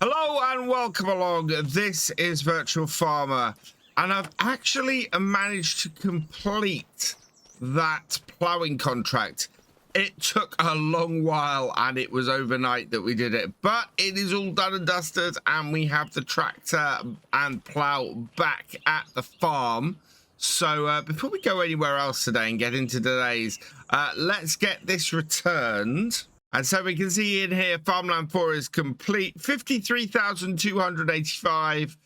Hello and welcome along. This is Virtual Farmer, and I've actually managed to complete that ploughing contract. It took a long while and it was overnight that we did it, but it is all done and dusted and we have the tractor and plough back at the farm. So before we go anywhere else today and get into today's, let's get this returned. And so we can see in here, farmland 4 is complete, 53,285.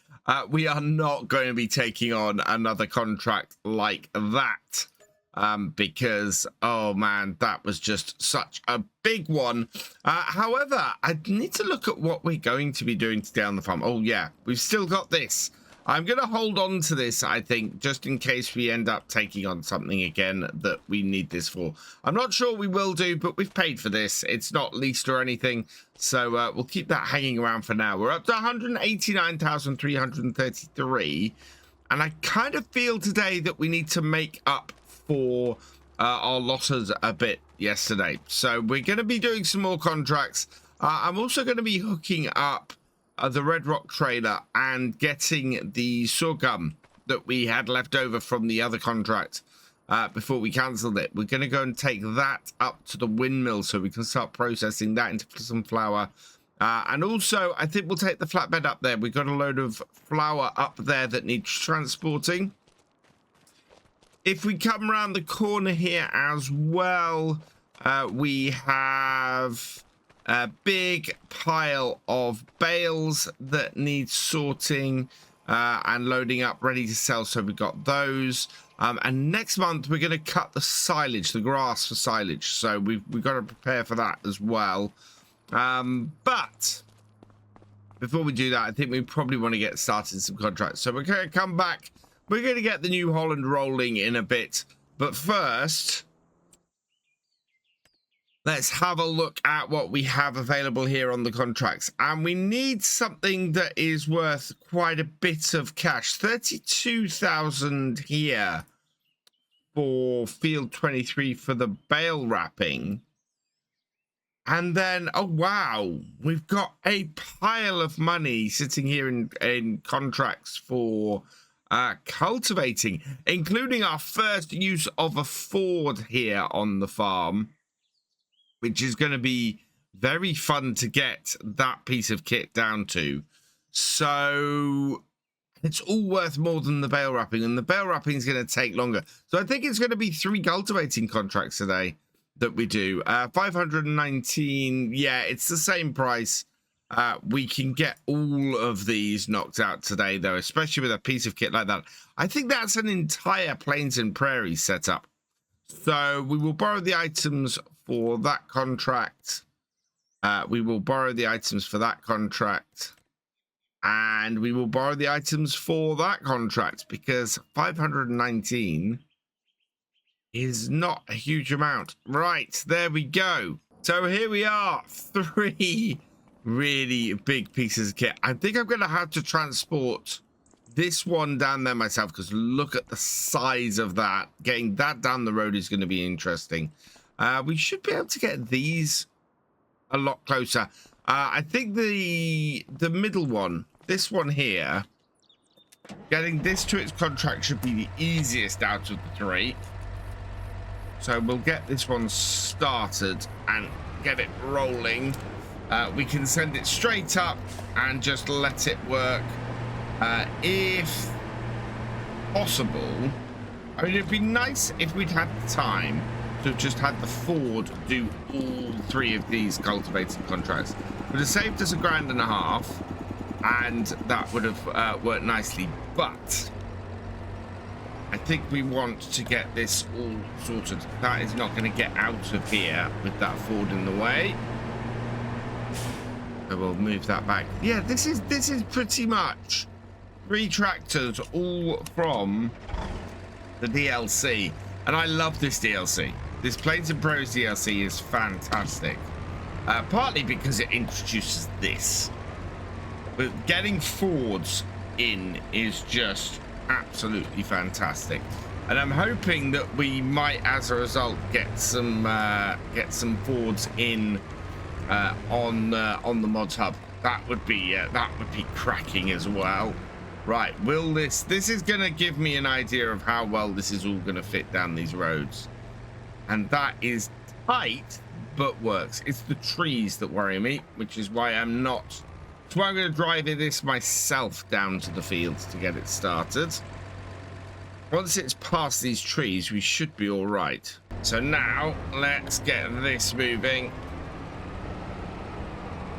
We are not going to be taking on another contract like that because, oh man, that was just such a big one. However, I need to look at what we're going to be doing today on the farm. Oh yeah, we've still got this. I'm going to hold on to this, I think, just in case we end up taking on something again that we need this for. I'm not sure we will do, but we've paid for this. It's not leased or anything, so we'll keep that hanging around for now. We're up to 189,333, and I kind of feel today that we need to make up for our losses a bit yesterday. So we're going to be doing some more contracts. I'm also going to be hooking up the Red Rock trailer and getting the sorghum that we had left over from the other contract before we cancelled it. We're going to go and take that up to the windmill so we can start processing that into some flour. And also, I think we'll take the flatbed up there. We've got a load of flour up there that needs transporting. If we come around the corner here as well, we have a big pile of bales that need sorting and loading up, ready to sell. So we've got those. And next month, we're going to cut the silage, the grass for silage. So we've got to prepare for that as well. But before we do that, I think we probably want to get started some contracts. So we're going to come back. We're going to get the New Holland rolling in a bit. But first, let's have a look at what we have available here on the contracts. And we need something that is worth quite a bit of cash. 32,000 here for field 23 for the bale wrapping. And then, oh wow, we've got a pile of money sitting here in contracts for cultivating, including our first use of a Ford here on the farm, which is going to be very fun to get that piece of kit down to. So it's all worth more than the bale wrapping, and the bale wrapping is going to take longer. So I think it's going to be 3 cultivating contracts today that we do. 519, yeah, it's the same price. We can get all of these knocked out today, though, especially with a piece of kit like that. I think that's an entire Plains and Prairies setup. So we will borrow the items for that contract. We will borrow the items for that contract. And we will borrow the items for that contract, because 519 is not a huge amount. Right, there we go. So here we are. 3 really big pieces of kit. I think I'm going to have to transport this one down there myself, because look at the size of that. Getting that down the road is going to be interesting. We should be able to get these a lot closer. I think the middle one, this one here, getting this to its contract should be the easiest out of the 3. So we'll get this one started and get it rolling. We can send it straight up and just let it work. If possible, I mean, it'd be nice if we'd had the time to have just had the Ford do all 3 of these cultivating contracts. It would have saved us $1.5 grand, and that would have worked nicely. But I think we want to get this all sorted. That is not going to get out of here with that Ford in the way. So we'll move that back. Yeah, this is pretty much 3 tractors, all from the DLC. And I love this DLC. This Plains and Prairies DLC is fantastic. Partly because it introduces this. But getting Fords in is just absolutely fantastic. And I'm hoping that we might, as a result, get some Fords in on the mods hub. That would be cracking as well. Right, will this is going to give me an idea of how well this is all going to fit down these roads. And that is tight, but works. It's the trees that worry me, which is why I'm not. That's why I'm going to drive this myself down to the fields to get it started. Once it's past these trees, we should be all right. So now, let's get this moving.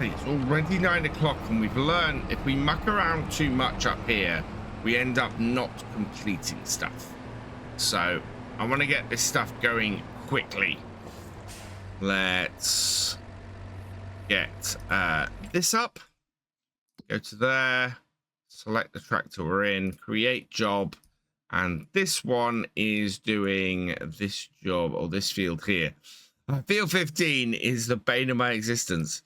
It's already 9 o'clock, and we've learned if we muck around too much up here, we end up not completing stuff. So I want to get this stuff going quickly. Let's get this up. Go to there. Select the tractor we're in. Create job. And this one is doing this job, or this field here. Field 15 is the bane of my existence.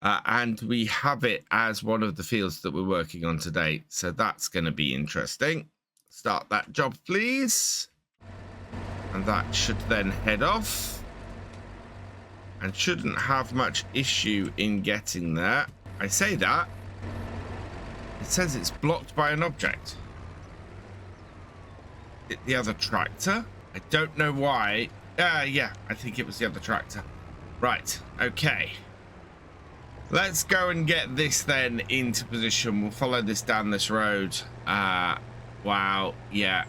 And we have it as one of the fields that we're working on today. So that's going to be interesting. Start that job, please. And that should then head off. And shouldn't have much issue in getting there. I say that. It says it's blocked by an object. The other tractor? I don't know why. Yeah, I think it was the other tractor. Right, okay. Let's go and get this then into position. We'll follow this down this road. Wow, yeah.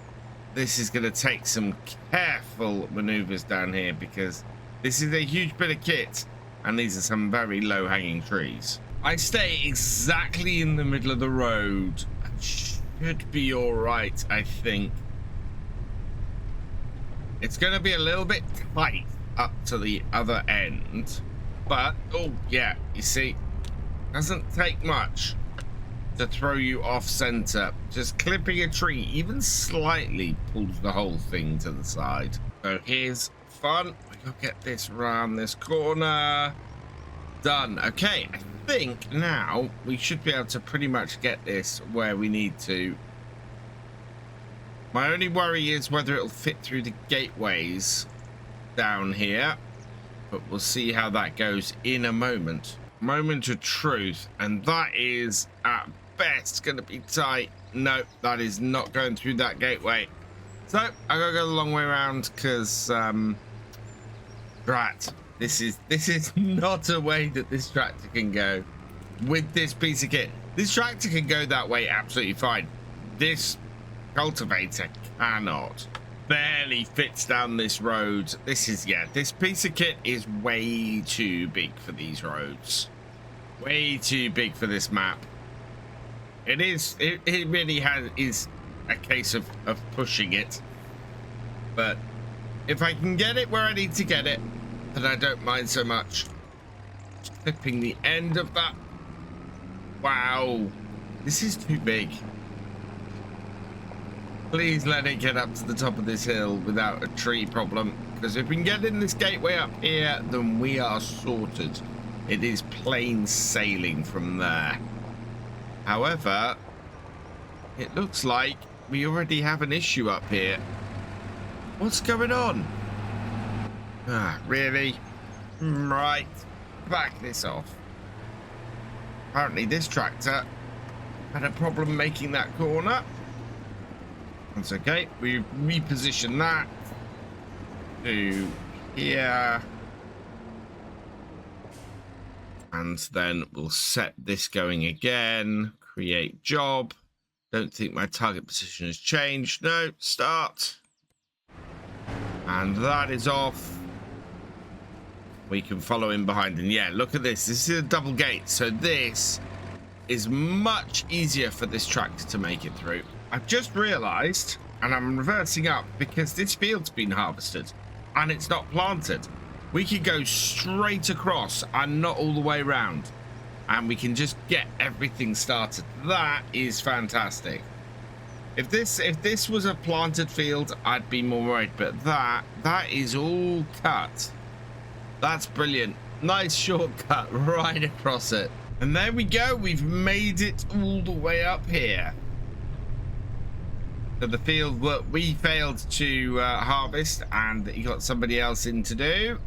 This is going to take some careful maneuvers down here because this is a huge bit of kit and these are some very low-hanging trees. I stay exactly in the middle of the road. I should be all right, I think. It's going to be a little bit tight up to the other end. But, oh, yeah, you see, doesn't take much to throw you off center. Just clipping a tree, even slightly, pulls the whole thing to the side. So here's fun. We'll get this around this corner. Done. Okay, I think now we should be able to pretty much get this where we need to. My only worry is whether it'll fit through the gateways down here. But we'll see how that goes in a moment. Moment of truth. And that is at best going to be tight. No, that is not going through that gateway. So I gotta go the long way around because right, this is not a way that this tractor can go with this piece of kit. This tractor can go that way absolutely fine. This cultivator cannot. Barely fits down this road. This is, yeah, this piece of kit is way too big for these roads. Way too big for this map. It is, it really is a case of pushing it. But if I can get it where I need to get it, then I don't mind so much. Just clipping the end of that. Wow, this is too big. Please let it get up to the top of this hill without a tree problem. Because if we can get in this gateway up here, then we are sorted. It is plain sailing from there. However, it looks like we already have an issue up here. What's going on? Ah, really? Right. Back this off. Apparently this tractor had a problem making that corner. That's okay. We reposition that to here. And then we'll set this going again. Create job. Don't think my target position has changed. No, start. And that is off. We can follow in behind. And yeah, look at this. This is a double gate. So this is much easier for this tractor to make it through. I've just realized, and I'm reversing up because this field's been harvested and it's not planted. We can go straight across and not all the way around, and we can just get everything started. That is fantastic. If this was a planted field, I'd be more worried, but that is all cut. That's brilliant. Nice shortcut right across it. And there we go. We've made it all the way up here. So the field that we failed to harvest and that you got somebody else in to do.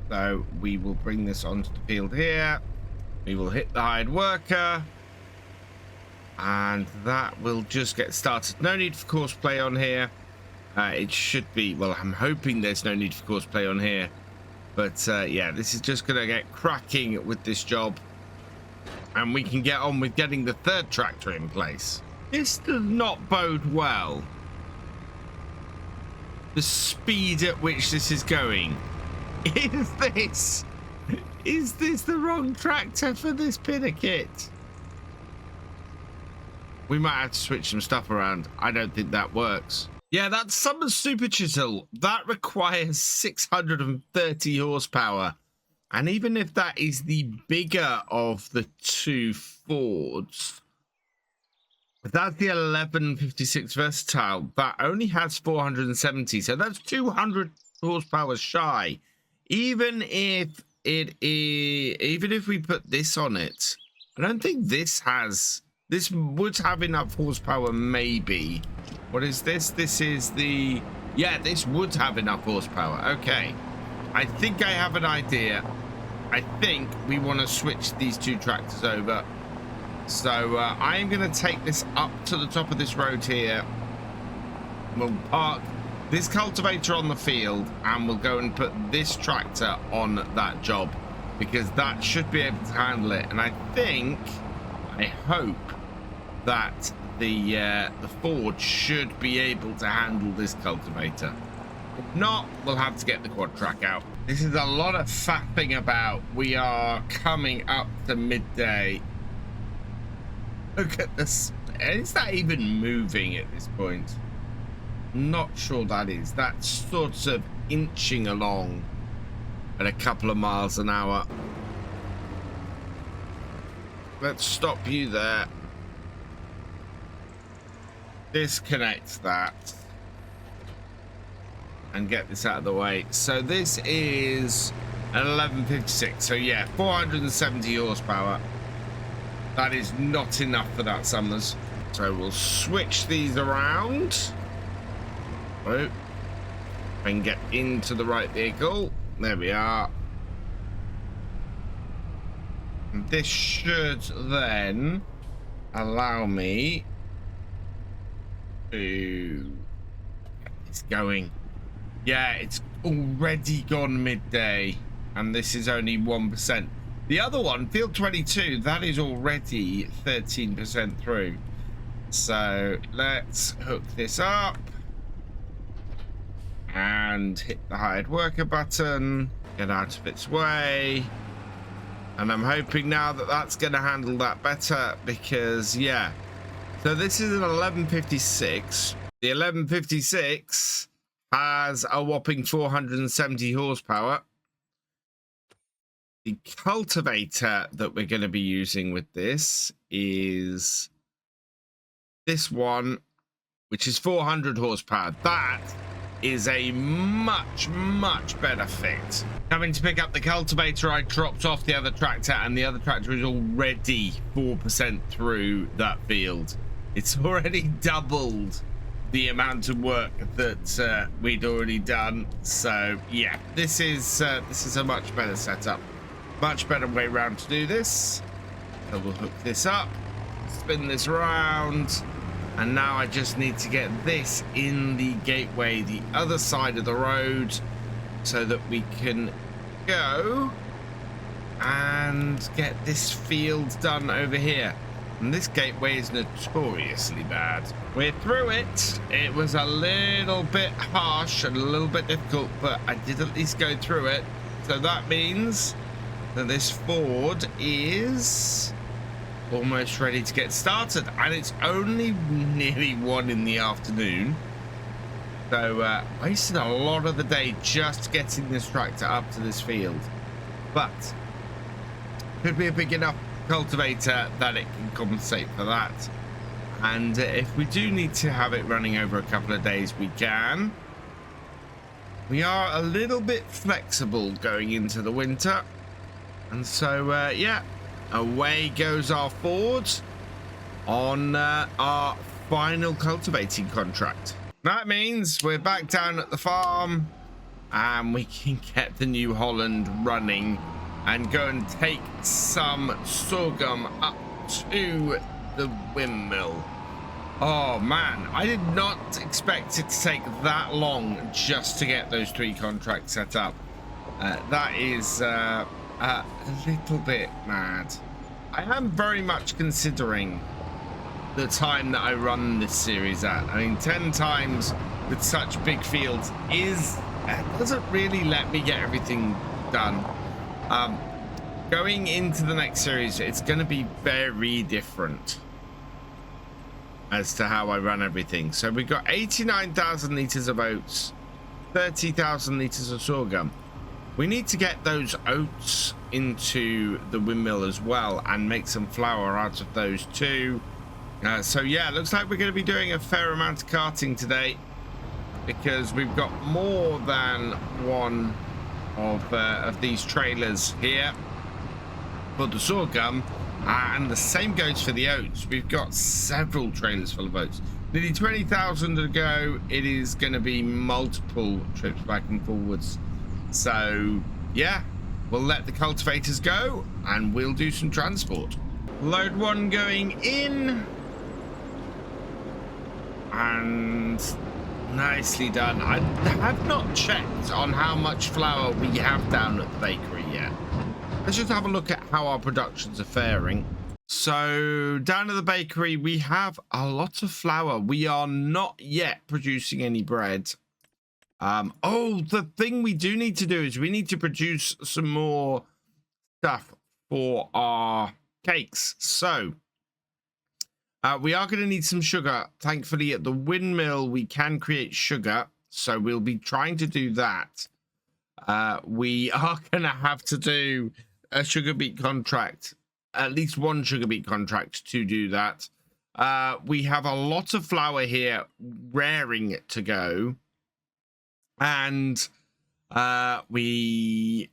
So we will bring this onto the field here. We will hit the hired worker. And that will just get started. No need for course play on here. It should be, well, I'm hoping there's no need for course play on here. But yeah, this is just going to get cracking with this job. And we can get on with getting the third tractor in place. This does not bode well. The speed at which this is going. Is this the wrong tractor for this pinner kit? We might have to switch some stuff around. I don't think that works. Yeah, that Summer Super Chisel, that requires 630 horsepower. And even if that is the bigger of the two Fords, that's the 1156 Versatile. That only has 470, so that's 200 horsepower shy. Even if we put this on it, I don't think this would have enough horsepower, maybe. What is this? This is the... Yeah, this would have enough horsepower. Okay. I think I have an idea. I think we want to switch these two tractors over. So I am going to take this up to the top of this road here. We'll park this cultivator on the field and we'll go and put this tractor on that job because that should be able to handle it. And I hope that the Ford should be able to handle this cultivator. If not, we'll have to get the quad track out. This is a lot of faffing about. We are coming up to midday. Look at this. Is that even moving at this point? Not sure that is. That's sort of inching along at a couple of miles an hour. Let's stop you there. Disconnect that and get this out of the way. So this is an 1156. So yeah, 470 horsepower. That is not enough for that Summers. So we'll switch these around. Oh, and get into the right vehicle. There we are. And this should then allow me to get this going. Yeah, it's already gone midday, and this is only 1%. The other one, field 22, that is already 13% through. So let's hook this up and hit the hired worker button, get out of its way. And I'm hoping now that that's going to handle that better because, yeah. So this is an 1156. The 1156 has a whopping 470 horsepower. The cultivator that we're going to be using with this is this one, which is 400 horsepower. That is a much better fit. Having to pick up the cultivator, I dropped off the other tractor, and the other tractor is already 4% through that field. It's already doubled the amount of work that we'd already done. So yeah, this is a much better setup, much better way around to do this. So we'll hook this up, spin this around, and now I just need to get this in the gateway, the other side of the road, so that we can go and get this field done over here. And this gateway is notoriously bad. We're through it. It was a little bit harsh and a little bit difficult, but I did at least go through it. So that means that this Ford is almost ready to get started, and it's only nearly 1 in the afternoon. So wasted a lot of the day just getting this tractor up to this field, but could be a big enough cultivator that it can compensate for that. And if we do need to have it running over a couple of days, we can. We are a little bit flexible going into the winter, and so yeah, away goes our Ford on our final cultivating contract. That means we're back down at the farm and we can get the New Holland running and go and take some sorghum up to the windmill. Oh man, I did not expect it to take that long just to get those 3 contracts set up. That is a little bit mad. I am very much considering the time that I run this series at. I mean, 10 times with such big fields doesn't really let me get everything done. Going into the next series, it's going to be very different as to how I run everything. So we've got 89,000 litres of oats, 30,000 litres of sorghum. We need to get those oats into the windmill as well and make some flour out of those too. So yeah, it looks like we're going to be doing a fair amount of carting today, because we've got more than one of these trailers here for the sorghum, and the same goes for the oats. We've got several trailers full of oats. Nearly 20,000 to go. It is going to be multiple trips back and forwards. So yeah, we'll let the cultivators go and we'll do some transport. Load 1 going in, and nicely done. I have not checked on how much flour we have down at the bakery yet. Let's just have a look at how our productions are faring. So down at the bakery, we have a lot of flour. We are not yet producing any bread. Oh, the thing we do need to do is we need to produce some more stuff for our cakes. So we are going to need some sugar. Thankfully, at the windmill, we can create sugar. So we'll be trying to do that. We are going to have to do a sugar beet contract, at least one sugar beet contract to do that. We have a lot of flour here raring to go. And so we're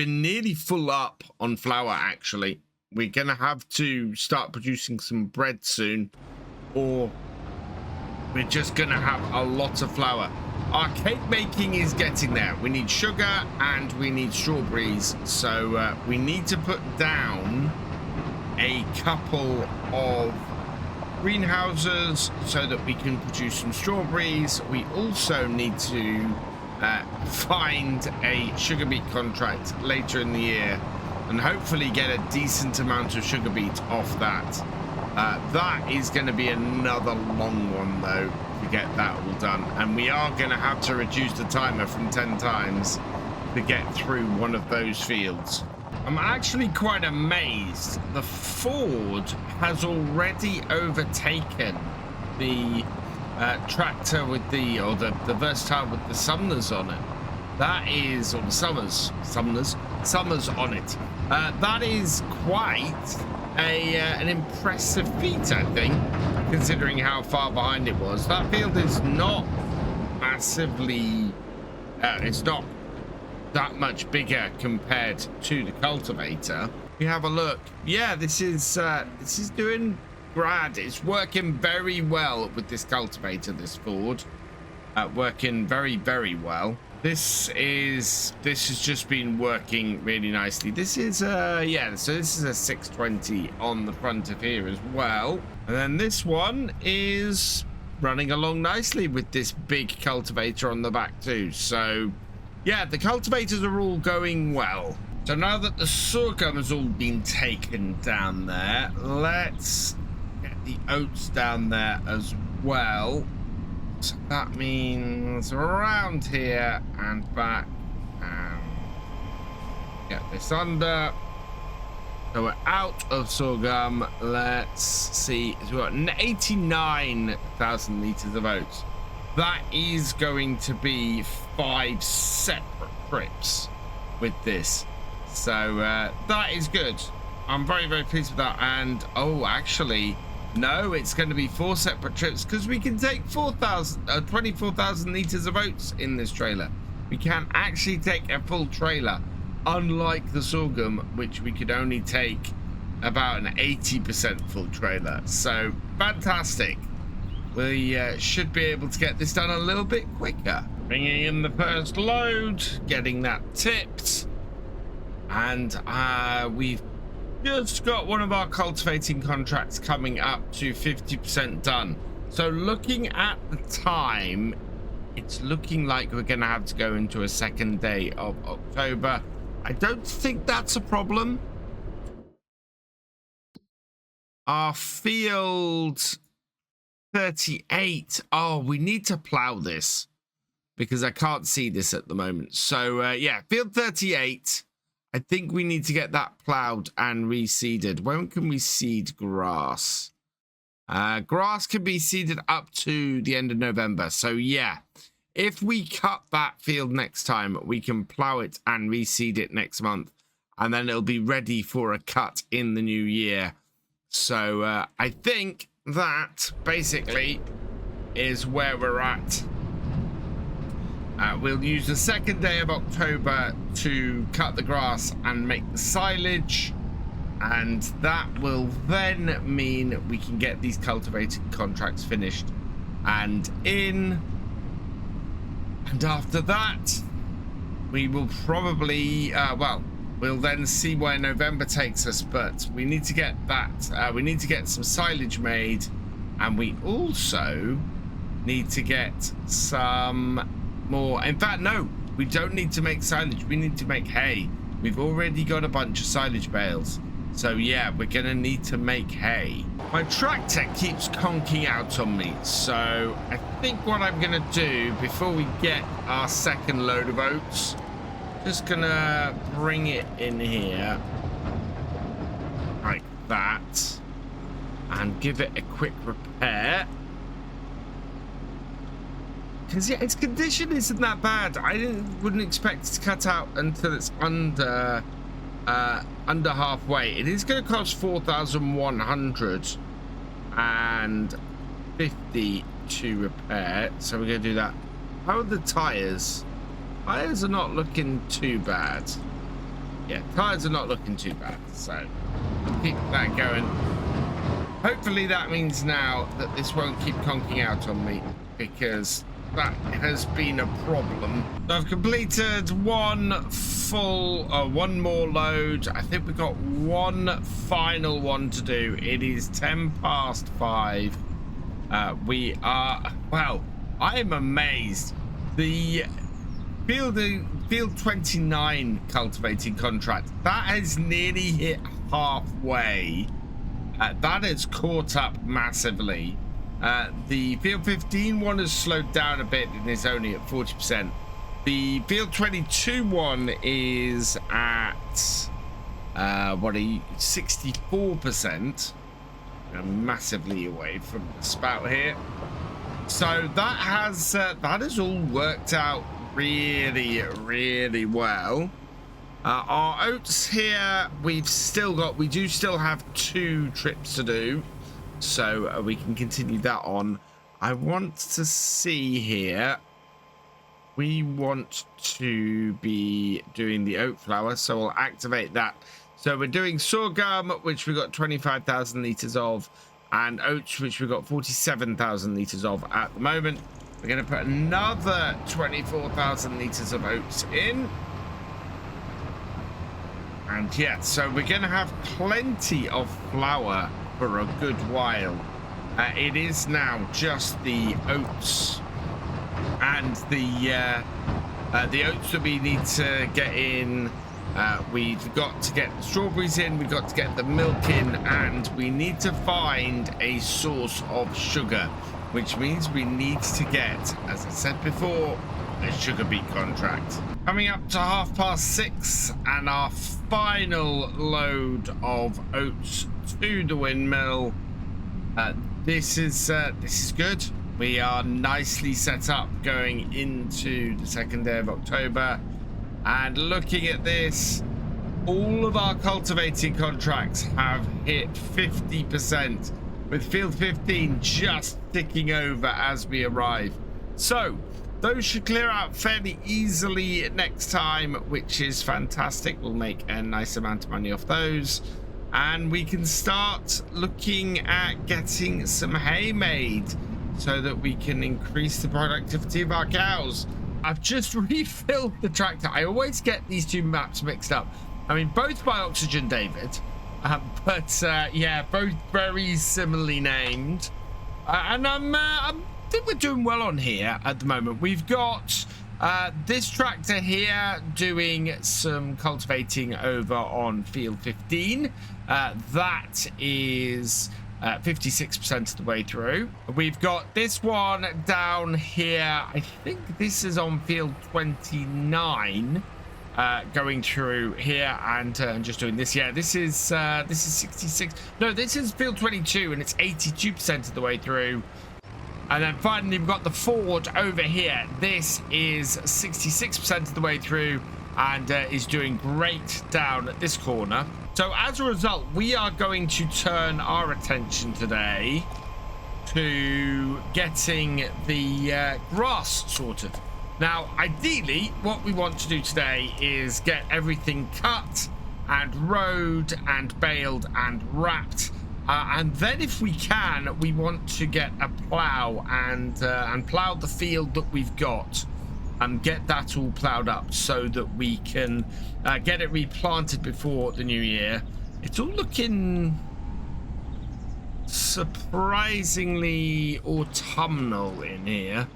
nearly full up on flour, actually. We're going to have to start producing some bread soon, or we're just going to have a lot of flour. Our cake making is getting there. We need sugar and we need strawberries. So we need to put down a couple of greenhouses so that we can produce some strawberries. We also need to find a sugar beet contract later in the year and hopefully get a decent amount of sugar beet off that. That is going to be another long one though to get that all done, and we are going to have to reduce the timer from 10 times to get through one of those fields. I'm actually quite amazed. The Ford has already overtaken the tractor with the Versatile with the Summers on it. That is, or the Summers on it. That is quite an impressive feat, I think, considering how far behind it was. That field is not massively, it's not that much bigger compared to the cultivator. We have a look. Yeah, this is doing grand. It's working very well with this cultivator, this Ford. Working very, very well. This has just been working really nicely. This is yeah, so this is a 620 on the front of here as well. And then this one is running along nicely with this big cultivator on the back too. So yeah, the cultivators are all going well. So now that the sorghum has all been taken down there, let's get the oats down there as well. So that means around here and back, and get this under. So we're out of sorghum. Let's see. So we've got 89,000 litres of oats. That is going to be 5 separate trips with this. So that is good. I'm very, very pleased with that. And oh, actually, no, it's going to be 4 separate trips because we can take 24,000 litres of oats in this trailer. We can actually take a full trailer, unlike the sorghum, which we could only take about an 80% full trailer. So fantastic. We should be able to get this done a little bit quicker. Bringing in the first load, getting that tipped. And we've just got one of our cultivating contracts coming up to 50% done. So looking at the time, it's looking like we're going to have to go into a second day of October. I don't think that's a problem. Our field 38. Oh, we need to plow this because I can't see this at the moment. So yeah, field 38. I think we need to get that plowed and reseeded. When can we seed grass? Grass can be seeded up to the end of November. So yeah, if we cut that field next time, we can plow it and reseed it next month. And then it'll be ready for a cut in the new year. So I think that basically is where we're at. We'll use the second day of October to cut the grass and make the silage, and that will then mean we can get these cultivated contracts finished and in. And after that, we will probably well, we'll then see where November takes us, but we need to get that we need to get some silage made, and we also need to get some more. In fact, no, we don't need to make silage. We need to make hay. We've already got a bunch of silage bales. So yeah, we're gonna need to make hay. My tractor keeps conking out on me. So I think what I'm gonna do before we get our second load of oats, just gonna bring it in here like that and give it a quick repair. Because yeah, its condition isn't that bad. I wouldn't expect it to cut out until it's under halfway. It is going to cost 4,150 to repair, so we're going to do that. How are the tires? Tires are not looking too bad. Yeah, tires are not looking too bad, so keep that going. Hopefully that means now that this won't keep conking out on me, because that has been a problem. So I've completed one more load. I think we've got one final one to do. It is 10 past 5. We are, well, I am amazed. The field 29 cultivating contract, that has nearly hit halfway. That has caught up massively. The field 15 one has slowed down a bit and is only at 40%. The field 22 one is at 64%. Massively away from the spout here. So that has all worked out really well. Our oats here, we do still have 2 trips to do. So we can continue that on. I want to see here. We want to be doing the oat flour, so we'll activate that. So we're doing sorghum, which we got 25,000 litres of, and oats, which we got 47,000 litres of at the moment. We're going to put another 24,000 litres of oats in. And yeah, so we're going to have plenty of flour for a good while. It is now just the oats and the oats that we need to get in. We've got to get the strawberries in, we've got to get the milk in, and we need to find a source of sugar, which means we need to get, as I said before, a sugar beet contract. Coming up to 6:30, and our final load of oats to the windmill. This is good. We are nicely set up going into the second day of October, and looking at this, all of our cultivating contracts have hit 50%, with field 15 just ticking over as we arrive. So those should clear out fairly easily next time, which is fantastic. We'll make a nice amount of money off those, and we can start looking at getting some hay made so that we can increase the productivity of our cows. I've just refilled the tractor. I always get these two maps mixed up. I mean, both by Oxygen David, but yeah, both very similarly named. And I think we're doing well on here at the moment. We've got this tractor here doing some cultivating over on field 15. That is 56% of the way through. We've got this one down here. I think this is on field 29, going through here and just doing this. Yeah, this is 66. No, this is field 22, and it's 82% of the way through. And then finally, we've got the Ford over here. This is 66% of the way through and is doing great down at this corner. So as a result, we are going to turn our attention today to getting the grass sorted. Now, ideally, what we want to do today is get everything cut and rowed and baled and wrapped. And then if we can, we want to get a plow and plow the field that we've got and get that all plowed up so that we can get it replanted before the new year. It's all looking surprisingly autumnal in here,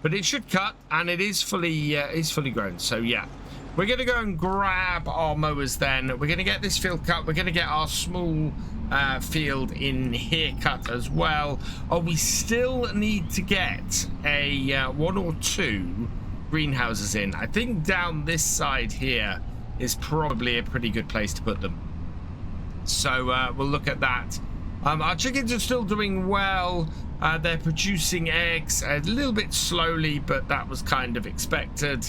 but it should cut, and it is fully grown. So yeah, we're gonna go and grab our mowers. Then we're gonna get this field cut. We're gonna get our small field in here cut as well. Oh, we still need to get a 1 or 2 greenhouses in. I think down this side here is probably a pretty good place to put them. So we'll look at that. Our chickens are still doing well. They're producing eggs a little bit slowly, but that was kind of expected.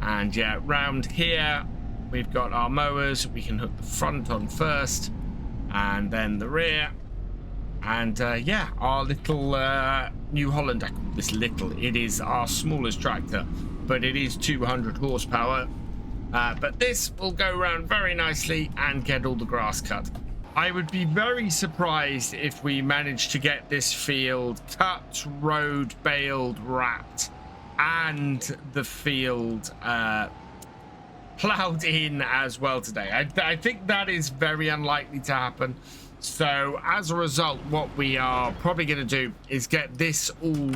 And yeah, round here we've got our mowers. We can hook the front on first and then the rear. And yeah, our little New Holland, I call this little, it is our smallest tractor, but it is 200 horsepower. But this will go around very nicely and get all the grass cut. I would be very surprised if we managed to get this field cut, rowed, baled, wrapped, and the field plowed in as well today. I think that is very unlikely to happen. So as a result, what we are probably going to do is get this all,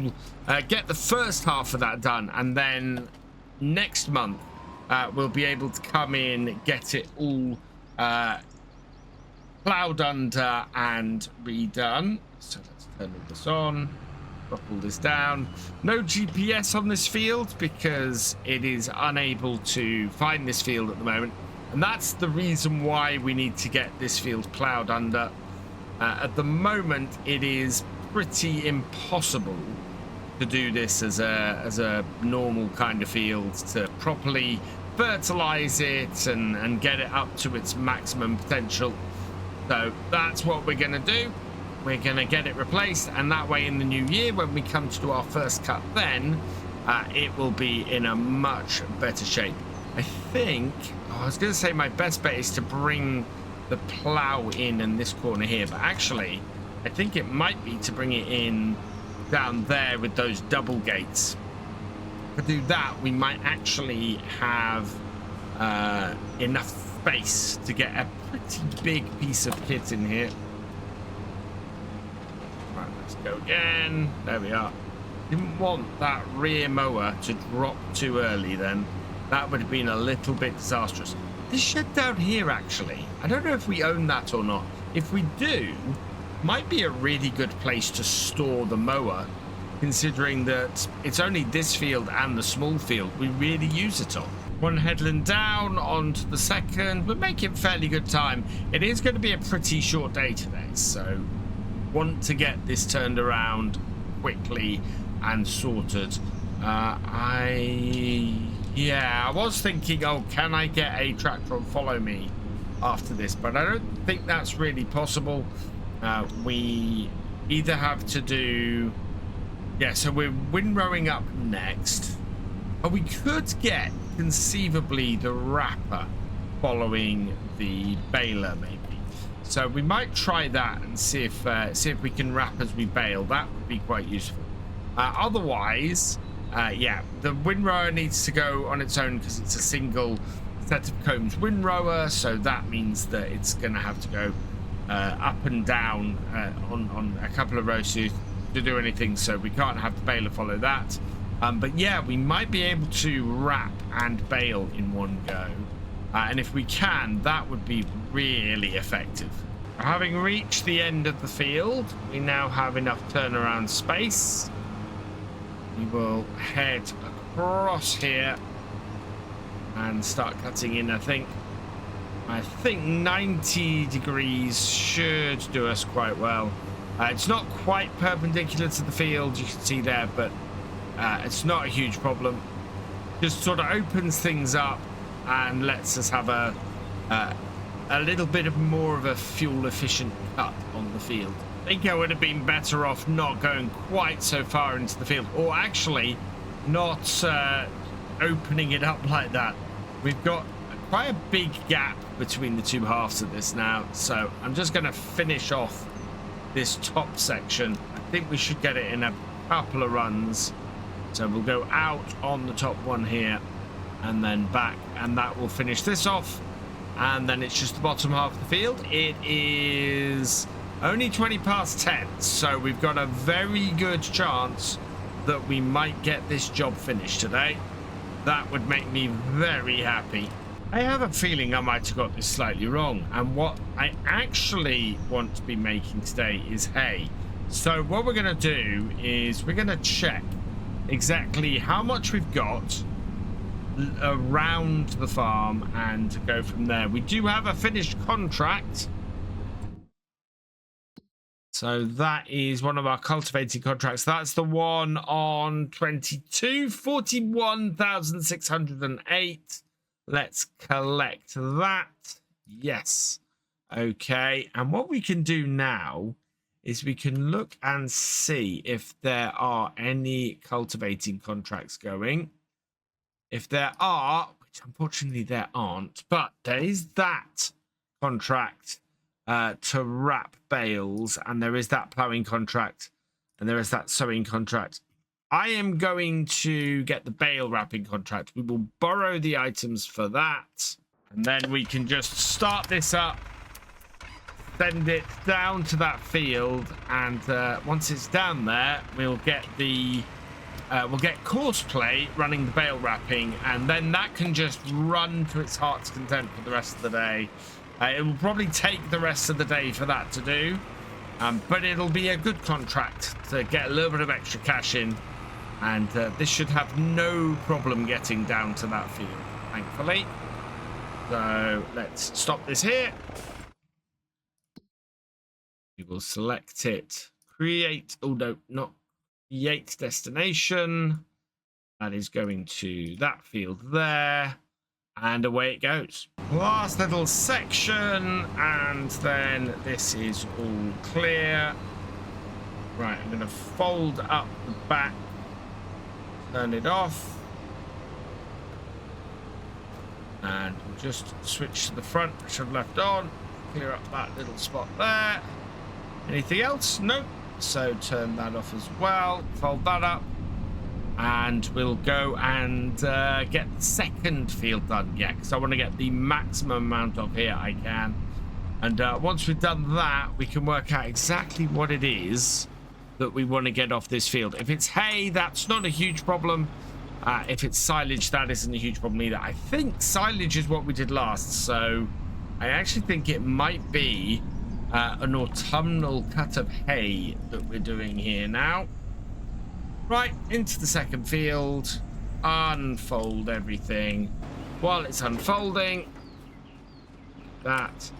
get the first half of that done, and then next month we'll be able to come in, get it all plowed under and redone. So let's turn all this on, drop all this down. No GPS on this field because it is unable to find this field at the moment. And that's the reason why we need to get this field plowed under. At the moment, it is pretty impossible to do this as a normal kind of field, to properly fertilize it and get it up to its maximum potential. So that's what we're going to do. We're going to get it replaced, and that way in the new year, when we come to do our first cut, then it will be in a much better shape. I think, I was going to say my best bet is to bring the plow in this corner here, but actually I think it might be to bring it in down there with those double gates. To do that, we might actually have enough space to get a pretty big piece of kit in here. Right, let's go again. There we are. Didn't want that rear mower to drop too early then. That would have been a little bit disastrous. This shed down here, actually, I don't know if we own that or not. If we do, might be a really good place to store the mower, considering that it's only this field and the small field we really use it on. One headland down onto the second. We're making fairly good time. It is going to be a pretty short day today, so want to get this turned around quickly and sorted. Yeah, I was thinking, oh, can I get a tractor and follow me after this? But I don't think that's really possible. We either have to do... Yeah, so we're windrowing up next. We could get, conceivably, the wrapper following the baler, maybe. So we might try that and see if we can wrap as we bale. That would be quite useful. Otherwise... yeah, the windrower needs to go on its own because it's a single set of combs windrower, so that means that it's going to have to go up and down on a couple of rows to do anything, so we can't have the baler follow that. But yeah, we might be able to wrap and bale in one go, and if we can, that would be really effective. Having reached the end of the field, we now have enough turnaround space. We will head across here and start cutting in. I think 90 degrees should do us quite well. It's not quite perpendicular to the field, you can see there, but it's not a huge problem. Just sort of opens things up and lets us have a little bit of more of a fuel efficient cut on the field. I think I would have been better off not going quite so far into the field, or actually not opening it up like that. We've got quite a big gap between the two halves of this now, so I'm just going to finish off this top section. I think we should get it in a couple of runs, so we'll go out on the top one here and then back, and that will finish this off, and then it's just the bottom half of the field. It is only 20 past 10, so we've got a very good chance that we might get this job finished today. That would make me very happy. I have a feeling I might have got this slightly wrong, and what I actually want to be making today is hay. So what we're going to do is we're going to check exactly how much we've got around the farm and go from there. We do have a finished contract, so that is one of our cultivating contracts. That's the one on 22, 41,608. Let's collect that. Yes. Okay. And what we can do now is we can look and see if there are any cultivating contracts going. If there are, which unfortunately there aren't, but there is that contract to wrap bales, and there is that ploughing contract, and there is that sowing contract. I am going to get the bale wrapping contract. We will borrow the items for that, and then we can just start this up, send it down to that field, and once it's down there, we'll get the Courseplay running the bale wrapping, and then that can just run to its heart's content for the rest of the day. It will probably take the rest of the day for that to do, but it'll be a good contract to get a little bit of extra cash in, and this should have no problem getting down to that field, thankfully. So let's stop this here. We will select it, create, oh no, not create destination. That is going to that field there, and away it goes. Last little section, and then this is all clear. Right, I'm going to fold up the back, turn it off, and we'll just switch to the front, which I've left on, clear up that little spot there. Anything else? Nope. So turn that off as well, fold that up, and we'll go and get the second field done. Yeah, because I want to get the maximum amount of here I can, and once we've done that, we can work out exactly what it is that we want to get off this field. If it's hay, that's not a huge problem. If it's silage, that isn't a huge problem either. I think silage is what we did last, so I actually think it might be an autumnal cut of hay that we're doing here now. Right, into the second field, unfold everything. While it's unfolding, that,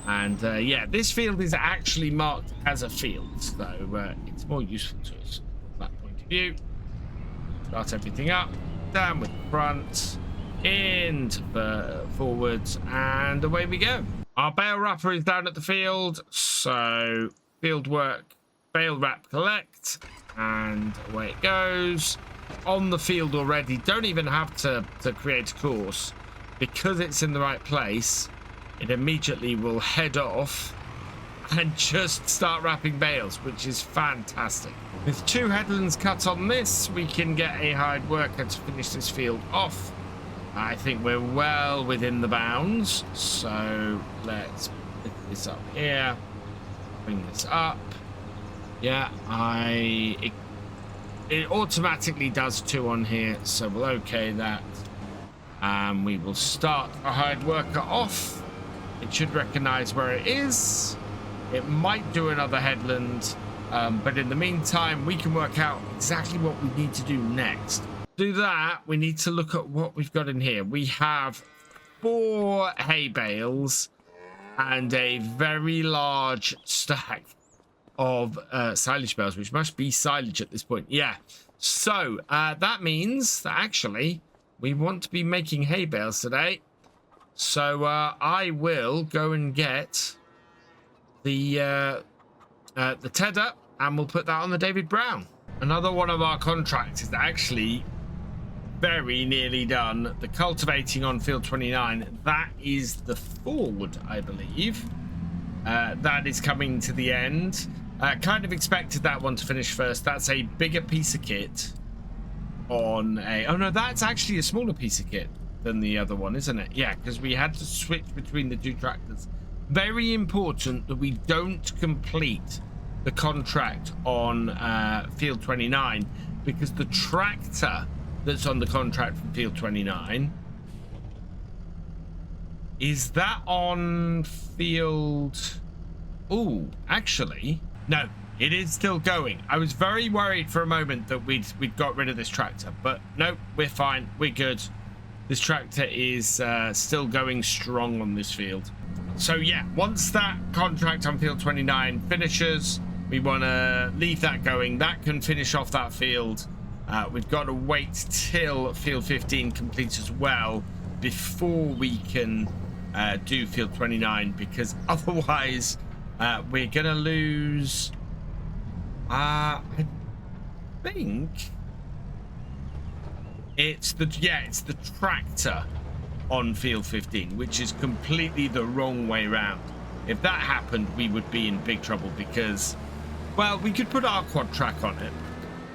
and yeah, this field is actually marked as a field, so it's more useful to us from that point of view. Start everything up, down with the front, into the forwards, and away we go. Our bale wrapper is down at the field, so field work, bale wrap, collect, and away it goes. On the field already, don't even have to create a course, because it's in the right place. It immediately will head off and just start wrapping bales, which is fantastic. With 2 headlands cut on this, we can get a hired worker to finish this field off. I think we're well within the bounds. So let's pick this up here. Bring this up. Yeah, it automatically does 2 on here, so we'll okay that. And we will start a hired worker off. It should recognize where it is. It might do another headland, but in the meantime, we can work out exactly what we need to do next. To do that, we need to look at what we've got in here. We have 4 hay bales and a very large stack of silage bales, which must be silage at this point. Yeah, so that means that actually we want to be making hay bales today. So I will go and get the tedder, and we'll put that on the David Brown. Another one of our contracts is actually very nearly done. The cultivating on field 29, that is the Ford, I believe. That is coming to the end. Kind of expected that one to finish first. That's a bigger piece of kit on a... Oh, no, that's actually a smaller piece of kit than the other one, isn't it? Yeah, because we had to switch between the 2 tractors. Very important that we don't complete the contract on field 29, because the tractor that's on the contract from field 29... Is that on field... Oh, actually... No, it is still going. I was very worried for a moment that we'd got rid of this tractor, but no, we're fine. We're good. This tractor is still going strong on this field. So yeah, once that contract on field 29 finishes, we want to leave that going. That can finish off that field. We've got to wait till field 15 completes as well before we can do field 29, because otherwise we're gonna lose. I think it's the tractor on field 15, which is completely the wrong way round. If that happened, we would be in big trouble, because, well, we could put our quad track on it,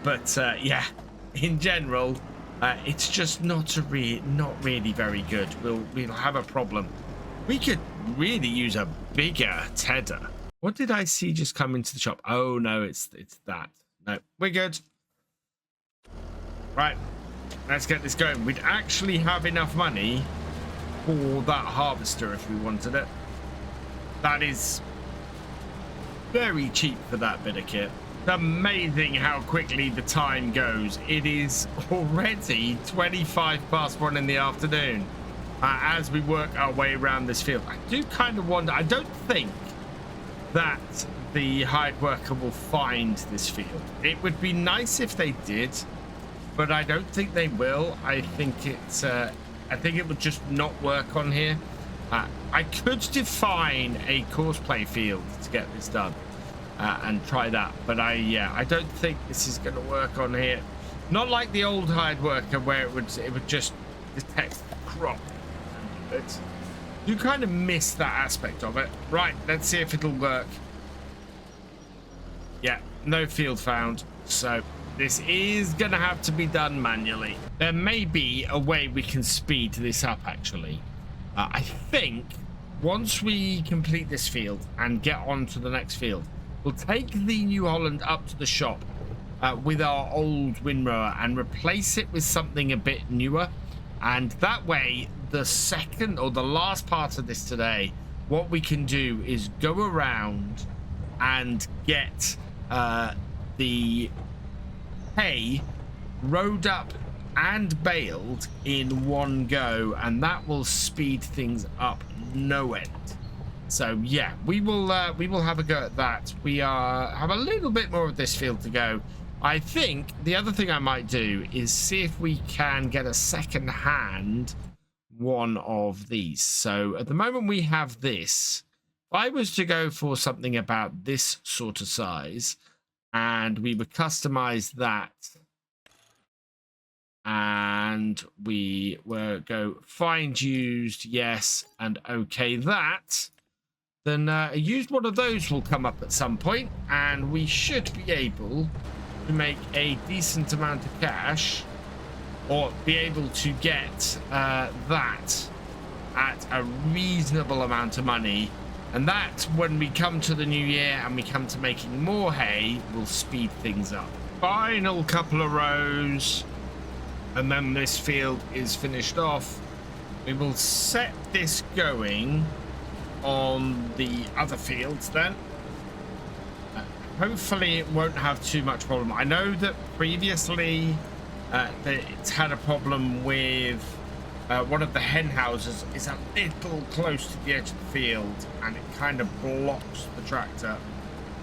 but yeah, in general, it's just not really very good. We'll have a problem. We could really use a bigger tedder. What did I see just come into the shop? Oh no, it's that. No, we're good. Right, let's get this going. We'd actually have enough money for that harvester if we wanted it. That is very cheap for that bit of kit. It's amazing how quickly the time goes. It is already 1:25 in the afternoon. As we work our way around this field, I do kind of wonder. I don't think that the hired worker will find this field. It would be nice if they did, but I don't think they will. I think it would just not work on here. I could define a courseplay field to get this done and try that, but I don't think this is going to work on here. Not like the old hired worker where it would just detect the crop. You kind of miss that aspect of it. Right, let's see if it'll work. Yeah, no field found. So this is gonna have to be done manually. There may be a way we can speed this up, actually. I think once we complete this field and get on to the next field, we'll take the New Holland up to the shop with our old windrower and replace it with something a bit newer. And that way, the second or the last part of this today, what we can do is go around and get the hay rode up and baled in one go, and that will speed things up no end. So yeah, we will have a go at that. We have a little bit more of this field to go. I think the other thing I might do is see if we can get a second hand one of these. So at the moment we have this. If I was to go for something about this sort of size and we would customize that and we were go find used, yes, and okay that, then a used one of those will come up at some point and we should be able to make a decent amount of cash or be able to get that at a reasonable amount of money. And that, when we come to the new year and we come to making more hay, will speed things up. Final couple of rows, and then this field is finished off. We will set this going on the other fields then. Hopefully it won't have too much problem. I know that previously it's had a problem with one of the hen houses is a little close to the edge of the field, and it kind of blocks the tractor.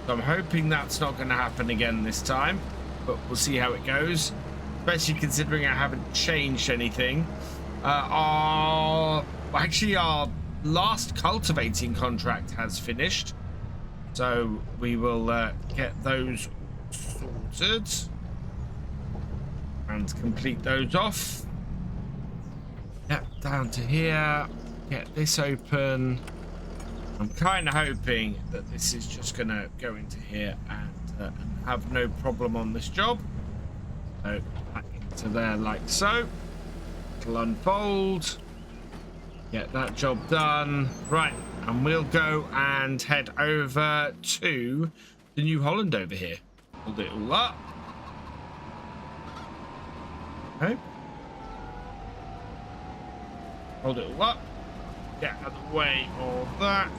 So I'm hoping that's not going to happen again this time, but we'll see how it goes, especially considering I haven't changed anything. Our last cultivating contract has finished, so we will get those sorted and complete those off. Yep, down to here, get this open. I'm kind of hoping that this is just going to go into here and have no problem on this job. So back into there like so. It'll unfold. Get that job done. Right, and we'll go and head over to the New Holland over here. Hold it all up. Okay. Hold it all up. Get out of the way of that.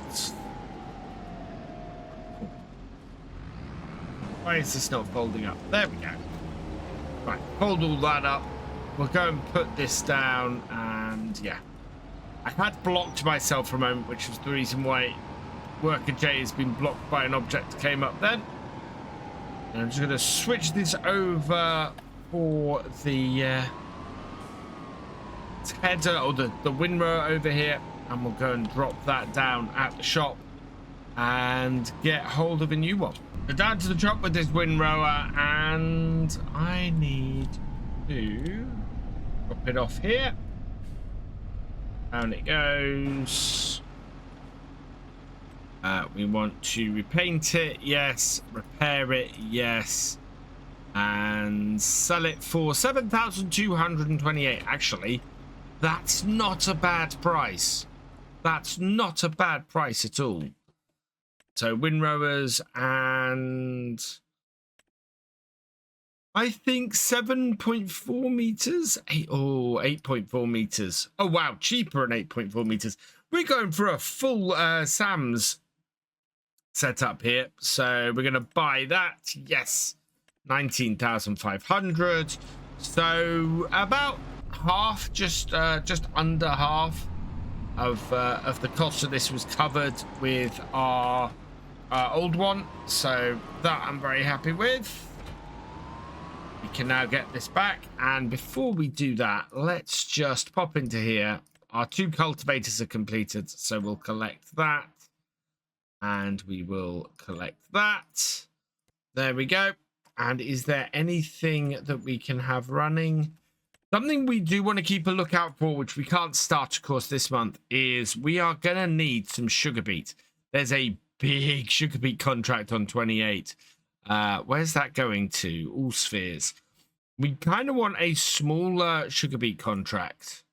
Why is this not folding up? There we go. Right, fold all that up. We'll go and put this down, and yeah. I had blocked myself for a moment, which was the reason why worker J has been blocked by an object that came up then. And I'm just going to switch this over for the header, or the windrower over here, and we'll go and drop that down at the shop and get hold of a new one. So down to the shop with this windrower, and I need to drop it off here. Down it goes. We want to repaint it, yes. Repair it, yes. And sell it for 7,228. Actually, that's not a bad price. That's not a bad price at all. So windrowers, and I think 7.4 meters. 8.4 meters. Oh wow, cheaper than 8.4 meters. We're going for a full Sam's setup here, so we're gonna buy that. Yes, 19,500. So about half, just under half of the cost of this was covered with our old one. So that I'm very happy with. We can now get this back, and before we do that, let's just pop into here. Our 2 cultivators are completed, so we'll collect that, and we will collect that. There we go. And is there anything that we can have running? Something we do want to keep a lookout for, which we can't start, of course, this month, is we are going to need some sugar beet. There's a big sugar beet contract on 28. Where's that going to? All spheres. We kind of want a smaller sugar beet contract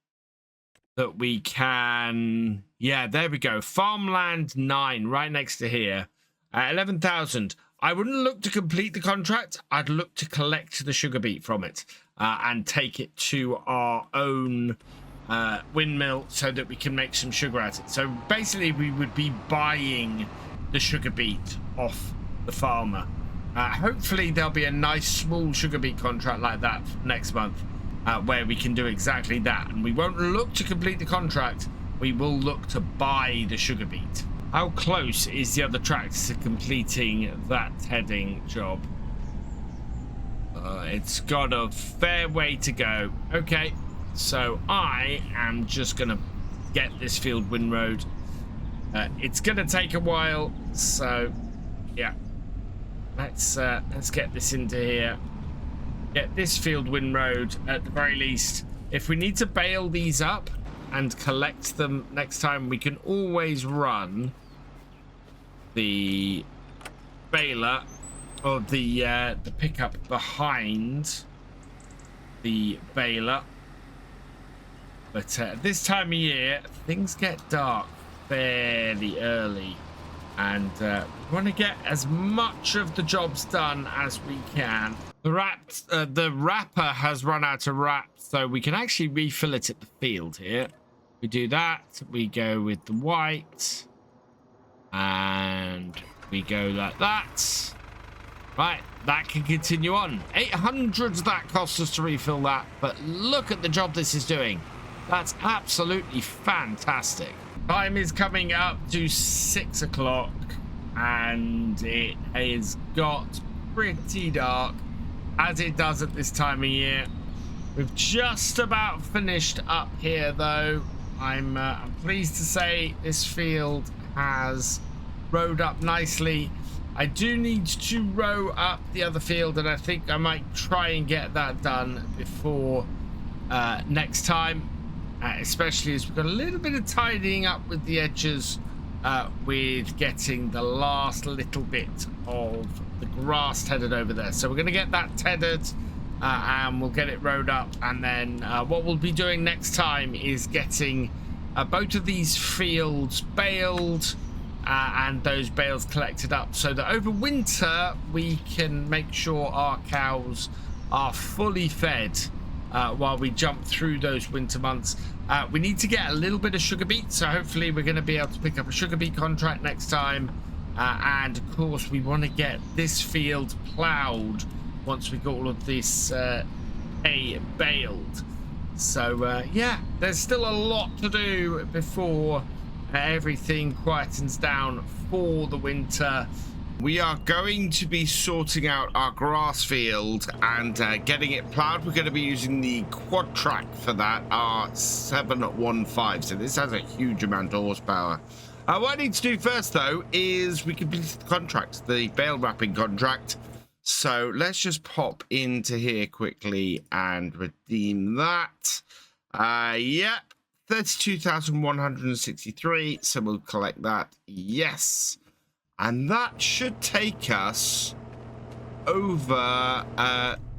that we can... Yeah, there we go. Farmland 9, right next to here. 11,000. I wouldn't look to complete the contract. I'd look to collect the sugar beet from it and take it to our own windmill so that we can make some sugar at it. So basically, we would be buying the sugar beet off the farmer. Hopefully, there'll be a nice small sugar beet contract like that next month where we can do exactly that. And we won't look to complete the contract. We will look to buy the sugar beet. How close is the other tractor to completing that heading job? It's got a fair way to go. Okay, so I am just going to get this field windrowed. It's going to take a while, so yeah. Let's get this into here. Get this field windrowed at the very least. If we need to bale these up and collect them next time, we can always run the baler or the pickup behind the baler. But this time of year, things get dark fairly early. And we want to get as much of the jobs done as we can. The wrapper has run out of wrap, so we can actually refill it at the field here. We do that. We go with the white. And we go like that. Right, that can continue on. 800 that cost us to refill that. But look at the job this is doing. That's absolutely fantastic. Time is coming up to 6 o'clock and it has got pretty dark, as it does at this time of year. We've just about finished up here though. I'm pleased to say this field has rowed up nicely. I do need to row up the other field, and I think I might try and get that done before next time. Especially as we've got a little bit of tidying up with the edges, with getting the last little bit of the grass tethered over there. So we're going to get that tethered and we'll get it rowed up. And then what we'll be doing next time is getting both of these fields baled and those bales collected up, so that over winter we can make sure our cows are fully fed. While we jump through those winter months. We need to get a little bit of sugar beet, so hopefully we're going to be able to pick up a sugar beet contract next time. And of course we want to get this field ploughed once we got all of this hay baled. So yeah, there's still a lot to do before everything quietens down for the winter. We are going to be sorting out our grass field and getting it plowed. We're going to be using the quad track for that, our 715. So this has a huge amount of horsepower. What I need to do first, though, is we complete the contract, the bale wrapping contract. So let's just pop into here quickly and redeem that. Yep, 32,163. So we'll collect that. Yes. And that should take us over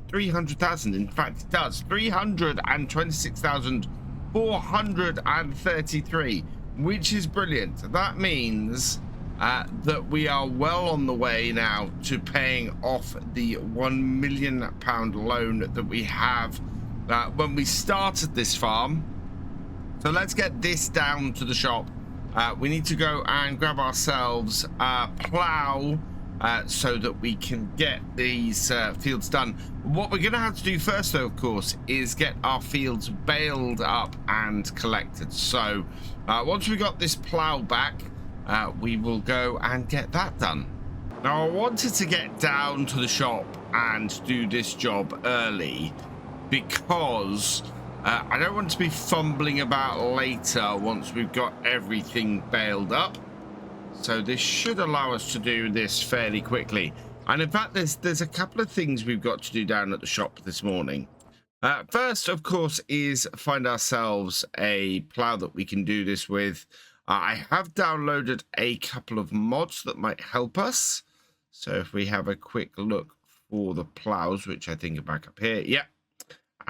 300,000. In fact, it does. 326,433, which is brilliant. That means that we are well on the way now to paying off the £1 million loan that we have when we started this farm. So let's get this down to the shop. We need to go and grab ourselves a plow so that we can get these fields done. What we're going to have to do first, though, of course, is get our fields baled up and collected. So once we got this plow back, we will go and get that done. Now, I wanted to get down to the shop and do this job early because I don't want to be fumbling about later once we've got everything baled up. So this should allow us to do this fairly quickly. And in fact, there's a couple of things we've got to do down at the shop this morning. First, of course, is find ourselves a plow that we can do this with. I have downloaded a couple of mods that might help us. So if we have a quick look for the plows, which I think are back up here. Yep.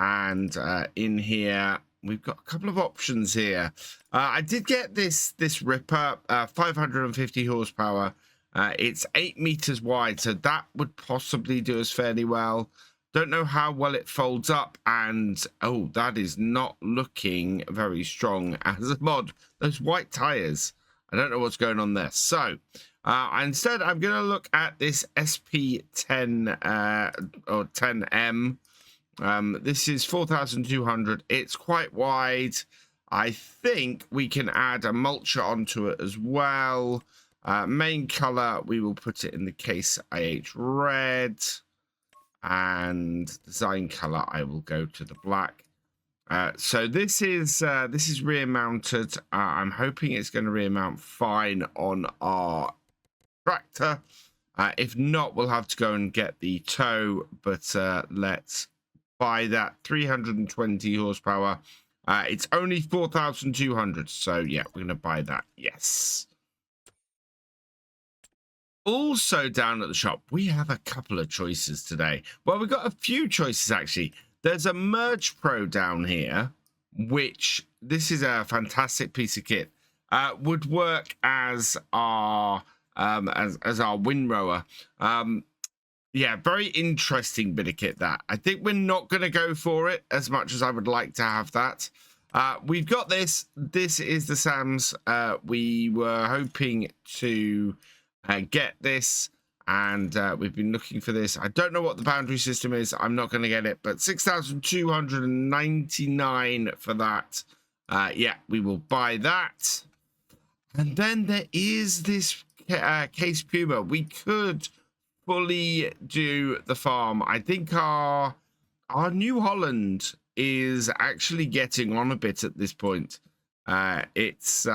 And in here, we've got a couple of options here. I did get this ripper, 550 horsepower. It's 8 meters wide, so that would possibly do us fairly well. Don't know how well it folds up, and oh, that is not looking very strong as a mod. Those white tires, I don't know what's going on there. So instead, I'm going to look at this SP10 or 10M. This is 4,200. It's quite wide. I think we can add a mulcher onto it as well. Main color, we will put it in the Case IH red. And design color, I will go to the black. So this is rear mounted. I'm hoping it's going to rear mount fine on our tractor. If not, we'll have to go and get the tow. But let's buy that. 320 horsepower. It's only 4,200. So yeah, we're going to buy that. Yes. Also down at the shop, we have a couple of choices today. Well, we've got a few choices, actually. There's a Merge Pro down here, which this is a fantastic piece of kit. Would work as our windrower. Yeah, very interesting bit of kit that. I think we're not going to go for it as much as I would like to have that. We've got this. This is the Sam's. We were hoping to get this, and we've been looking for this. I don't know what the boundary system is. I'm not going to get it, but 6,299 for that. Yeah, we will buy that. And then there is this case Puma. We could fully do the farm. I think our New Holland is actually getting on a bit at this point. It's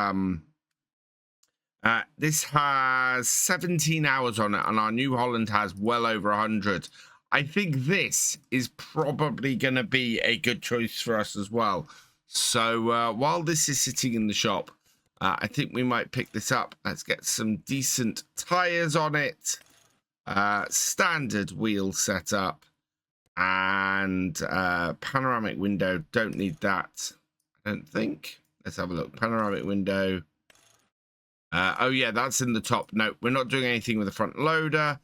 this has 17 hours on it, and our New Holland has well over 100. I think this is probably going to be a good choice for us as well. So while this is sitting in the shop, I think we might pick this up. Let's get some decent tires on it. Standard wheel setup. And panoramic window. Don't need that, I don't think. Let's have a look. Panoramic window. Oh, yeah, that's in the top. No, we're not doing anything with the front loader.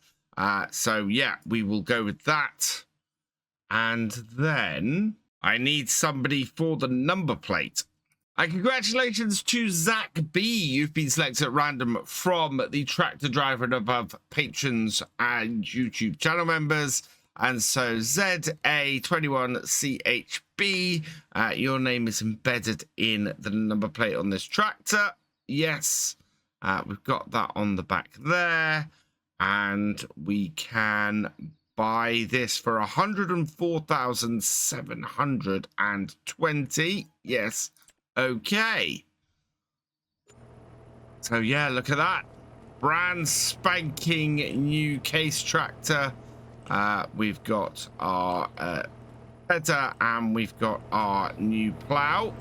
So, yeah, we will go with that. And then I need somebody for the number plate. Congratulations to Zach B. You've been selected at random from the Tractor Driver and Above patrons and YouTube channel members. And so ZA21CHB, your name is embedded in the number plate on this tractor. Yes, we've got that on the back there. And we can buy this for 104,720. Yes. Okay. So yeah, look at that. Brand spanking new case tractor. We've got our header and we've got our new plow.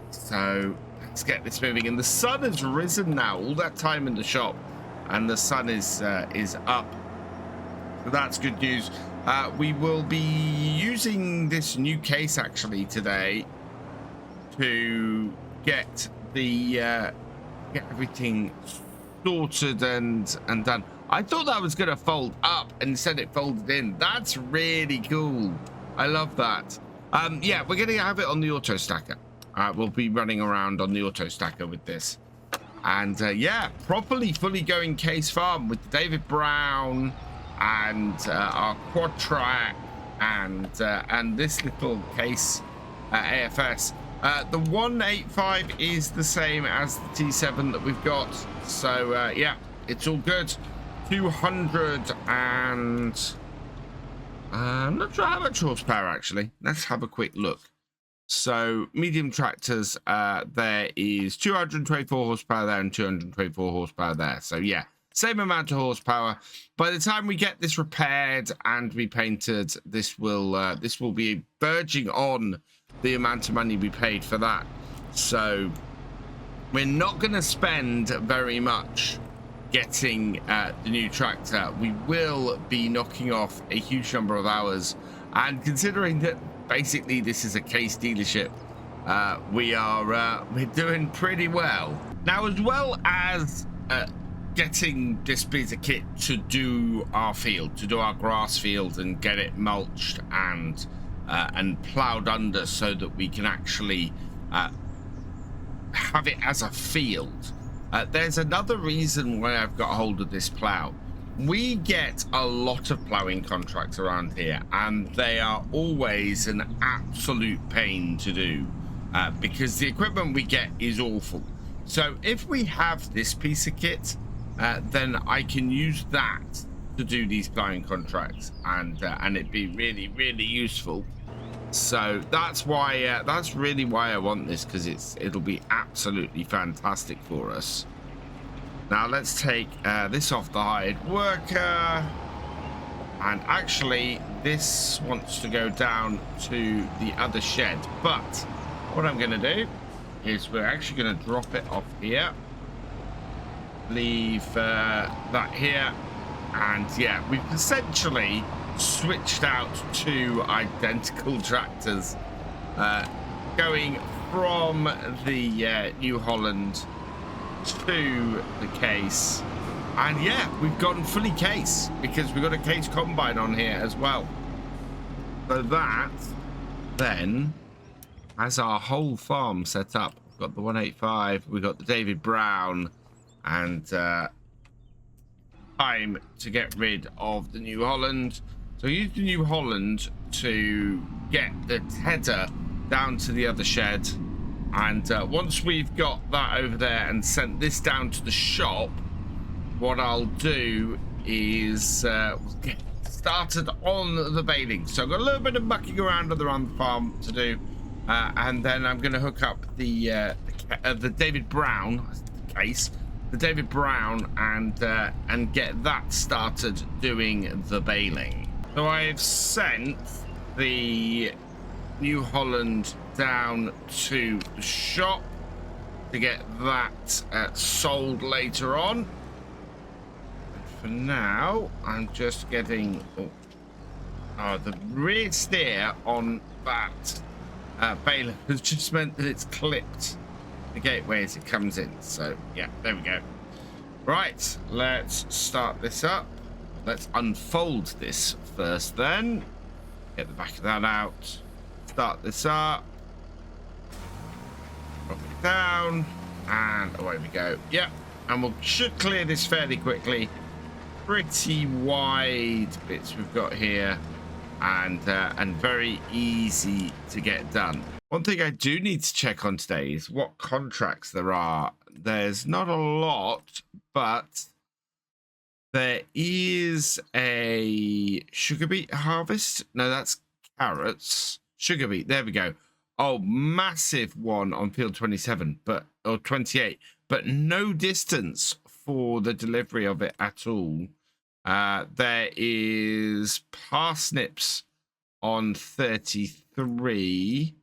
So let's get this moving. And the sun has risen now. All that time in the shop, and the sun is up. So that's good news. We will be using this new case actually today to get the get everything sorted and done. I thought that was going to fold up, and instead it folded in. That's really cool. I love that. Yeah, we're going to have it on the auto stacker. We'll be running around on the auto stacker with this. And yeah, properly fully going case farm with David Brown and our quad track and this little case AFS. The 185 is the same as the T7 that we've got. So yeah, it's all good. 200 and I'm not sure how much horsepower actually. Let's have a quick look. So medium tractors, there is 224 horsepower there and 224 horsepower there. So yeah, same amount of horsepower. By the time we get this repaired and repainted, this will be verging on the amount of money we paid for that. So we're not going to spend very much getting the new tractor. We will be knocking off a huge number of hours, and considering that basically this is a case dealership, we're doing pretty well now, as well as getting this piece of kit to do our field, to do our grass field and get it mulched and plowed under so that we can actually have it as a field. There's another reason why I've got hold of this plow. We get a lot of plowing contracts around here, and they are always an absolute pain to do because the equipment we get is awful. So if we have this piece of kit, then I can use that to do these plowing contracts, and it'd be really, really useful. So that's why, that's really why I want this, because it'll be absolutely fantastic for us. Now let's take this off the hired worker, and actually this wants to go down to the other shed. But what I'm going to do is we're actually going to drop it off here, leave that here, and yeah, we've essentially switched out two identical tractors, going from the New Holland to the case. And yeah, we've gone fully case because we've got a case combine on here as well. So that then has our whole farm set up. We've got the 185, we've got the David Brown, and time to get rid of the New Holland. So use the New Holland to get the header down to the other shed. And once we've got that over there and sent this down to the shop, what I'll do is get started on the baling. So I've got a little bit of mucking around on the farm to do, and then I'm going to hook up the David Brown case, the David Brown, and get that started doing the baling. So I've sent the New Holland down to the shop to get that sold later on. For now, I'm just getting the rear steer on that baler has just meant that it's clipped the gateway as it comes in. So yeah, there we go. Right, let's start this up. Let's unfold this first then. Get the back of that out. Start this up. Drop it down. And away we go. Yep. And we should clear this fairly quickly. Pretty wide bits we've got here, and very easy to get done. One thing I do need to check on today is what contracts there are. There's not a lot, but there is a sugar beet harvest. No, that's carrots. Sugar beet, there we go. Oh, massive one on field 27, or 28, but no distance for the delivery of it at all. There is parsnips on 33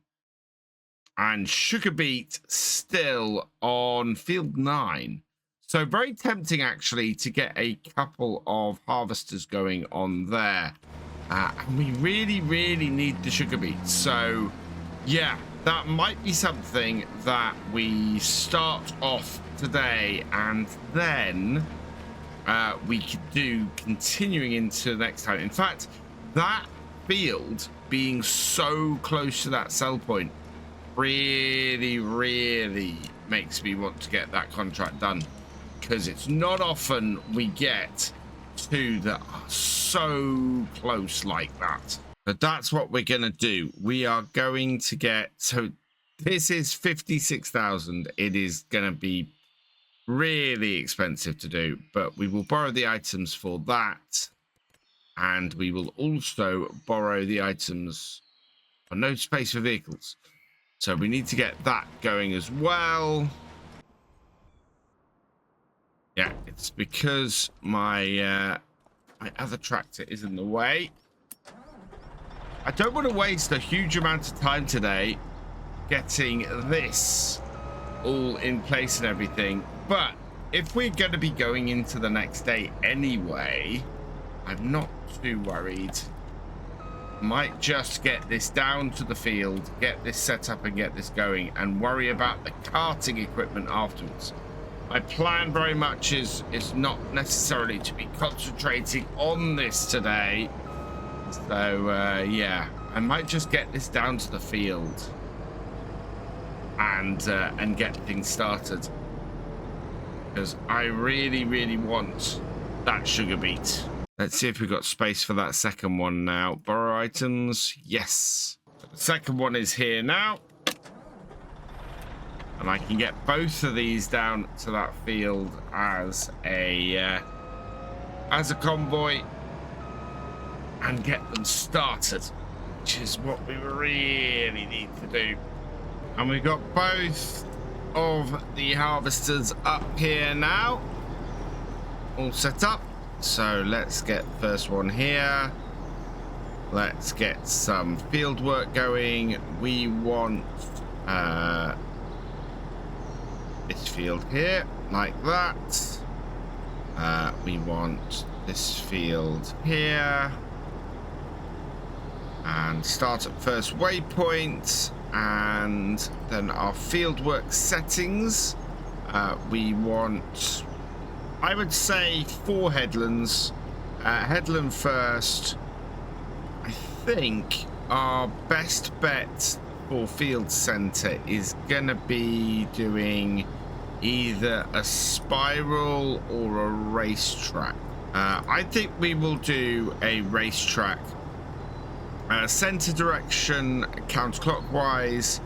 and sugar beet still on field 9. So very tempting actually to get a couple of harvesters going on there. And we really need the sugar beet. So yeah, that might be something that we start off today, and then we could do continuing into next time. In fact, that field being so close to that sell point really makes me want to get that contract done, because it's not often we get two that are so close like that. But that's what we're gonna do. We are going to get, so this is 56,000. It is gonna be really expensive to do, but we will borrow the items for that, and we will also borrow the items for no space for vehicles. So we need to get that going as well. Yeah, it's because my my other tractor is in the way. I don't want to waste a huge amount of time today getting this all in place and everything, but if we're going to be going into the next day anyway, I'm not too worried. Might just get this down to the field, get this set up and get this going, and worry about the carting equipment afterwards. My plan very much is not necessarily to be concentrating on this today. So yeah, I might just get this down to the field and get things started, because I really want that sugar beet. Let's see if we've got space for that second one now. Borrow items, yes. The second one is here now, and I can get both of these down to that field as a convoy and get them started, which is what we really need to do. And we've got both of the harvesters up here now, all set up. So let's get the first one here. Let's get some field work going. We want this field here, like that. We want this field here, and start at first waypoint, and then our fieldwork settings. We want, I would say, 4 headlands. Headland first. I think our best bet for field center is gonna be doing either a spiral or a racetrack. I think we will do a racetrack. Center direction counterclockwise,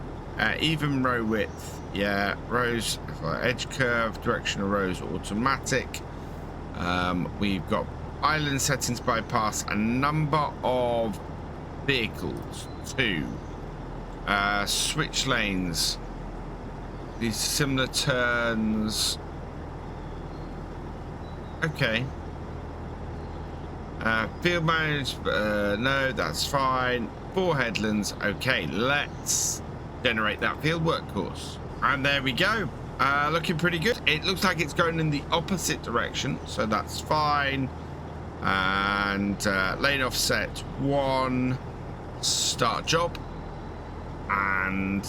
even row width. Yeah, rows, edge curve, direction of rows automatic. We've got island settings bypass, a number of vehicles, 2. Switch lanes, these similar turns. Okay. Field managed, no, that's fine. 4 headlands. Okay, let's generate that fieldwork course. And there we go. Looking pretty good. It looks like it's going in the opposite direction, so that's fine. And lane offset 1, start job, and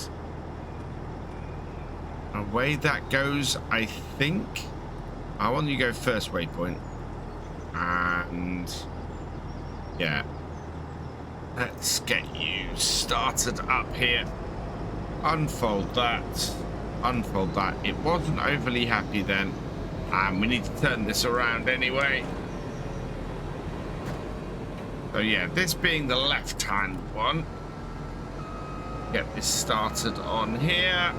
away that goes. I think I want you to go first waypoint, and yeah, let's get you started up here. Unfold that, unfold that. It wasn't overly happy then, and we need to turn this around anyway. So yeah, this being the left-hand one, get this started on here.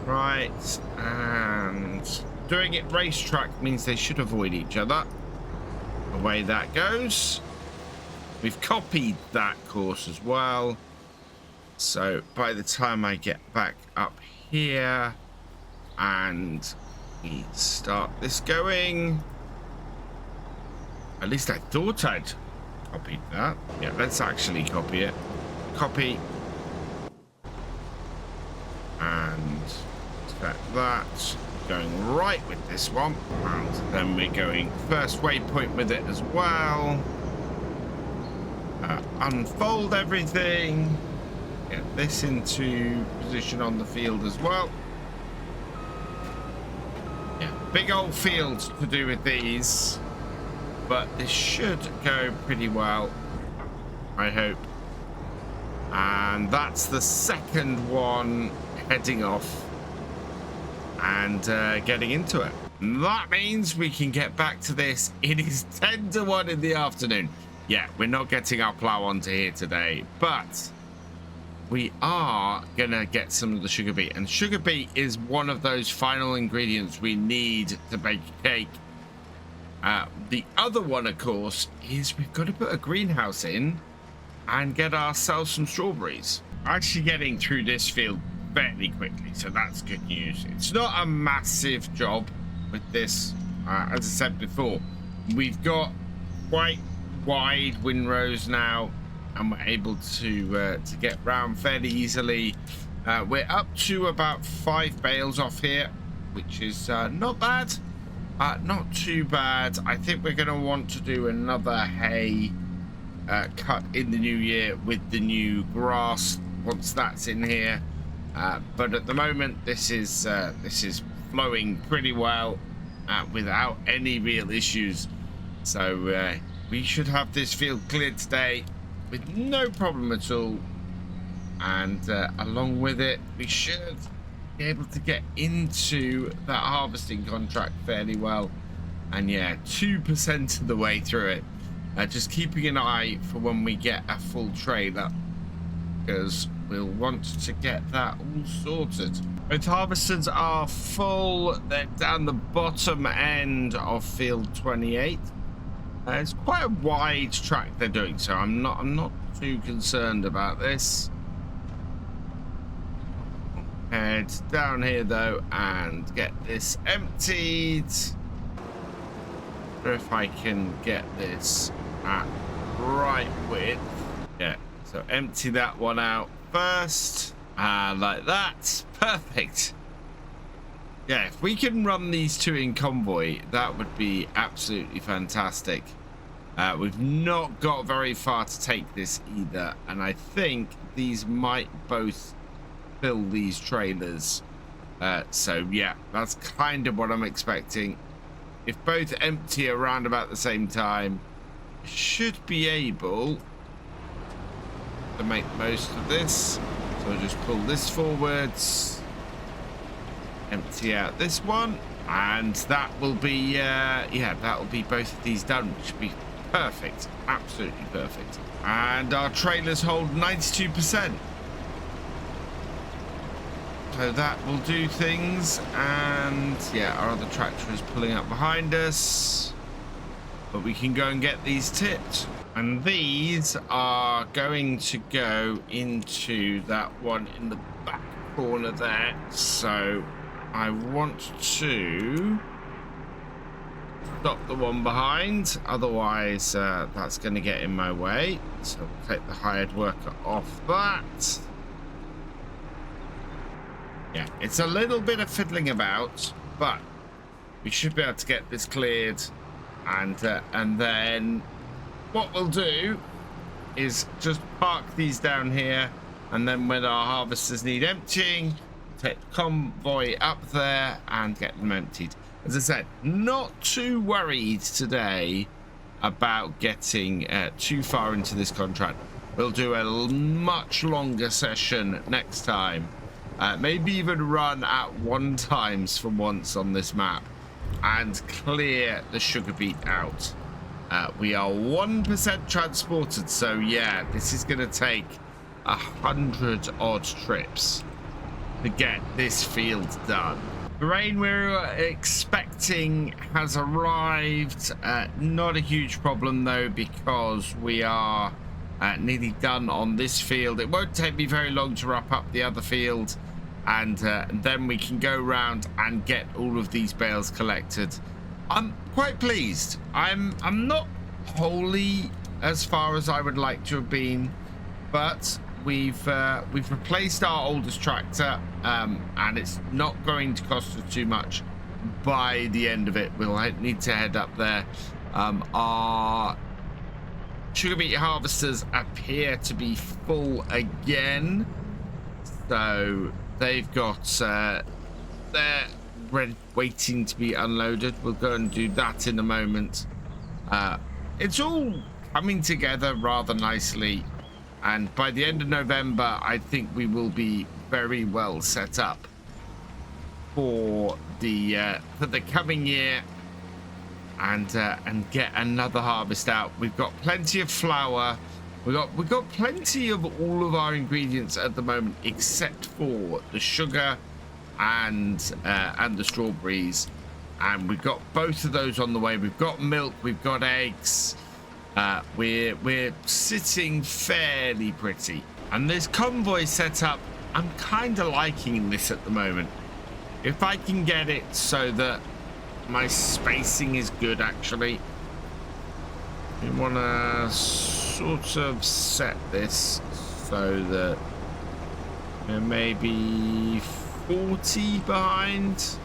Right, and doing it racetrack means they should avoid each other. Away that goes. We've copied that course as well. So by the time I get back up here and we start this going, at least I thought I'd copied that. Yeah, let's actually copy it. Copy. And set that. Going right with this one. And then we're going first waypoint with it as well. Unfold everything. Get this into position on the field as well. Yeah, big old fields to do with these. But this should go pretty well, I hope. And that's the second one heading off and getting into it. That means we can get back to this. It is 10 to 1 in the afternoon. Yeah, we're not getting our plow onto here today, but we are gonna get some of the sugar beet, and sugar beet is one of those final ingredients we need to bake a cake. The other one, of course, is we've got to put a greenhouse in and get ourselves some strawberries. Actually getting through this field fairly quickly, so that's good news. It's not a massive job with this. As I said before, we've got quite wide windrows now, and we're able to get round fairly easily. We're up to about 5 bales off here, which is not bad. Not too bad. I think we're going to want to do another hay cut in the new year with the new grass once that's in here. But at the moment, this is flowing pretty well without any real issues. So we should have this field cleared today with no problem at all. And along with it, we should be able to get into that harvesting contract fairly well. And yeah, 2% of the way through it. Just keeping an eye for when we get a full trailer, because we'll want to get that all sorted. Both harvesters are full. They're down the bottom end of field 28. It's quite a wide track they're doing, so I'm not too concerned about this. Head down here though and get this emptied. If I can get this at right width. Yeah, so empty that one out first, like that. Perfect. Yeah, if we can run these two in convoy, that would be absolutely fantastic. We've not got very far to take this either, and I think these might both fill these trailers. So yeah, that's kind of what I'm expecting. If both empty around about the same time, should be able to make most of this. So I'll just pull this forwards, empty out this one, and that will be yeah, that will be both of these done, which should be perfect, absolutely perfect. And our trailers hold 92%. So that will do things, and yeah, our other tractor is pulling up behind us, but we can go and get these tipped. And these are going to go into that one in the back corner there. So I want to stop the one behind, otherwise that's going to get in my way. So we'll take the hired worker off that. Yeah, it's a little bit of fiddling about, but we should be able to get this cleared, and then what we'll do is just park these down here, and then when our harvesters need emptying, take the convoy up there and get them emptied. As I said, not too worried today about getting too far into this contract. We'll do a much longer session next time. Maybe even run at 1 times for once on this map and clear the sugar beet out. We are 1% transported, so yeah, this is going to take 100 odd trips to get this field done. The rain we're expecting has arrived. Not a huge problem though, because we are nearly done on this field. It won't take me very long to wrap up the other field, and then we can go around and get all of these bales collected. I'm quite pleased. I'm not wholly as far as I would like to have been, but we've replaced our oldest tractor, and it's not going to cost us too much by the end of it. We'll need to head up there. Our sugar beet harvesters appear to be full again, so they've got they're waiting to be unloaded. We'll go and do that in a moment. It's all coming together rather nicely, and by the end of November I think we will be very well set up for the coming year, and get another harvest out. We've got plenty of flour. We've got plenty of all of our ingredients at the moment, except for the sugar and the strawberries, and we've got both of those on the way. We've got milk, we've got eggs. We're sitting fairly pretty, and this convoy setup, I'm kind of liking this at the moment. If I can get it so that my spacing is good, actually, we want to sort of set this so that there may be 40 behind.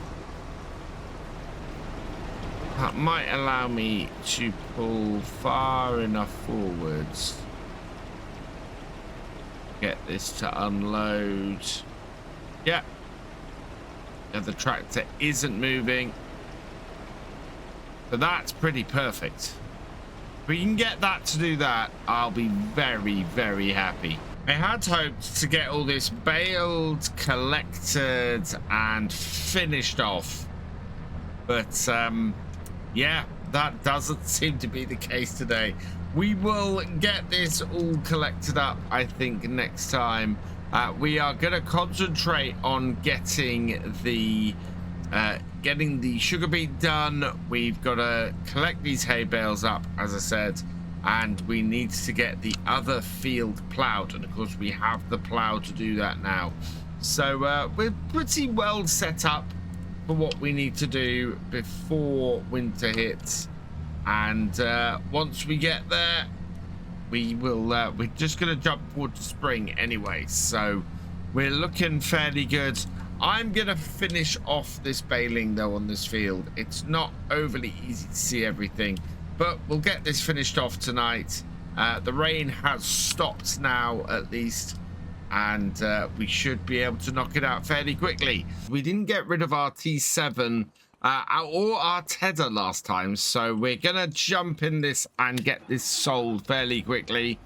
That might allow me to pull far enough forwards, get this to unload. Yeah, the tractor isn't moving, so that's pretty perfect. If we can get that to do that, I'll be very, very happy. I had hoped to get all this baled, collected, and finished off, but yeah, that doesn't seem to be the case today. We will get this all collected up, I think, next time. We are going to concentrate on getting the sugar beet done. We've got to collect these hay bales up, as I said, and we need to get the other field plowed, and of course we have the plow to do that now. So we're pretty well set up for what we need to do before winter hits, and once we get there, we will we're just going to jump forward to spring anyway, so we're looking fairly good. I'm going to finish off this baling though on this field. It's not overly easy to see everything, but we'll get this finished off tonight. The rain has stopped now, at least, and we should be able to knock it out fairly quickly. We didn't get rid of our T7 or our tether last time, so we're gonna jump in this and get this sold fairly quickly.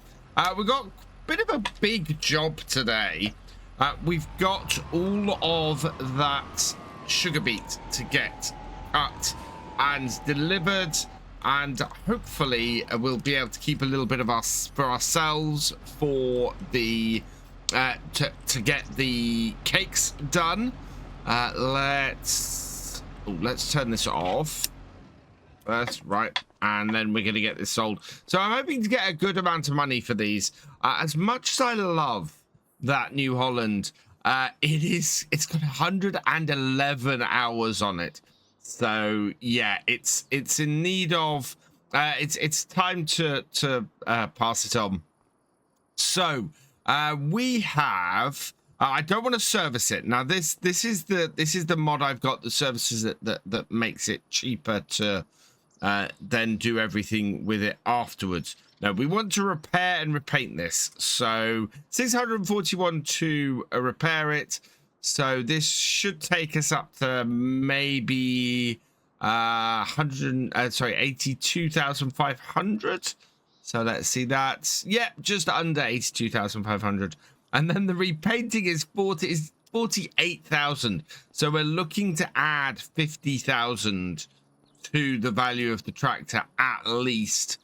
We've got a bit of a big job today. We've got all of that sugar beet to get cut and delivered, and hopefully we'll be able to keep a little bit of us for ourselves for the to get the cakes done. Let's turn this off first, right, and then we're gonna get this sold. So I'm hoping to get a good amount of money for these. As much as I love that New Holland, it's got 111 hours on it. So yeah, it's in need of it's time to pass it on. So we have I don't want to service it now. This is the mod I've got that services it, that makes it cheaper to then do everything with it afterwards. Now we want to repair and repaint this, so 641 to repair it. So this should take us up to maybe 82,500. So let's see that. Yeah, just under 82,500. And then the repainting is 48,000. So we're looking to add 50,000 to the value of the tractor at least.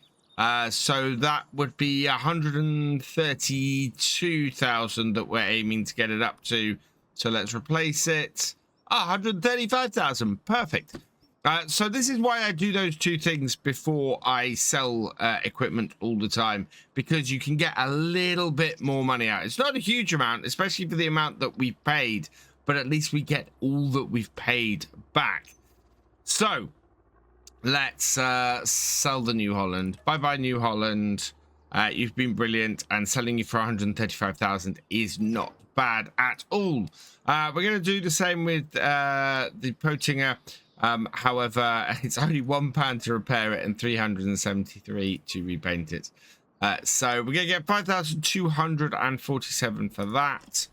So that would be 132,000 that we're aiming to get it up to. So let's replace it. 135,000. Perfect. So this is why I do those two things before I sell equipment all the time, because you can get a little bit more money out. It's not a huge amount, especially for the amount that we've paid, but at least we get all that we've paid back. So let's sell the New Holland. Bye-bye, New Holland. You've been brilliant, and selling you for 135,000 is not bad at all. We're going to do the same with the Potinger. However, it's only £1 to repair it and 373 to repaint it. So we're going to get 5,247 for that.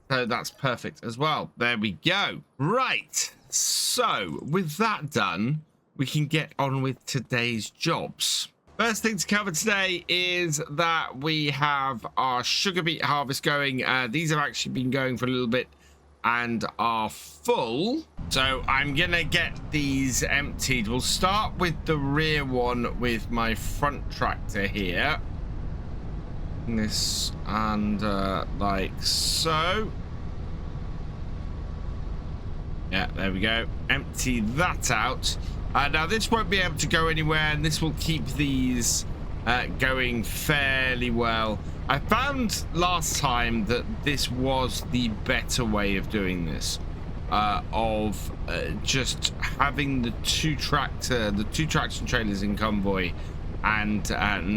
So that's perfect as well. There we go. Right. So with that done, we can get on with today's jobs. First thing to cover today is that we have our sugar beet harvest going. These have actually been going for a little bit and are full. So I'm gonna get these emptied. We'll start with the rear one with my front tractor here. This and like so. Yeah, there we go. Empty that out. Now this won't be able to go anywhere, and this will keep these going fairly well. I found last time that this was the better way of doing this, of just having the two traction trailers in convoy and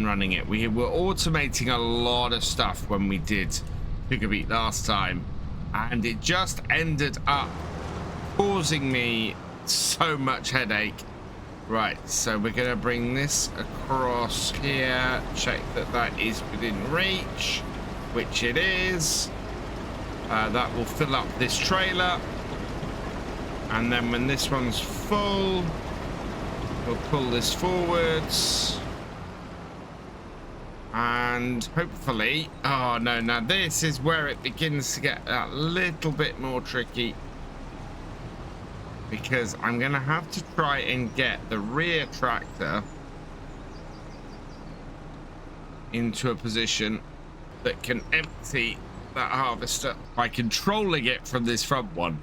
running it. We were automating a lot of stuff when we did sugar beet last time, and it just ended up causing me so much headache. Right, so we're gonna bring this across here, check that that is within reach, which it is. That will fill up this trailer, and then when this one's full, we'll pull this forwards, and hopefully, oh no, now this is where it begins to get a little bit more tricky, because I'm gonna have to try and get the rear tractor into a position that can empty that harvester by controlling it from this front one.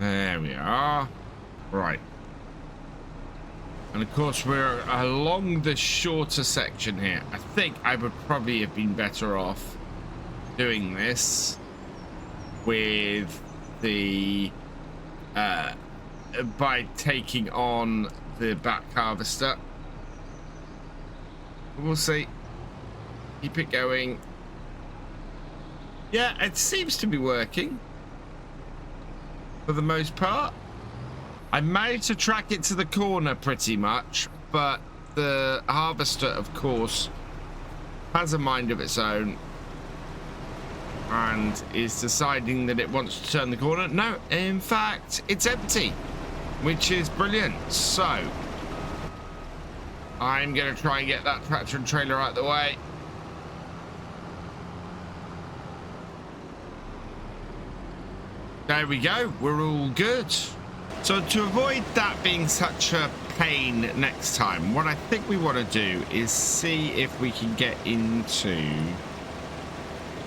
There we are. Right. And of course we're along the shorter section here. I think I would probably have been better off doing this with the by taking on the back harvester. We'll see. Keep it going. Yeah, it seems to be working for the most part. I managed to track it to the corner pretty much, but the harvester, of course, has a mind of its own and is deciding that it wants to turn the corner. No, in fact, it's empty, which is brilliant. So I'm going to try and get that tractor and trailer out of the way. There we go. We're all good. So to avoid that being such a pain next time, what I think we want to do is see if we can get into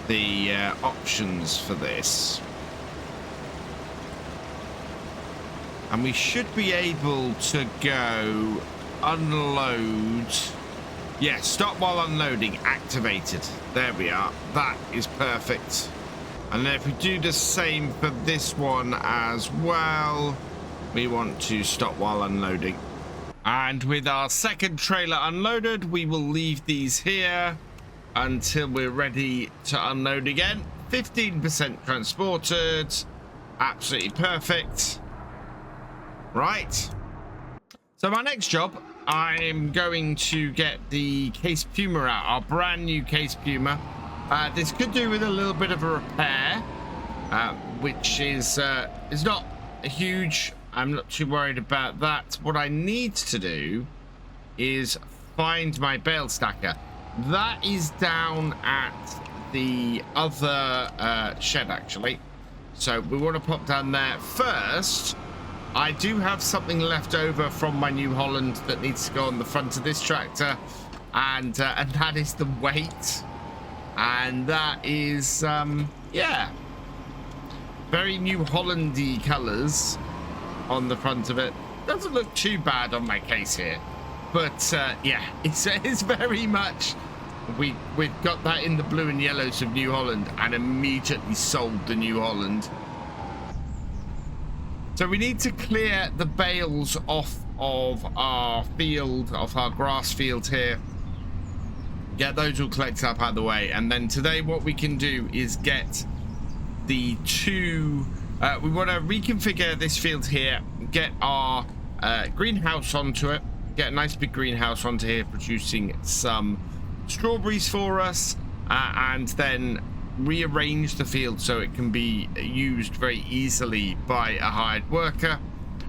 the options for this. And we should be able to go unload. Yeah, stop while unloading activated. There we are. That is perfect. And then if we do the same for this one as well, we want to stop while unloading. And with our second trailer unloaded, we will leave these here until we're ready to unload again. 15% transported. Absolutely perfect. Right. So my next job, I'm going to get the case puma out, our brand new case puma. This could do with a little bit of a repair, which is not huge. I'm not too worried about that. What I need to do is find my bale stacker. That is down at the other shed, actually. So we want to pop down there first. I do have something left over from my New Holland that needs to go on the front of this tractor, and that is the weight. And that is, yeah, very New Hollandy colours on the front of it. Doesn't look too bad on my case here, but yeah, it's very much, we've got that in the blue and yellows of New Holland and immediately sold the New Holland. So we need to clear the bales off of our field, off our grass field here. Get those all collected up out of the way, and then today what we can do is get the two we want to reconfigure this field here, get our greenhouse onto it, get a nice big greenhouse onto here producing some strawberries for us, and then rearrange the field so it can be used very easily by a hired worker.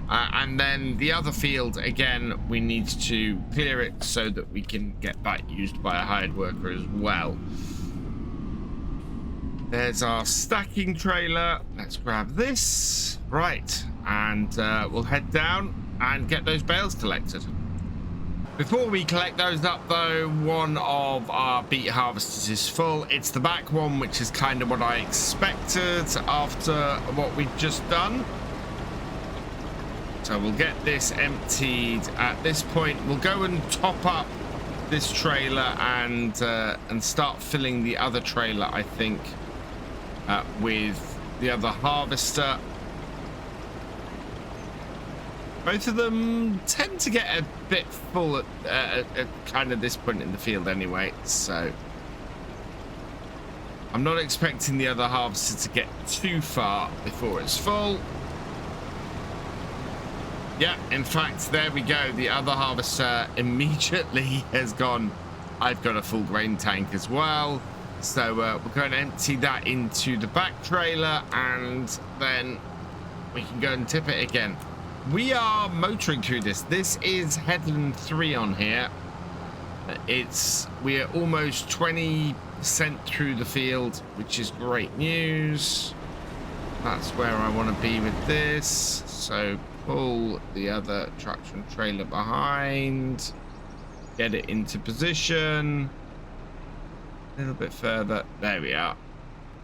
And then the other field, again, we need to clear it so that we can get that used by a hired worker as well. There's our stacking trailer. Let's grab this. Right, and we'll head down and get those bales collected. Before we collect those up, though, one of our beet harvesters is full. It's the back one, which is kind of what I expected after what we've just done. So we'll get this emptied at this point. We'll go and top up this trailer and start filling the other trailer, I think, with the other harvester. Both of them tend to get a bit full at kind of this point in the field anyway, so I'm not expecting the other harvester to get too far before it's full. Yeah, in fact, there we go. The other harvester immediately has gone, I've got a full grain tank as well. So we're going to empty that into the back trailer, and then we can go and tip it again. We are motoring through this. This is headland 3 on here. We're almost 20% through the field, which is great news. That's where I want to be with this. So pull the other traction trailer behind, get it into position a little bit further. There we are.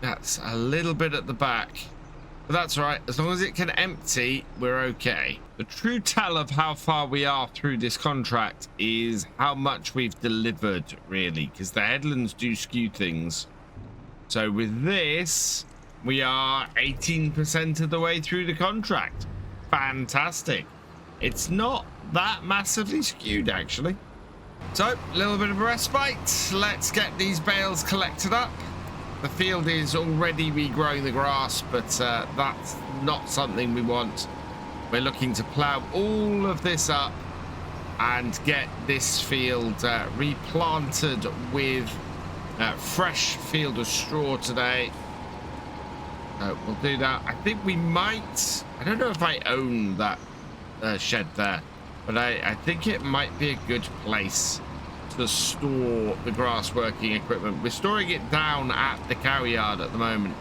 That's a little bit at the back, but that's all right. As long as it can empty, we're okay. The true tell of how far we are through this contract is how much we've delivered, really, because the headlands do skew things. So with this, we are 18% of the way through the contract. Fantastic. It's not that massively skewed, actually. So, a little bit of a respite. Let's get these bales collected up. The field is already regrowing the grass, but that's not something we want we're looking to plow all of this up and get this field replanted with fresh field of straw today. We'll do that. I think we might, I don't know if I own that shed there, but I think it might be a good place to store the grass working equipment. We're storing it down at the cow yard at the moment,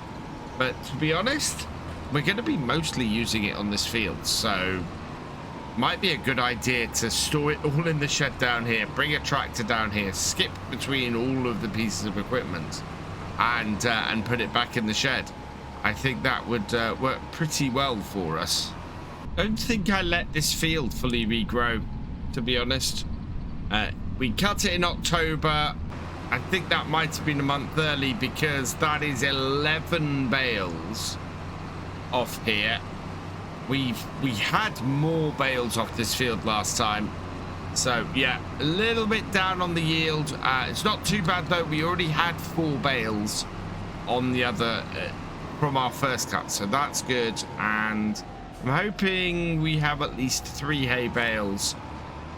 but to be honest, we're going to be mostly using it on this field, so might be a good idea to store it all in the shed down here, bring a tractor down here, skip between all of the pieces of equipment, and put it back in the shed. I think that would work pretty well for us. I don't think I let this field fully regrow, to be honest. We cut it in October. I think that might have been a month early because that is 11 bales off here. We had more bales off this field last time, so yeah, a little bit down on the yield. It's not too bad though. We already had 4 bales on the other from our first cut, so that's good. And I'm hoping we have at least 3 hay bales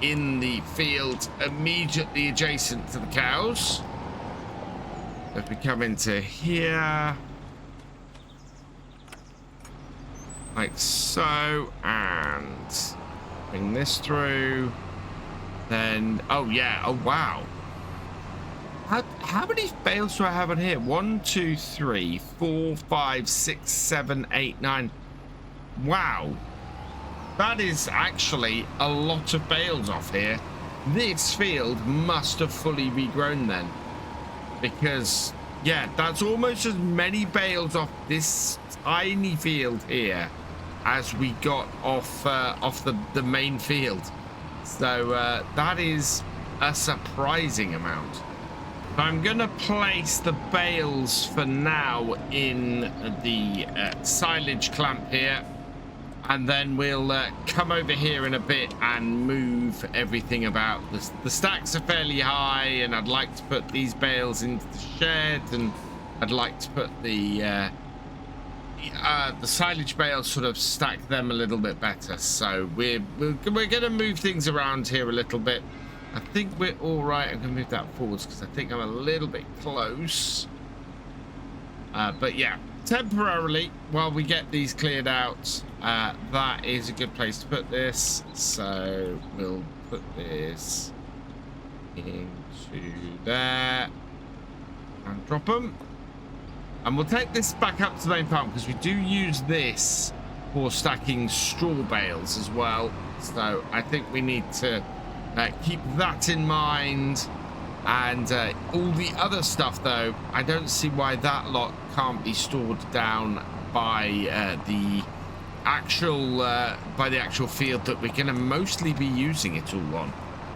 in the field immediately adjacent to the cows. If we come into here like so, and bring this through, then oh yeah, oh wow, how many bales do I have on here? 1 2 3 4 5 6 7 8 9. Wow, that is actually a lot of bales off here. This field must have fully regrown then, because yeah, that's almost as many bales off this tiny field here as we got off the main field. So that is a surprising amount. I'm gonna place the bales for now in the silage clamp here, and then we'll come over here in a bit and move everything about. The stacks are fairly high, and I'd like to put these bales into the shed, and I'd like to put the silage bales, sort of stack them a little bit better. So we're gonna move things around here a little bit. I think we're all right. I'm gonna move that forwards because I think I'm a little bit close. But yeah, temporarily while we get these cleared out, that is a good place to put this. So we'll put this into there and drop them. And we'll take this back up to the main farm because we do use this for stacking straw bales as well. So I think we need to keep that in mind. And all the other stuff, though, I don't see why that lot can't be stored down by the actual field that we're going to mostly be using it all on.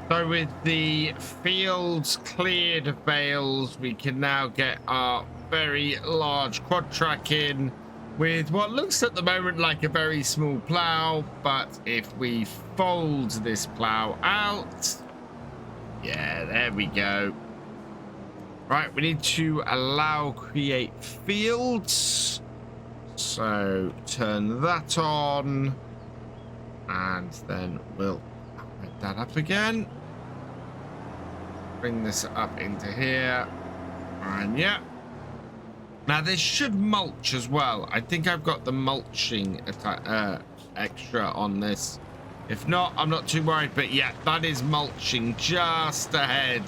So with the fields cleared of bales, we can now get our very large quad track in with what looks at the moment like a very small plow. But if we fold this plow out, yeah, there we go. Right, we need to allow create fields. So turn that on, and then we'll make that up again. Bring this up into here, and yeah. Now this should mulch as well. I think I've got the mulching extra on this. If not, I'm not too worried. But yeah, that is mulching just ahead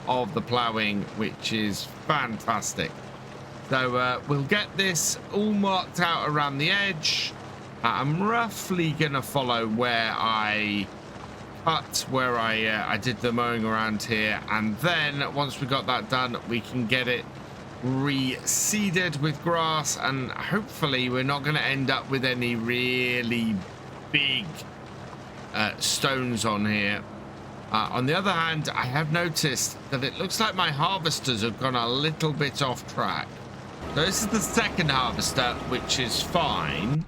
of the ploughing, which is fantastic. So we'll get this all marked out around the edge. I'm roughly gonna follow where I cut, where I did the mowing around here, and then once we got that done, we can get it reseeded with grass, and hopefully we're not going to end up with any really big stones on here. On the other hand, I have noticed that it looks like my harvesters have gone a little bit off track. So this is the second harvester, which is fine.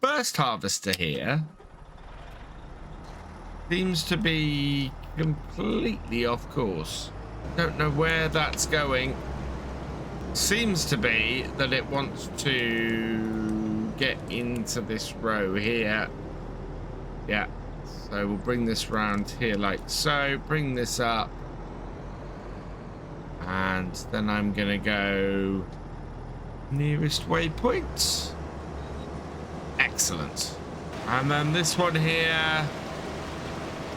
First harvester here seems to be completely off course. Don't know where that's going. Seems to be that it wants to get into this row here. Yeah, so we'll bring this round here like so, bring this up, and then I'm gonna go nearest waypoint. Excellent. And then this one here,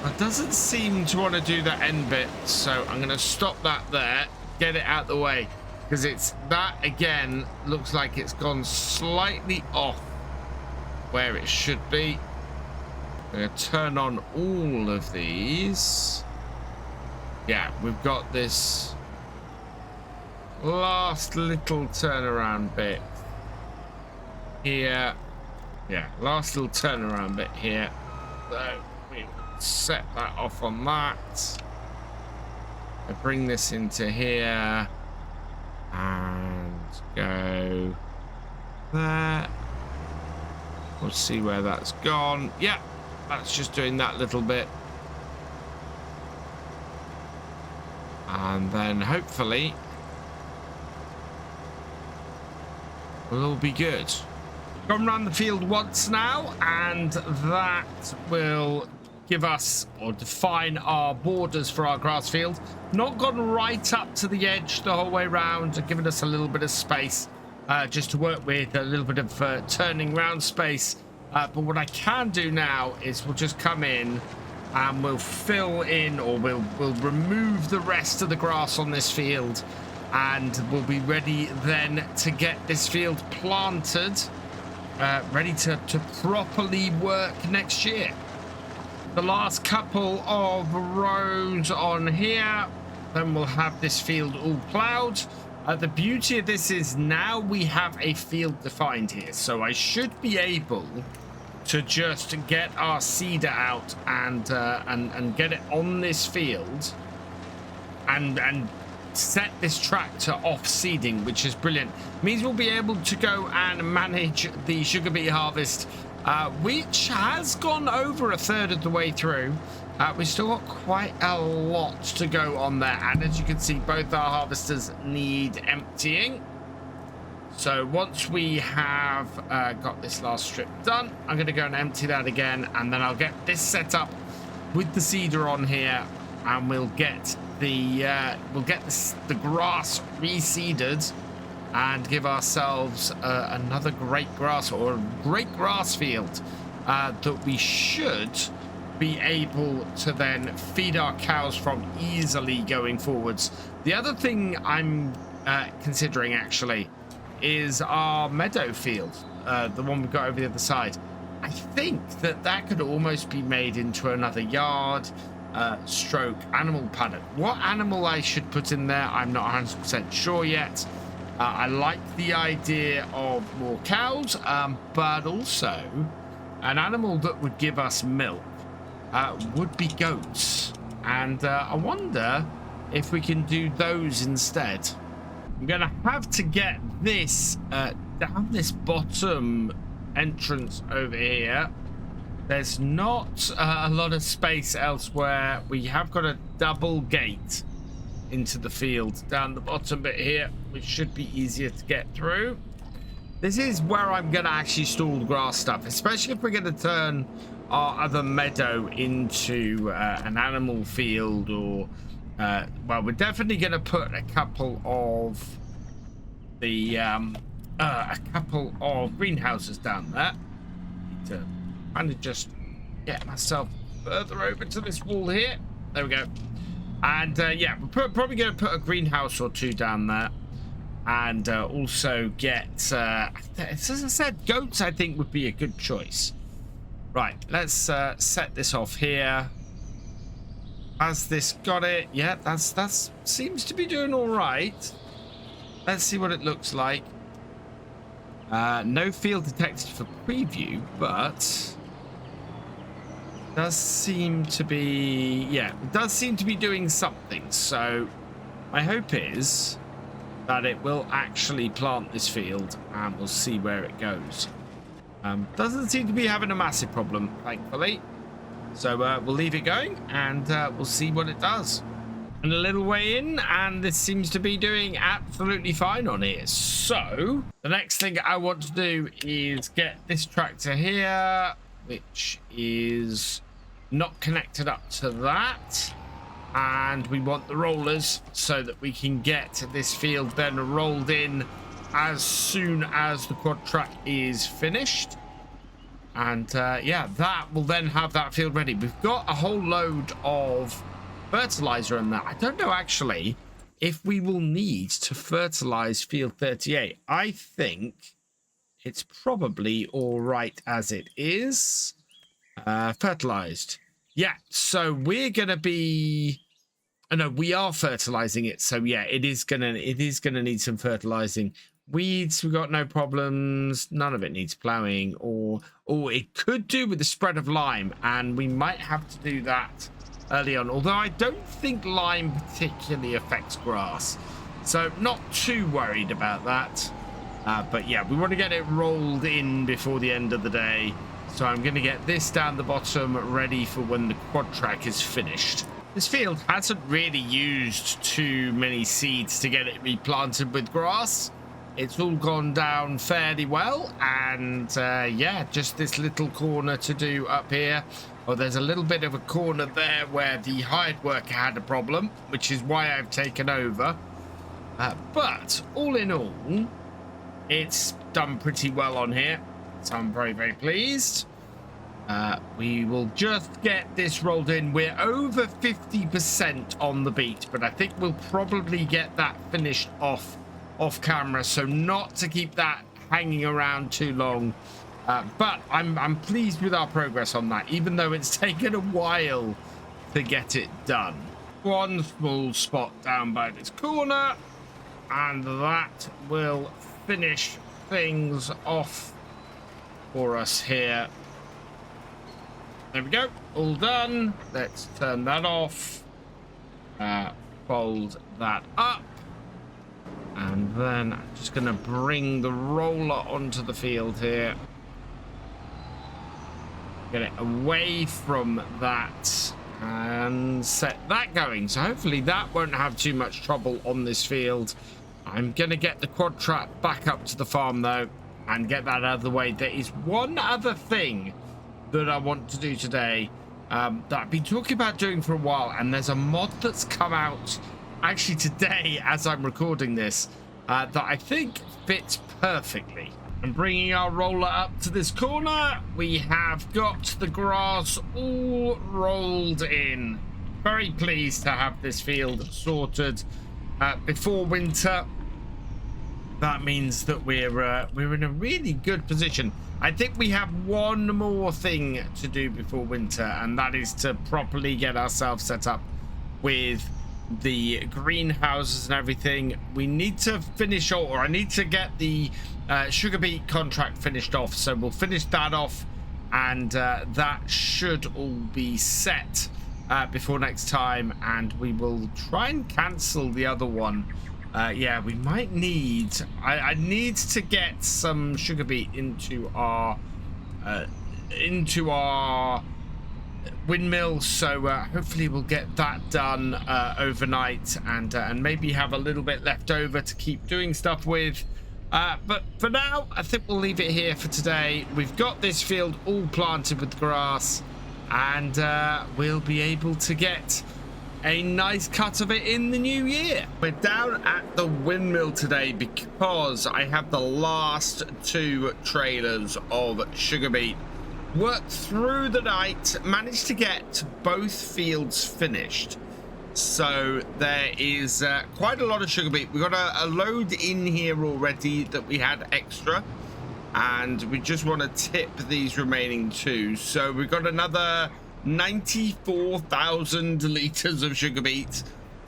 it doesn't seem to want to do that end bit, so I'm gonna stop that there, get it out the way, because it's that again looks like it's gone slightly off where it should be. I'm gonna turn on all of these. Yeah, we've got this last little turnaround bit here. Yeah, last little turnaround bit here. So we set that off on that. I bring this into here and go there. We'll see where that's gone. Yeah, that's just doing that little bit. And then hopefully we'll all be good. Gone around the field once now, and that will give us or define our borders for our grass field. Not gone right up to the edge the whole way around, giving us a little bit of space just to work with, a little bit of turning round space. But what I can do now is we'll just come in and we'll fill in, or we'll remove the rest of the grass on this field, and we'll be ready then to get this field planted, ready to properly work next year. The last couple of rows on here, then we'll have this field all plowed. The beauty of this is now we have a field defined here, so I should be able to just get our seeder out and get it on this field and set this tractor off seeding, which is brilliant. Means we'll be able to go and manage the sugar beet harvest, which has gone over a third of the way through. We've still got quite a lot to go on there, and as you can see, both our harvesters need emptying. So once we have got this last strip done, I'm going to go and empty that again, and then I'll get this set up with the seeder on here, and we'll get the grass reseeded and give ourselves another great grass, or a great grass field that we should be able to then feed our cows from easily going forwards. The other thing I'm considering actually is our meadow field, the one we've got over the other side. I think that could almost be made into another yard stroke animal paddock. What animal I should put in there, I'm not 100% sure yet. I like the idea of more cows, but also an animal that would give us milk would be goats, and I wonder if we can do those instead. I'm gonna have to get this down this bottom entrance over here. There's not a lot of space elsewhere. We have got a double gate into the field down the bottom bit here, which should be easier to get through. This is where I'm gonna actually store the grass stuff, especially if we're gonna turn our other meadow into an animal field, or well, we're definitely going to put a couple of the a couple of greenhouses down there. Need to kind of just get myself further over to this wall here. There we go. And yeah, we're probably going to put a greenhouse or two down there, and also get as I said, goats I think would be a good choice. Right, let's set this off here. Has this got it? Yeah, that's seems to be doing all right. Let's see what it looks like. No field detected for preview, but does seem to be, yeah, it does seem to be doing something. So my hope is that it will actually plant this field, and we'll see where it goes. Doesn't seem to be having a massive problem, thankfully. So we'll leave it going, and we'll see what it does. and a little way in, and this seems to be doing absolutely fine on here. So the next thing I want to do is get this tractor here, which is not connected up to that, and we want the rollers so that we can get this field then rolled in as soon as the quad track is finished. And yeah, that will then have that field ready. We've got a whole load of fertilizer in that. I don't know actually if we will need to fertilize field 38. I think it's probably all right as it is. Fertilized. Yeah, so we're gonna be, oh no, we are fertilizing it. So yeah, it is gonna need some fertilizing. Weeds, we've got no problems. None of it needs plowing, or it could do with the spread of lime, and we might have to do that early on, although I don't think lime particularly affects grass, so not too worried about that. But yeah, we want to get it rolled in before the end of the day, so I'm going to get this down the bottom ready for when the quad track is finished. This field hasn't really used too many seeds to get it replanted with grass. It's all gone down fairly well, and yeah, just this little corner to do up here. Oh, there's a little bit of a corner there where the hired worker had a problem, which is why I've taken over. But all in all, it's done pretty well on here, so I'm very, very pleased. We will just get this rolled in. We're over 50% on the beat, but I think we'll probably get that finished off camera, so not to keep that hanging around too long. But I'm pleased with our progress on that, even though it's taken a while to get it done. One small spot down by this corner, and that will finish things off for us here. There we go, all done. Let's turn that off, fold that up, and then I'm just going to bring the roller onto the field here. Get it away from that and set that going. So hopefully that won't have too much trouble on this field. I'm going to get the quad track back up to the farm though and get that out of the way. There is one other thing that I want to do today that I've been talking about doing for a while, and there's a mod that's come out actually today as I'm recording this that I think fits perfectly. I'm bringing our roller up to this corner. We have got the grass all rolled in. Very pleased to have this field sorted before winter. That means that we're in a really good position. I think we have one more thing to do before winter, and that is to properly get ourselves set up with the greenhouses and everything. We need to finish, or I need to get the sugar beet contract finished off, so we'll finish that off, and that should all be set before next time, and we will try and cancel the other one. Yeah, we might need, I need to get some sugar beet into our windmill, so hopefully we'll get that done overnight, and maybe have a little bit left over to keep doing stuff with. But for now, I think we'll leave it here for today. We've got this field all planted with grass, and we'll be able to get a nice cut of it in the new year. We're down at the windmill today because I have the last 2 trailers of sugar beet. Worked through the night, managed to get both fields finished. So there is quite a lot of sugar beet. We got a load in here already that we had extra, and we just want to tip these remaining 2. So we've got another 94,000 litres of sugar beet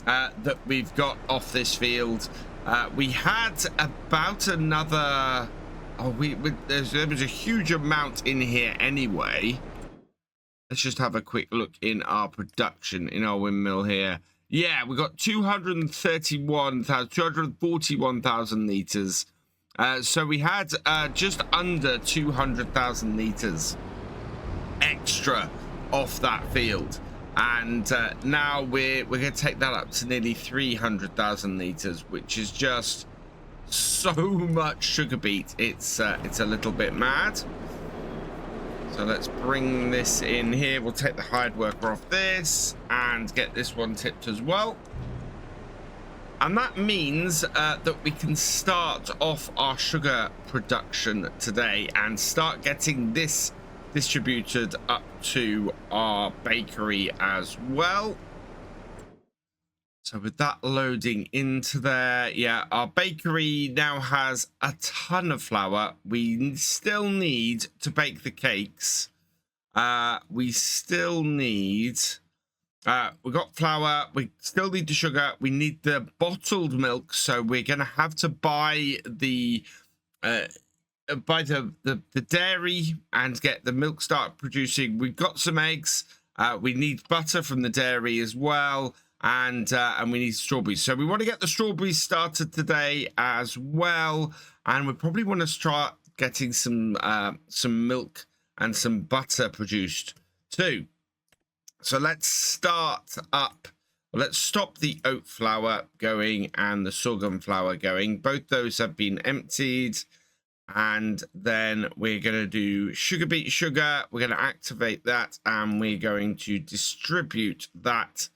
that we've got off this field. We had about another, there was a huge amount in here anyway. Let's just have a quick look in our production in our windmill here. Yeah, we got 241,000 litres. So we had just under 200,000 litres extra off that field. And now we're going to take that up to nearly 300,000 liters, which is just so much sugar beet. It's a little bit mad. So let's bring this in here. We'll take the hired worker off this and get this one tipped as well. And that means that we can start off our sugar production today and start getting this distributed up to our bakery as well. So with that loading into there, yeah, our bakery now has a ton of flour. We still need to bake the cakes. We still need... we got flour, we still need the sugar, we need the bottled milk, so we're going to have to buy the dairy and get the milk start producing. We've got some eggs, we need butter from the dairy as well, and we need strawberries. So we want to get the strawberries started today as well, and we probably want to start getting some milk and some butter produced too. So let's start up. Let's stop the oat flour going and the sorghum flour going. Both those have been emptied. And then we're going to do sugar beet sugar. We're going to activate that and we're going to distribute that.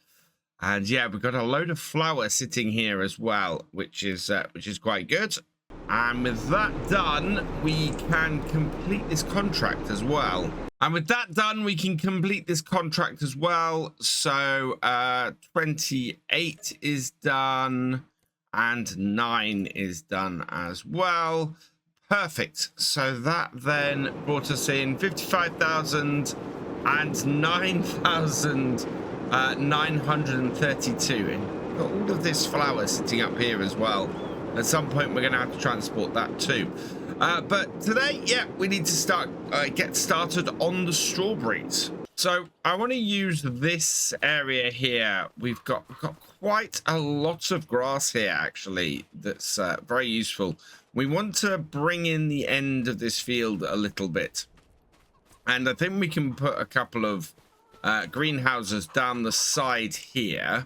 And yeah, we've got a load of flour sitting here as well, which is quite good. And with that done, we can complete this contract as well. And with that done, we can complete this contract as well. So 28 is done and 9 is done as well. Perfect. So that then brought us in 55,000 and 9,932. And got all of this flour sitting up here as well. At some point, we're going to have to transport that too. But today, yeah, we need to get started on the strawberries. So I want to use this area here. We've got quite a lot of grass here, actually, that's very useful. We want to bring in the end of this field a little bit. And I think we can put a couple of greenhouses down the side here.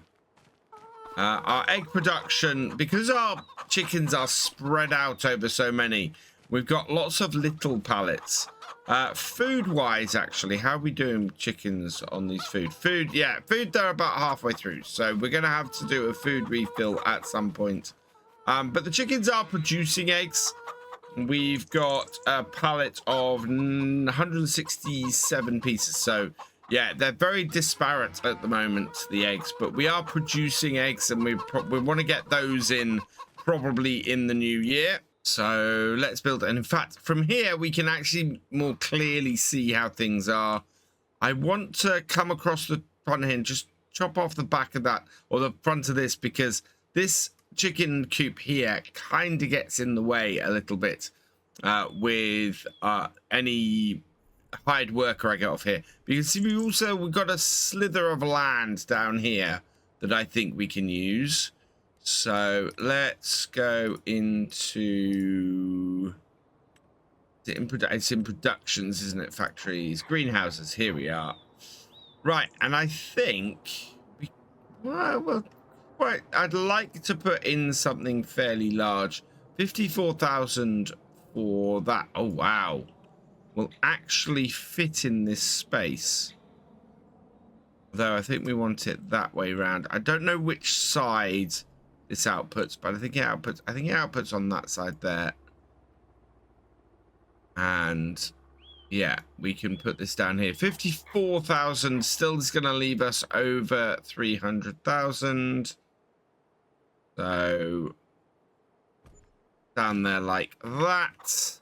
Our egg production, because our chickens are spread out over so many, we've got lots of little pallets. Food-wise, actually, how are we doing chickens on these food? Yeah, food, they're about halfway through. So we're going to have to do a food refill at some point. But the chickens are producing eggs. We've got a pallet of 167 pieces. So, yeah, they're very disparate at the moment, the eggs. But we are producing eggs, and we want to get those in probably in the new year. So let's build it. And in fact, from here, we can actually more clearly see how things are. I want to come across the front here and just chop off the back of that, or the front of this, because this chicken coop here kind of gets in the way a little bit with any hired worker I get off here. Because we've got a slither of land down here that I think we can use. So let's go into... It's in productions, isn't it? Factories, greenhouses. Here we are. Right, and I think... I'd like to put in something fairly large. 54,000 for that. Oh, wow. Will actually fit in this space. Though I think we want it that way around. I don't know which side this outputs, but I think it outputs on that side there. And yeah, we can put this down here. 54,000 still is going to leave us over 300,000. So down there like that.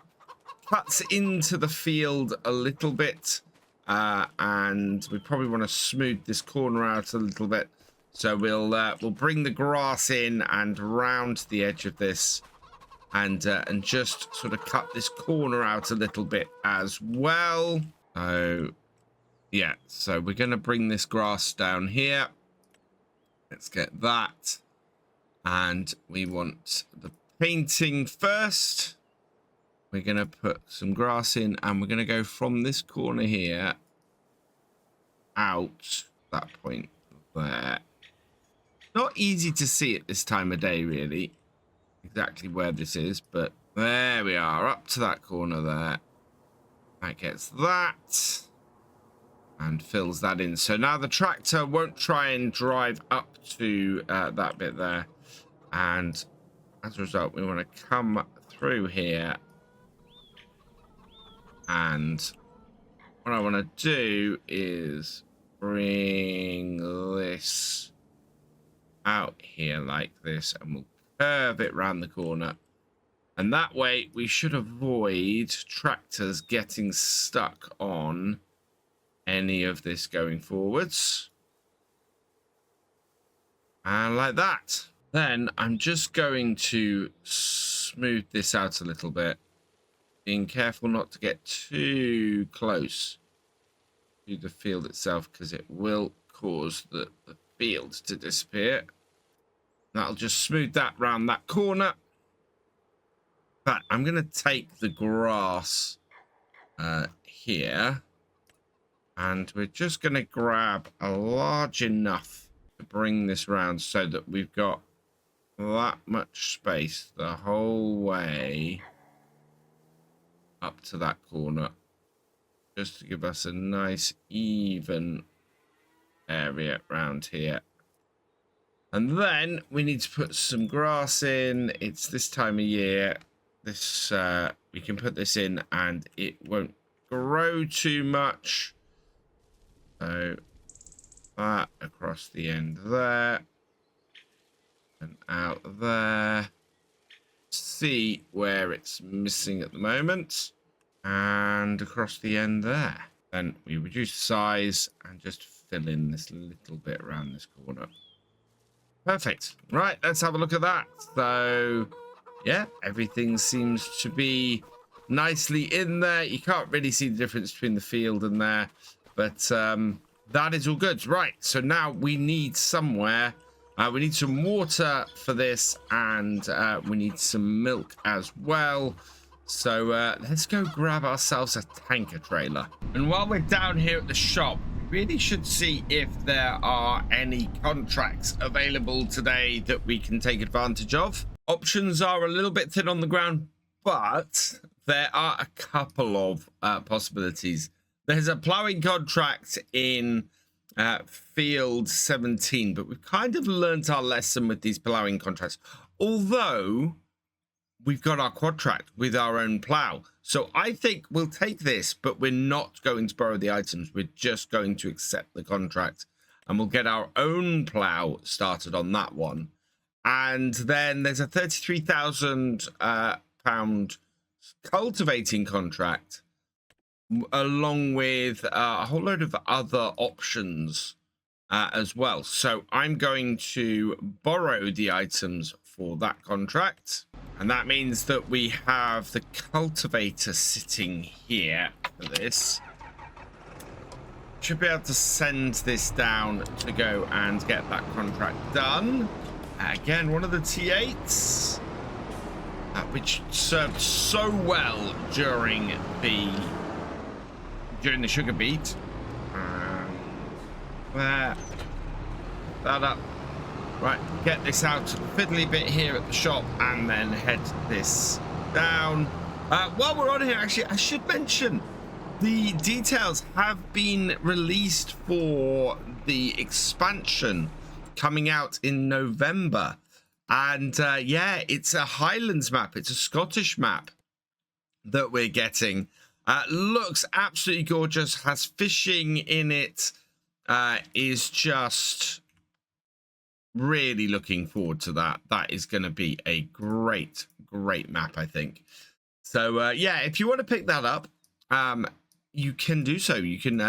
Cuts into the field a little bit. And we probably want to smooth this corner out a little bit. So we'll bring the grass in and round the edge of this, and just sort of cut this corner out a little bit as well. So yeah, so we're going to bring this grass down here. Let's get that, and we want the painting first. We're going to put some grass in, and we're going to go from this corner here out that point there. Not easy to see at this time of day, really, exactly where this is, but there we are, up to that corner there. That gets that and fills that in. So now the tractor won't try and drive up to that bit there. And as a result, we want to come through here. And what I want to do is bring this out here like this, and we'll curve it round the corner. And that way we should avoid tractors getting stuck on any of this going forwards. And like that. Then I'm just going to smooth this out a little bit, being careful not to get too close to the field itself, because it will cause the field to disappear. That'll just smooth that round that corner. But I'm going to take the grass here, and we're just going to grab a large enough to bring this round so that we've got that much space the whole way up to that corner, just to give us a nice even area around here. And then we need to put some grass in. It's this time of year. This we can put this in and it won't grow too much. So that across the end there and out there. See where it's missing at the moment, and across the end there. Then we reduce the size and just fill in this little bit around this corner. Perfect. Right, let's have a look at that. So yeah, everything seems to be nicely in there. You can't really see the difference between the field and there, but that is all good. Right, so now we need somewhere. We need some water for this, and we need some milk as well. So let's go grab ourselves a tanker trailer. And while we're down here at the shop, we really should see if there are any contracts available today that we can take advantage of. Options are a little bit thin on the ground, but there are a couple of possibilities. There's a ploughing contract in field 17, but we've kind of learnt our lesson with these ploughing contracts, although we've got our quadtract with our own plough. So I think we'll take this, but we're not going to borrow the items. We're just going to accept the contract, and we'll get our own plough started on that one. And then there's a 33,000 pound cultivating contract, along with a whole load of other options as well. So I'm going to borrow the items for that contract. And that means that we have the cultivator sitting here for this. Should be able to send this down to go and get that contract done. Again, one of the T8s, which served so well during the sugar beet. There, that up. Right, get this out to the fiddly bit here at the shop, and then head this down. While we're on here, actually, I should mention the details have been released for the expansion coming out in November. And yeah, it's a Highlands map. It's a Scottish map that we're getting. Looks absolutely gorgeous, has fishing in it, is just really looking forward to that. That is going to be a great map, I think. So yeah, if you want to pick that up, you can do so. You can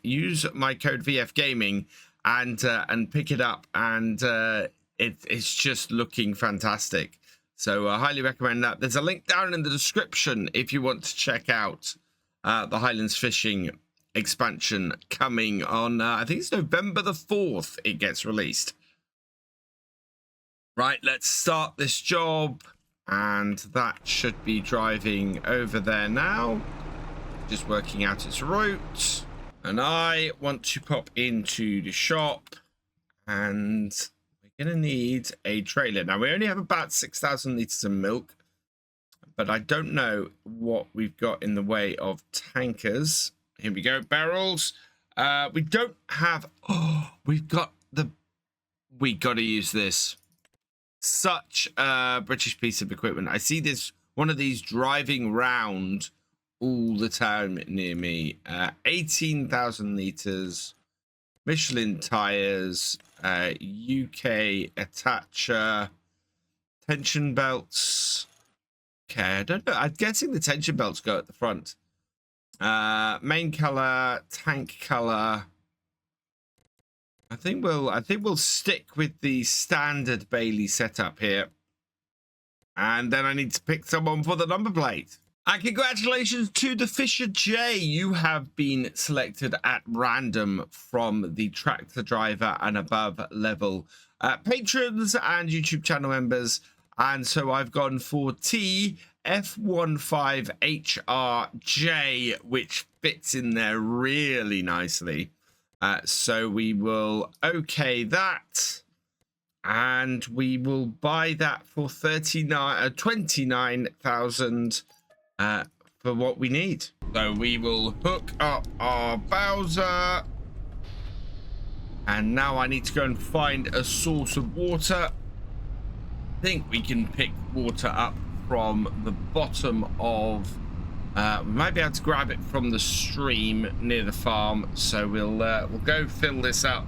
use my code VFGAMING and pick it up, and it's just looking fantastic. So I highly recommend that. There's a link down in the description if you want to check out the Highlands Fishing expansion coming on, I think it's November the 4th it gets released. Right, let's start this job, and that should be driving over there now. Just working out its route. And I want to pop into the shop, and we're going to need a trailer. Now, we only have about 6,000 litres of milk, but I don't know what we've got in the way of tankers. Here we go, barrels. We don't have... Oh, we got to use this. Such a British piece of equipment. I see this, one of these driving round all the time near me. 18,000 litres, Michelin tires, UK attacher, tension belts. Okay, I don't know. I'm guessing the tension belts go at the front. Main color, tank color. I think we'll stick with the standard Bailey setup here. And then I need to pick someone for the number plate. And congratulations to Thefisherj. You have been selected at random from the tractor driver and above level patrons and YouTube channel members. And so I've gone for F15HRJ, which fits in there really nicely. So we will okay that. And we will buy that for 29,000 for what we need. So we will hook up our Bowser. And now I need to go and find a source of water. I think we can pick water up from the bottom of... we might be able to grab it from the stream near the farm. So we'll go fill this up.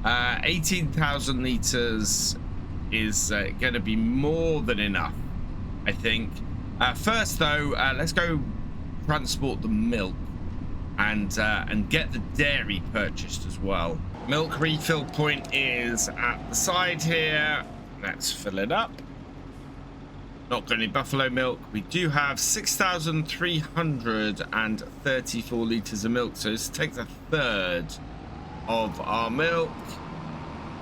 18,000 litres is going to be more than enough, I think. First, though, let's go transport the milk and get the dairy purchased as well. Milk refill point is at the side here. Let's fill it up. Not got any buffalo milk. We do have 6,334 litres of milk, so this takes a third of our milk.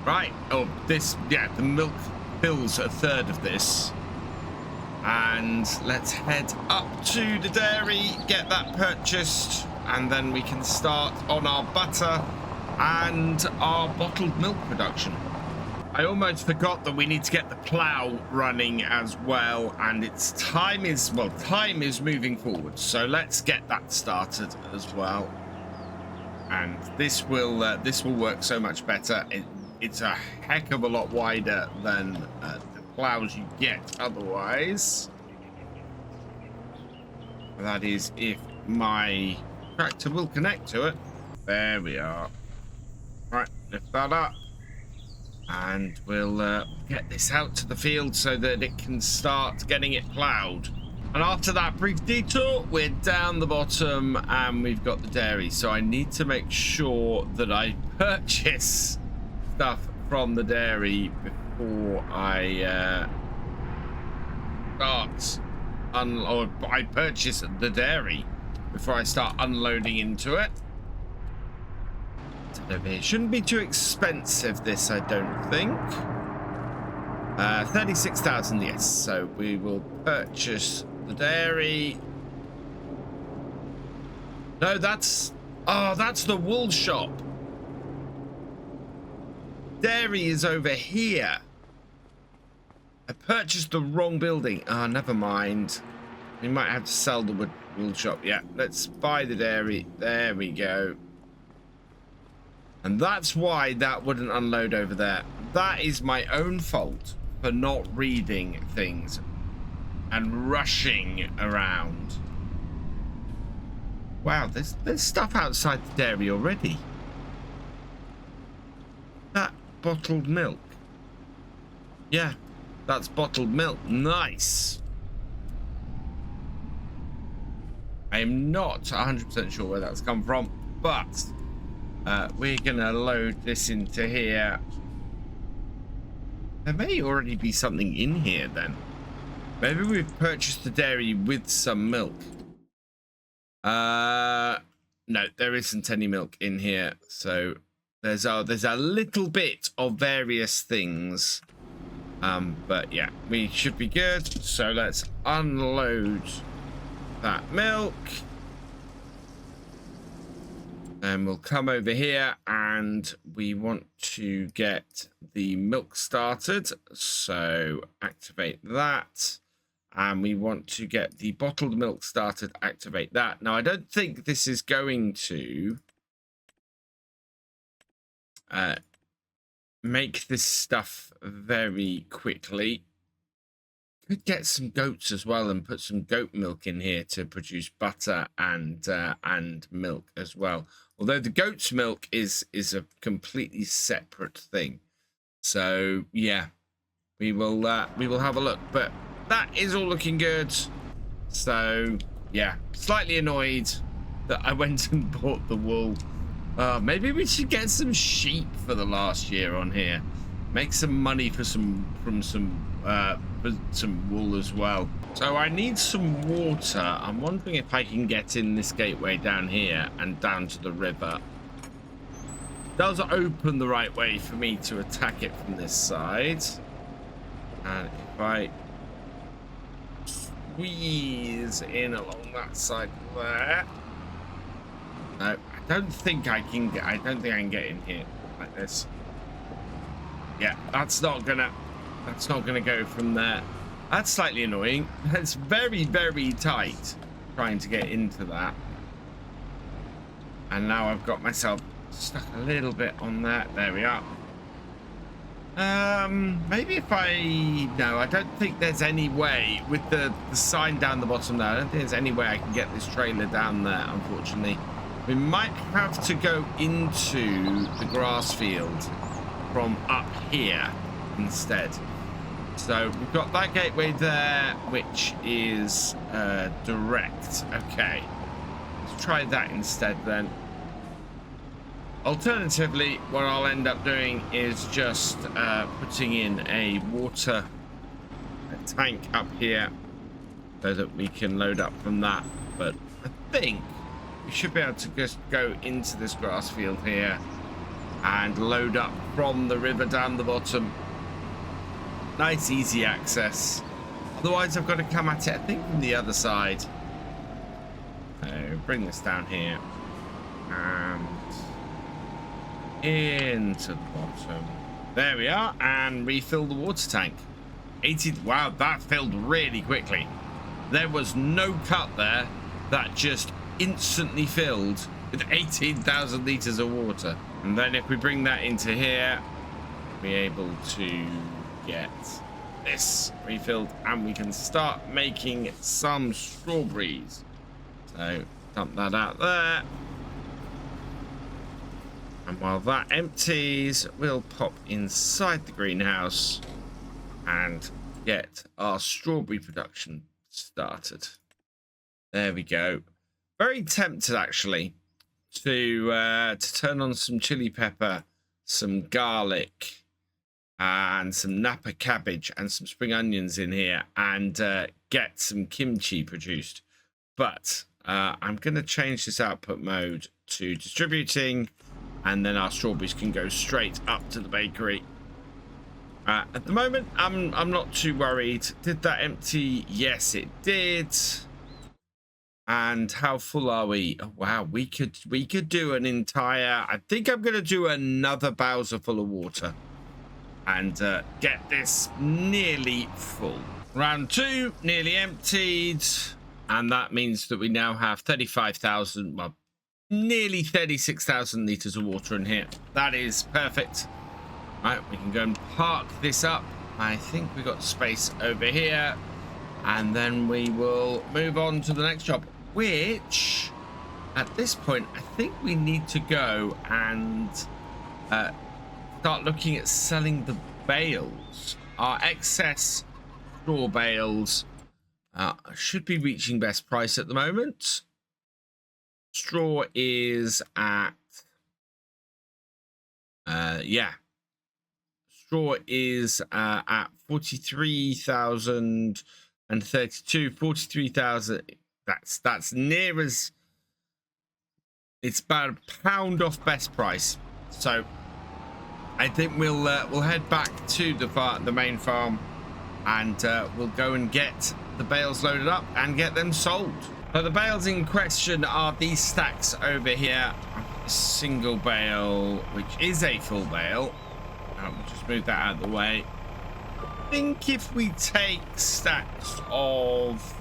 Right. Oh, this, yeah, the milk fills a third of this. And let's head up to the dairy, get that purchased, and then we can start on our butter and our bottled milk production. I almost forgot that we need to get the plow running as well, and time is moving forward, so let's get that started as well. And this will work so much better. It's a heck of a lot wider than the plows you get otherwise. That is if my tractor will connect to it. There we are. Right, lift that up. And we'll get this out to the field so that it can start getting it ploughed. And after that brief detour, we're down the bottom and we've got the dairy. So I need to make sure that I purchase stuff from the dairy before I I purchase the dairy before I start unloading into it. It shouldn't be too expensive, this, I don't think. 36,000, yes. So we will purchase the dairy. No, that's the wool shop. Dairy is over here. I purchased the wrong building. Oh, never mind. We might have to sell the wool shop. Yeah, let's buy the dairy. There we go. And that's why that wouldn't unload over there. That is my own fault for not reading things and rushing around. Wow, there's stuff outside the dairy already. That bottled milk. Yeah, that's bottled milk. Nice. I am not 100% sure where that's come from, but we're gonna load this into here. There may already be something in here then. Maybe we've purchased the dairy with some milk. No, there isn't any milk in here. So there's a little bit of various things. But yeah, we should be good. So let's unload that milk. And we'll come over here and we want to get the milk started. So activate that. And we want to get the bottled milk started, activate that. Now, I don't think this is going to make this stuff very quickly. Could get some goats as well and put some goat milk in here to produce butter and milk as well. Although the goat's milk is a completely separate thing. So yeah, we will have a look. But that is all looking good. So yeah, slightly annoyed that I went and bought the wool. Maybe we should get some sheep for the last year on here. Make some money for some wool as well. So I need some water. I'm wondering if I can get in this gateway down here and down to the river. It does open the right way for me to attack it from this side. And if I squeeze in along that side there. No, I don't think I can get in here like this. Yeah, that's not gonna go from there. That's slightly annoying. It's very, very tight trying to get into that. And now I've got myself stuck a little bit on that. There we are. Maybe if no, I don't think there's any way with the sign down the bottom there. I don't think there's any way I can get this trailer down there, unfortunately. We might have to go into the grass field from up here instead. So we've got that gateway there, which is direct. Okay, let's try that instead then. Alternatively, what I'll end up doing is just putting in a water tank up here so that we can load up from that. But I think we should be able to just go into this grass field here and load up from the river down the bottom. Nice easy access. Otherwise I've got to come at it, I think, from the other side. So bring this down here and into the bottom. There we are, and refill the water tank. 80. Wow, that filled really quickly. There was no cut there. That just instantly filled with 18,000 liters of water. And then if we bring that into here, we'll be able to get this refilled and we can start making some strawberries. So dump that out there. And while that empties, we'll pop inside the greenhouse and get our strawberry production started. There we go. Very tempted actually to turn on some chili pepper, some garlic, and some Napa cabbage and some spring onions in here and get some kimchi produced. But I'm going to change this output mode to distributing, and then our strawberries can go straight up to the bakery. At the moment, I'm not too worried. Did that empty? Yes, it did. And how full are we? Oh, wow, we could do an entire. I think I'm going to do another Bowser full of water and get this nearly full. Round 2 nearly emptied, and that means that we now have 35,000. Well, nearly 36,000 liters of water in here. That is perfect. Right, we can go and park this up. I think we got space over here, and then we will move on to the next job, which at this point I think we need to go and start looking at selling the bales. Our excess straw bales should be reaching best price at the moment. Straw is at straw is at 43,032. 43,000. That's near as, it's about a pound off best price. So I think we'll head back to the main farm, and we'll go and get the bales loaded up and get them sold. So the bales in question are these stacks over here. single bale, which is a full bale. We'll just move that out of the way. I think if we take stacks of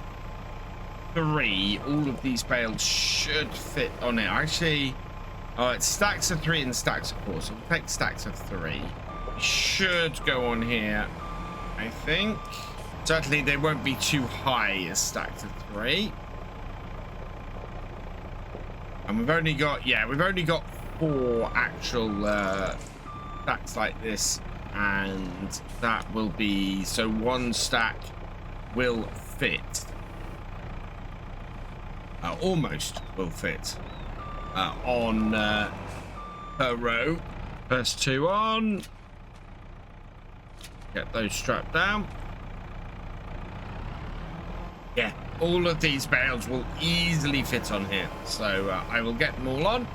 3, all of these bales should fit on it. Actually, it's stacks of 3 and stacks of 4, so we'll take stacks of 3. Should go on here, I think. Certainly they won't be too high as stacks of 3. And we've only got 4 actual stacks like this, and that will be, so 1 stack will fit. Almost will fit on per row. First 2 on. Get those strapped down. Yeah, all of these bales will easily fit on here. So I will get them all on,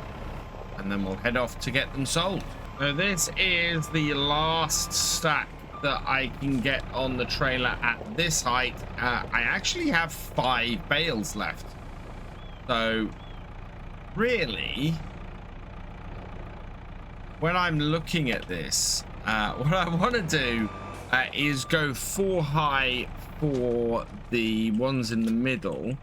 and then we'll head off to get them sold. So this is the last stack that I can get on the trailer at this height. I actually have 5 bales left. So really, when I'm looking at this, what I want to do is go 4 high for the ones in the middle,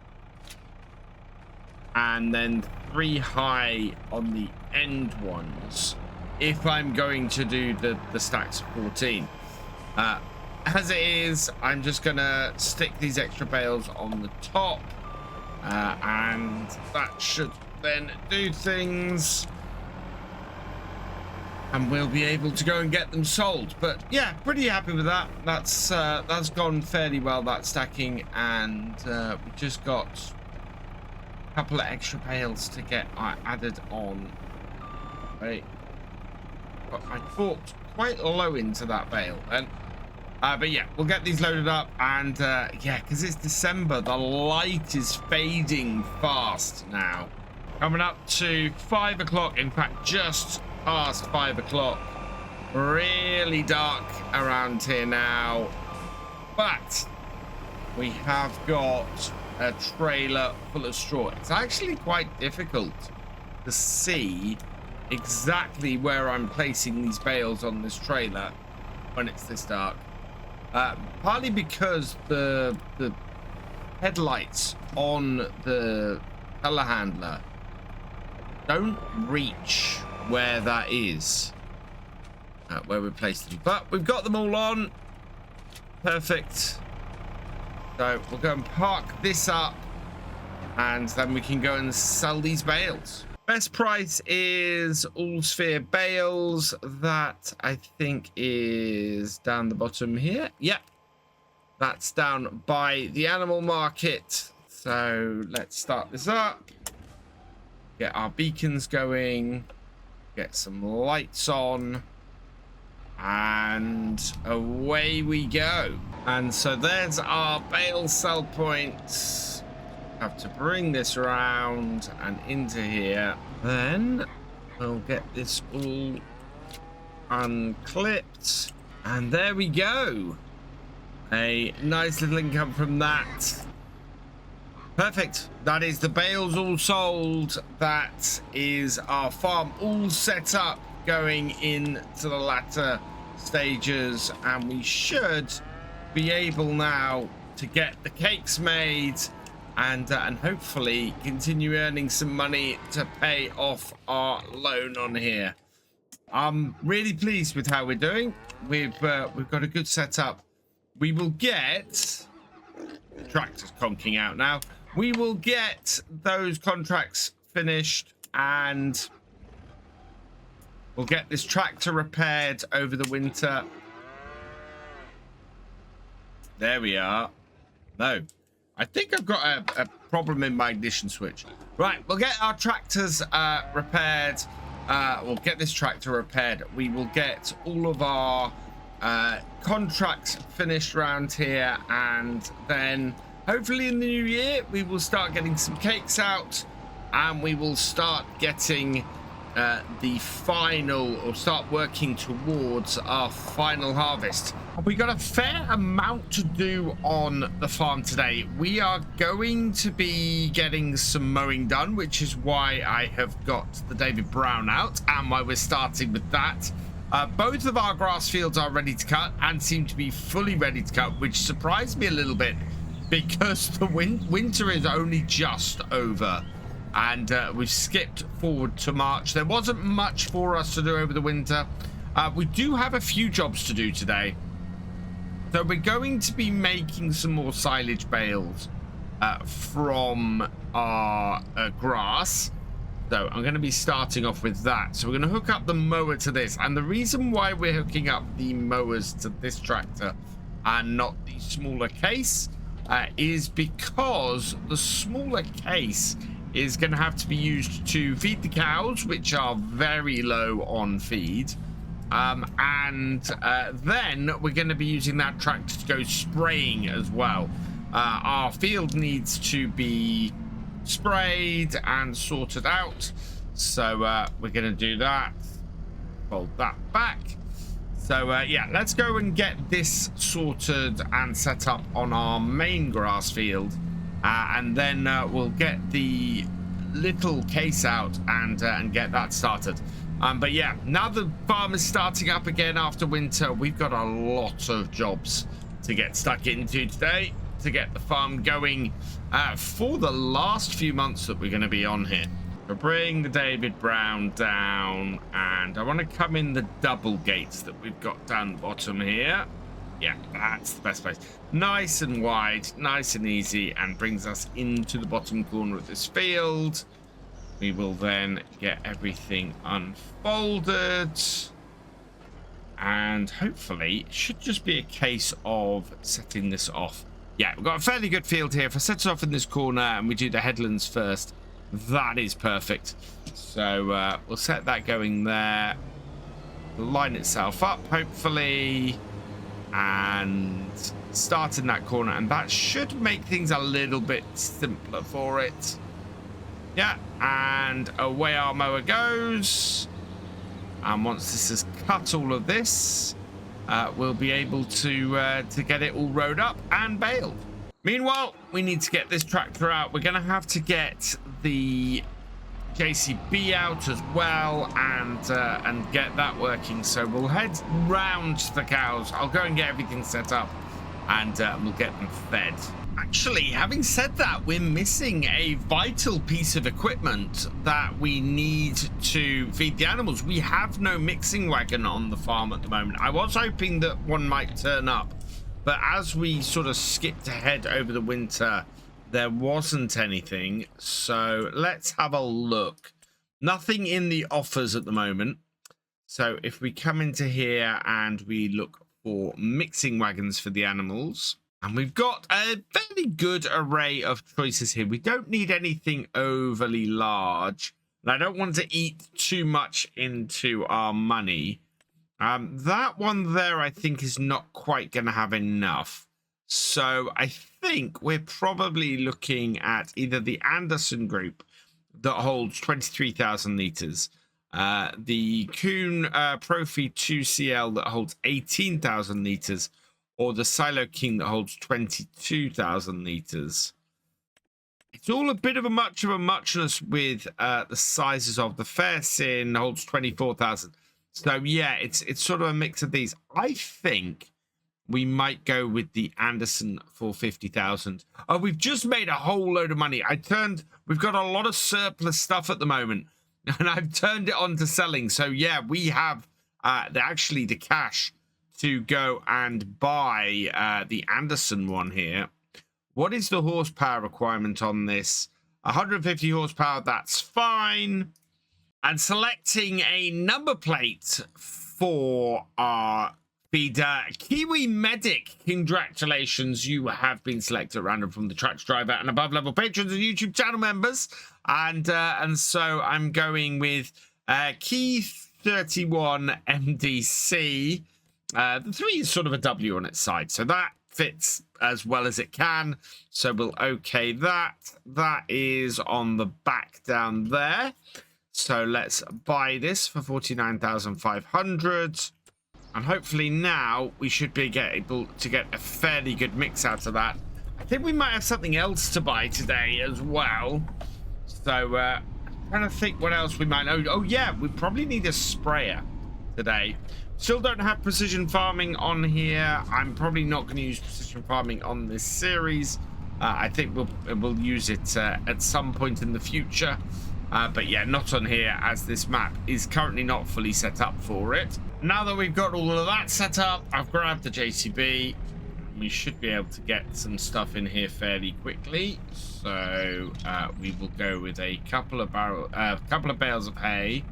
and then 3 high on the end ones if I'm going to do the stacks of 14. As it is, I'm just gonna stick these extra bales on the top, and that should then do things, and we'll be able to go and get them sold. But yeah, pretty happy with that. That's gone fairly well, that stacking, and we just got a couple of extra bales to get added on. Right, but I fought quite low into that bale then. But yeah, we'll get these loaded up, and yeah, because it's December, the light is fading fast now. Coming up to 5 o'clock, in fact, just past 5 o'clock. Really dark around here now, but we have got a trailer full of straw. It's actually quite difficult to see exactly where I'm placing these bales on this trailer when it's this dark. Partly because the headlights on the telehandler don't reach where that is, where we placed them. But we've got them all on. Perfect. So we'll go and park this up, and then we can go and sell these bales. Best price is all sphere bales. That I think is down the bottom here. Yep, that's down by the animal market. So let's start this up, get our beacons going, get some lights on, and away we go. And so there's our bale sell points. Have to bring this around and into here. Then we'll get this all unclipped, and there we go. A nice little income from that. Perfect. That is the bales all sold. That is our farm all set up, going into the latter stages, and we should be able now to get the cakes made, and hopefully continue earning some money to pay off our loan on here. I'm really pleased with how we're doing. We've got a good setup. We will get the tractor's conking out now. We will get those contracts finished, and we'll get this tractor repaired over the winter. There we are. No, I think I've got a problem in my ignition switch. Right, we'll get our tractors repaired. We'll get this tractor repaired. We will get all of our contracts finished around here, and then hopefully in the new year we will start getting some cakes out, and we will start getting the final, or start working towards our final harvest. We got a fair amount to do on the farm today. We are going to be getting some mowing done, which is why I have got the David Brown out and why we're starting with that. Both of our grass fields are ready to cut and seem to be fully ready to cut, which surprised me a little bit because the winter is only just over. And we've skipped forward to March. There wasn't much for us to do over the winter. We do have a few jobs to do today. So we're going to be making some more silage bales from our grass. So I'm going to be starting off with that. So we're going to hook up the mower to this. And the reason why we're hooking up the mowers to this tractor and not the smaller case is because the smaller case is going to have to be used to feed the cows, which are very low on feed. Then we're going to be using that tractor to go spraying as well. Our field needs to be sprayed and sorted out. So we're going to do that. Fold that back. So yeah, let's go and get this sorted and set up on our main grass field. And then we'll get the little case out and get that started. But yeah, now the farm is starting up again after winter. We've got a lot of jobs to get stuck into today to get the farm going for the last few months that we're going to be on here. So bring the David Brown down, and I want to come in the double gates that we've got down the bottom here. Yeah, that's the best place. Nice and wide, nice and easy, and brings us into the bottom corner of this field. We will then get everything unfolded. And hopefully, it should just be a case of setting this off. Yeah, we've got a fairly good field here. If I set it off in this corner and we do the headlands first, that is perfect. So we'll set that going there. Line itself up, hopefully. And start in that corner, and that should make things a little bit simpler for it. Yeah, and away our mower goes. And once this has cut all of this, we'll be able to get it all rode up and baled. Meanwhile, we need to get this tractor out. We're going to have to get the JCB out as well and get that working. So we'll head round to the cows. I'll go and get everything set up, and we'll get them fed. Actually, having said that, we're missing a vital piece of equipment that we need to feed the animals. We have no mixing wagon on the farm at the moment. I was hoping that one might turn up, but as we sort of skipped ahead over the winter, there wasn't anything. So let's have a look. Nothing in the offers at the moment. So if we come into here and we look for mixing wagons for the animals, and we've got a fairly good array of choices here. We don't need anything overly large, and I don't want to eat too much into our money. That one there, I think, is not quite going to have enough. So I think we're probably looking at either the Andersen group that holds 23,000 litres, the Kuhn Profi 2CL that holds 18,000 litres, or the Silo King that holds 22,000 litres. It's all a bit of a muchness with the sizes of the Fairsin holds 24,000. So yeah, it's sort of a mix of these. I think we might go with the Andersen for 50,000. Oh, we've just made a whole load of money. We've got a lot of surplus stuff at the moment, and I've turned it on to selling. So yeah, we have actually the cash to go and buy the Andersen one here. What is the horsepower requirement on this? 150 horsepower, that's fine. And selecting a number plate for our feeder, KiwiMedic. Congratulations, you have been selected at random from the tractor driver and above level patrons and YouTube channel members. And so I'm going with Key 31 MDC. The 3 is sort of a W on its side, so that fits as well as it can. So we'll okay that. That is on the back down there. So let's buy this for 49,500. And hopefully now we should be able to get a fairly good mix out of that. I think we might have something else to buy today as well. So I'm trying to think what else we might know. Oh yeah, we probably need a sprayer today. Still don't have precision farming on here. I'm probably not going to use precision farming on this series. I think we'll use it at some point in the future. But yeah, not on here, as this map is currently not fully set up for it. Now that we've got all of that set up, I've grabbed the JCB. We should be able to get some stuff in here fairly quickly. So we will go with a couple of bales of hay.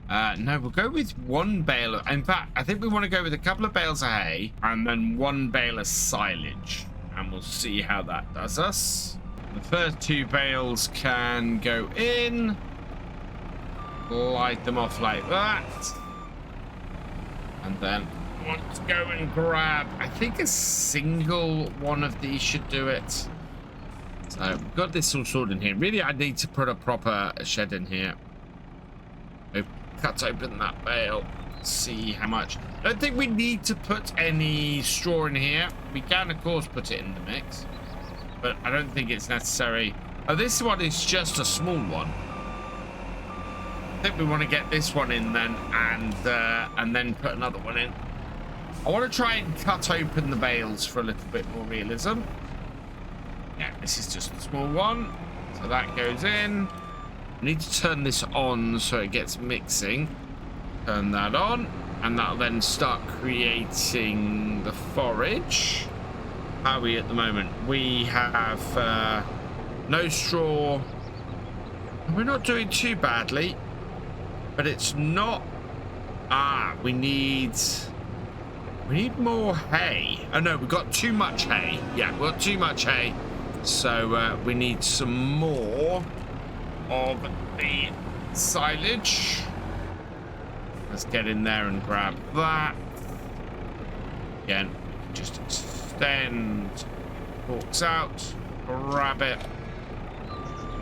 No, we'll go with one bale. In fact, I think we want to go with a couple of bales of hay and then one bale of silage. And we'll see how that does us. The first 2 bales can go in. Light them off like that. And then I want to go and grab, I think a single one of these should do it. So we've got this all sorted in here. Really, I need to put a proper shed in here. We've cut open that bale. See how much. I don't think we need to put any straw in here. We can, of course, put it in the mix. But I don't think it's necessary. Oh, this one is just a small one. I think we want to get this one in then, and then put another one in. I want to try and cut open the bales for a little bit more realism. Yeah, this is just a small one. So that goes in. I need to turn this on so it gets mixing. Turn that on, and that'll then start creating the forage. How are we at the moment? We have no straw. We're not doing too badly, but it's not. We need more hay. Oh no, we've got too much hay. Yeah, we've got too much hay. So we need some more of the silage. Let's get in there and grab that. Again, just extend forks out, grab it,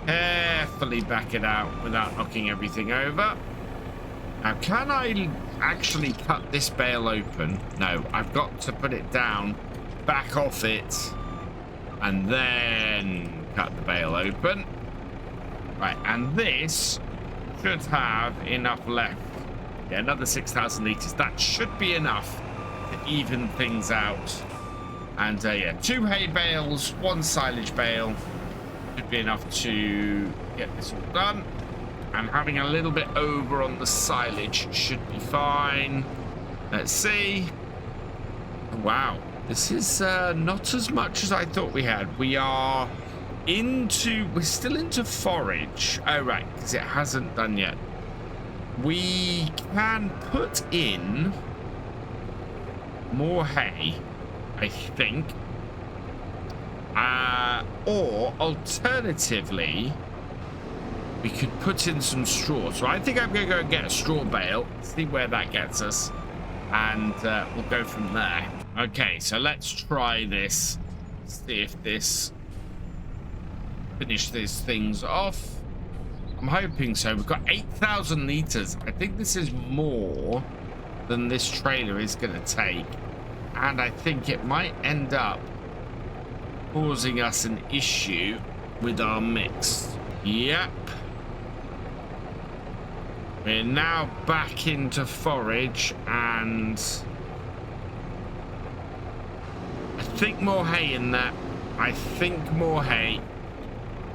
carefully back it out without knocking everything over. Now, can I actually cut this bale open? No, I've got to put it down, back off it, and then cut the bale open. Right, and this should have enough left. Yeah, another 6,000 litres. That should be enough to even things out. And yeah, 2 hay bales, 1 silage bale should be enough to get this all done. And having a little bit over on the silage should be fine. Let's see. Wow, this is not as much as I thought we had. We're still into forage. Oh, right, because it hasn't done yet. We can put in more hay, I think. Or alternatively, we could put in some straw. So I think I'm going to go and get a straw bale, see where that gets us, and we'll go from there. Okay, so let's try this. See if this finish these things off. I'm hoping so. We've got 8,000 litres. I think this is more than this trailer is going to take. And I think it might end up causing us an issue with our mix. Yep. We're now back into forage, and I think more hay in there. I think more hay.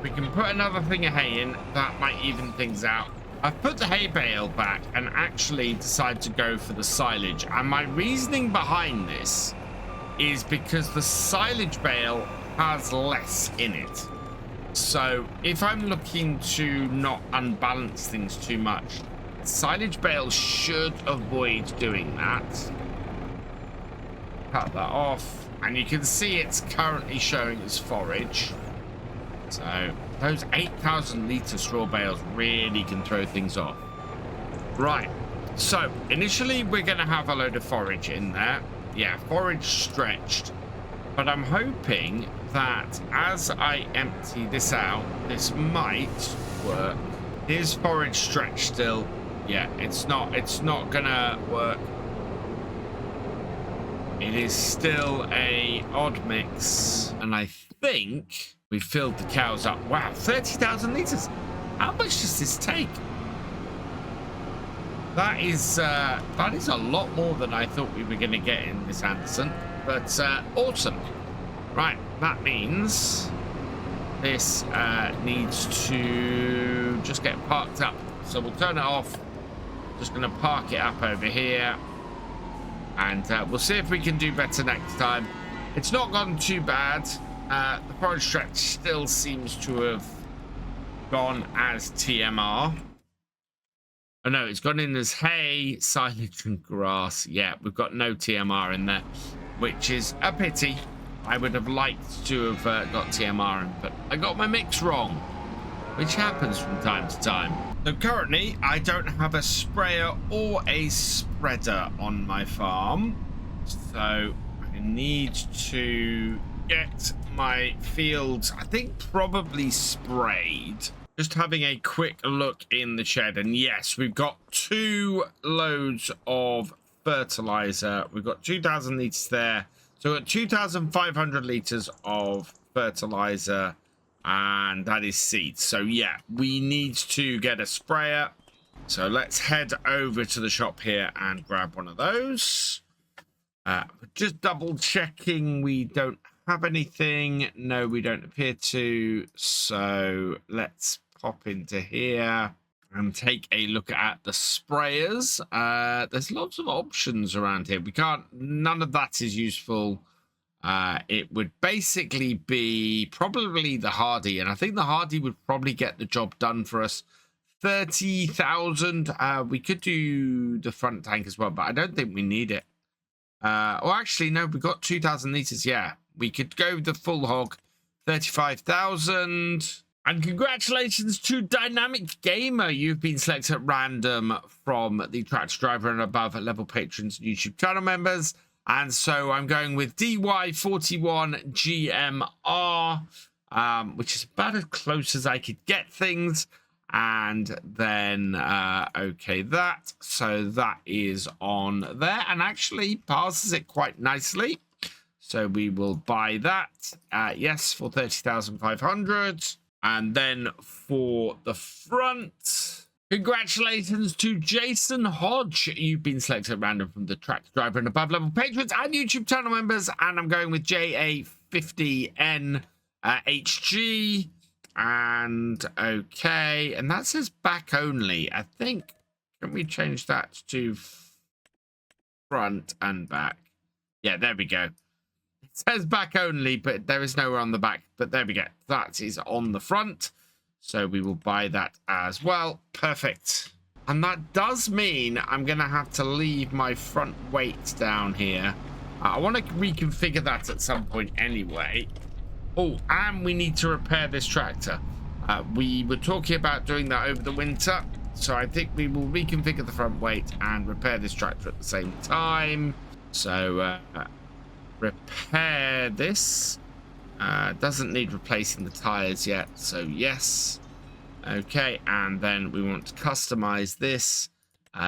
We can put another thing of hay in. That might even things out. I've put the hay bale back and actually decided to go for the silage. And my reasoning behind this is because the silage bale has less in it. So if I'm looking to not unbalance things too much, silage bale should avoid doing that. Cut that off. And you can see it's currently showing as forage. So those 8,000 litre straw bales really can throw things off. Right, so initially we're going to have a load of forage in there. Yeah, forage stretched. But I'm hoping that as I empty this out, this might work. Is forage stretch still? Yeah, it's not gonna work. It is still a odd mix, and I think we filled the cows up. Wow, 30,000 liters. How much does this take? That is a lot more than I thought we were going to get in this Andersen, but awesome. Right, that means this needs to just get parked up. So we'll turn it off. Just going to park it up over here. And we'll see if we can do better next time. It's not gone too bad. The forage stretch still seems to have gone as TMR. Oh no, it's gone in as hay, silage and grass. Yeah, we've got no TMR in there, which is a pity. I would have liked to have got TMR in, but I got my mix wrong, which happens from time to time. So currently, I don't have a sprayer or a spreader on my farm. So I need to get my fields, I think, probably sprayed. Just having a quick look in the shed, and yes, we've got 2 loads of fertilizer. We've got 2,000 liters there. So we've got 2,500 liters of fertilizer, and that is seeds. So yeah, we need to get a sprayer. So let's head over to the shop here and grab one of those. Just double checking we don't have anything. No, we don't appear to. So let's pop into here and take a look at the sprayers. There's lots of options around here. None of that is useful. It would basically be probably the Hardy, and I think the Hardy would probably get the job done for us. 30,000. We could do the front tank as well, but I don't think we need it. Or actually, no, we've got 2,000 liters. Yeah, we could go the full hog. 35,000. And congratulations to Dynamic Gamer. You've been selected at random from the Tractor Driver and above level patrons and YouTube channel members. And so I'm going with DY41GMR, which is about as close as I could get things. And then, okay, that. So that is on there and actually passes it quite nicely. So we will buy that. Yes, for 30,500. And then for the front, congratulations to Jason Hodge. You've been selected at random from the Tractor Driver and above level patrons and YouTube channel members. And I'm going with JA50NHG. And okay. And that says back only. I think, can we change that to front and back? Yeah, there we go. Says back only, but there is nowhere on the back. But there we go. That is on the front. So we will buy that as well. Perfect. And that does mean I'm going to have to leave my front weight down here. I want to reconfigure that at some point anyway. Oh, and we need to repair this tractor. We were talking about doing that over the winter. So I think we will reconfigure the front weight and repair this tractor at the same time. So repair this. Doesn't need replacing the tires yet, so yes. Okay, and then we want to customize this.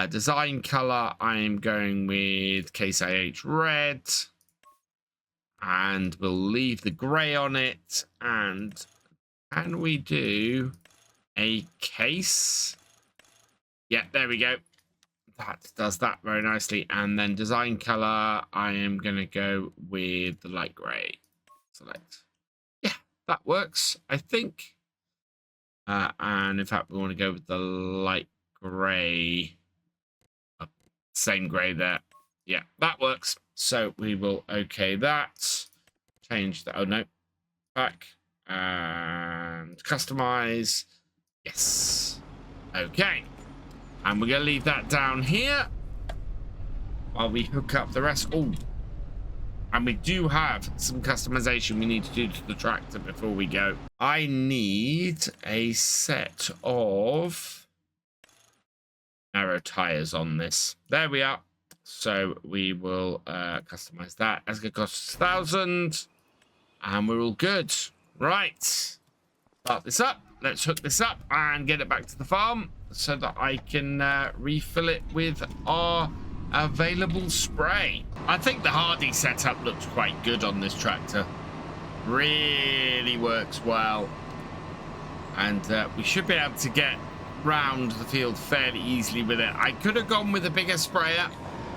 Design color, I am going with Case IH red. And we'll leave the gray on it. And can we do a case? Yeah, there we go. That does that very nicely. And then design color, I am going to go with the light gray. Select. Yeah, that works, I think. And in fact, we want to go with the light gray. Same gray there. Yeah, that works. So we will okay that. Change that. Oh, no. Back. And customize. Yes. Okay. And we're going to leave that down here while we hook up the rest. Oh, and we do have some customization we need to do to the tractor before we go. I need a set of narrow tires on this. There we are. So we will customize that. That's going to cost us 1,000. And we're all good. Right. Start this up. let's hook this up and get it back to the farm so that I can refill it with our available spray. I think the Hardy setup looks quite good on this tractor. Really works well. And we should be able to get round the field fairly easily with it. I could have gone with a bigger sprayer,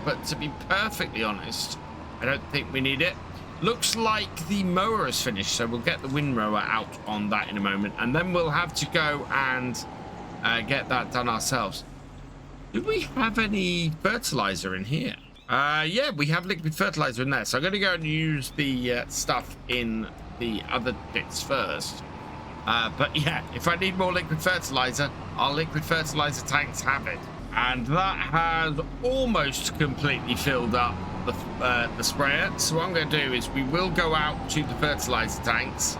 but to be perfectly honest, I don't think we need it. Looks like the mower is finished, so we'll get the windrower out on that in a moment, and then we'll have to go and get that done ourselves. Do we have any fertilizer in here? Yeah, we have liquid fertilizer in there, so I'm going to go and use the stuff in the other bits first. But yeah, if I need more liquid fertilizer, our liquid fertilizer tanks have it. And that has almost completely filled up the sprayer. So what I'm going to do is we will go out to the fertilizer tanks,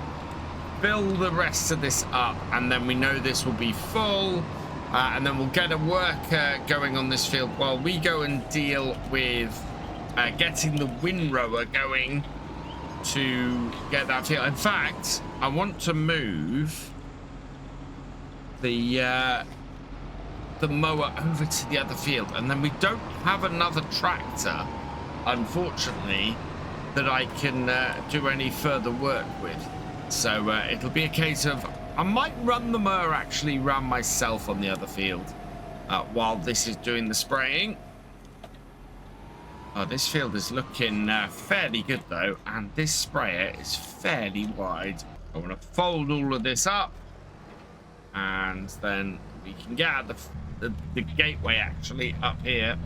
fill the rest of this up, and then we know this will be full. And then we'll get a worker going on this field while we go and deal with getting the windrower going to get that field. In fact, I want to move the mower over to the other field, and then we don't have another tractor, unfortunately, that I can do any further work with. So it'll be a case of I might run the mower actually around myself on the other field while this is doing the spraying. Oh, this field is looking fairly good though, and this sprayer is fairly wide. I want to fold all of this up, and then we can get out the gateway actually up here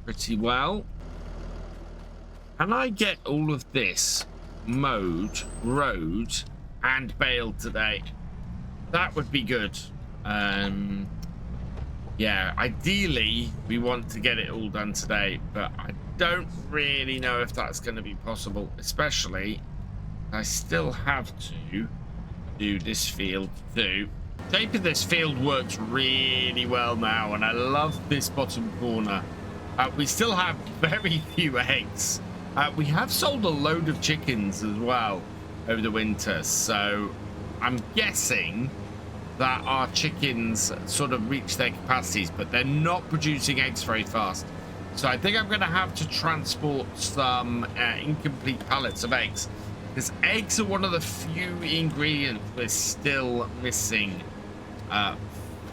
pretty well. Can I get all of this mowed, rowed, and baled today? That would be good. Yeah, ideally we want to get it all done today, but I don't really know if that's going to be possible, especially I still have to do this field too. Shaping this field works really well now, and I love this bottom corner. We still have very few eggs. We have sold a load of chickens as well over the winter, so I'm guessing that our chickens sort of reach their capacities, but they're not producing eggs very fast. So I think I'm going to have to transport some incomplete pallets of eggs, because eggs are one of the few ingredients we're still missing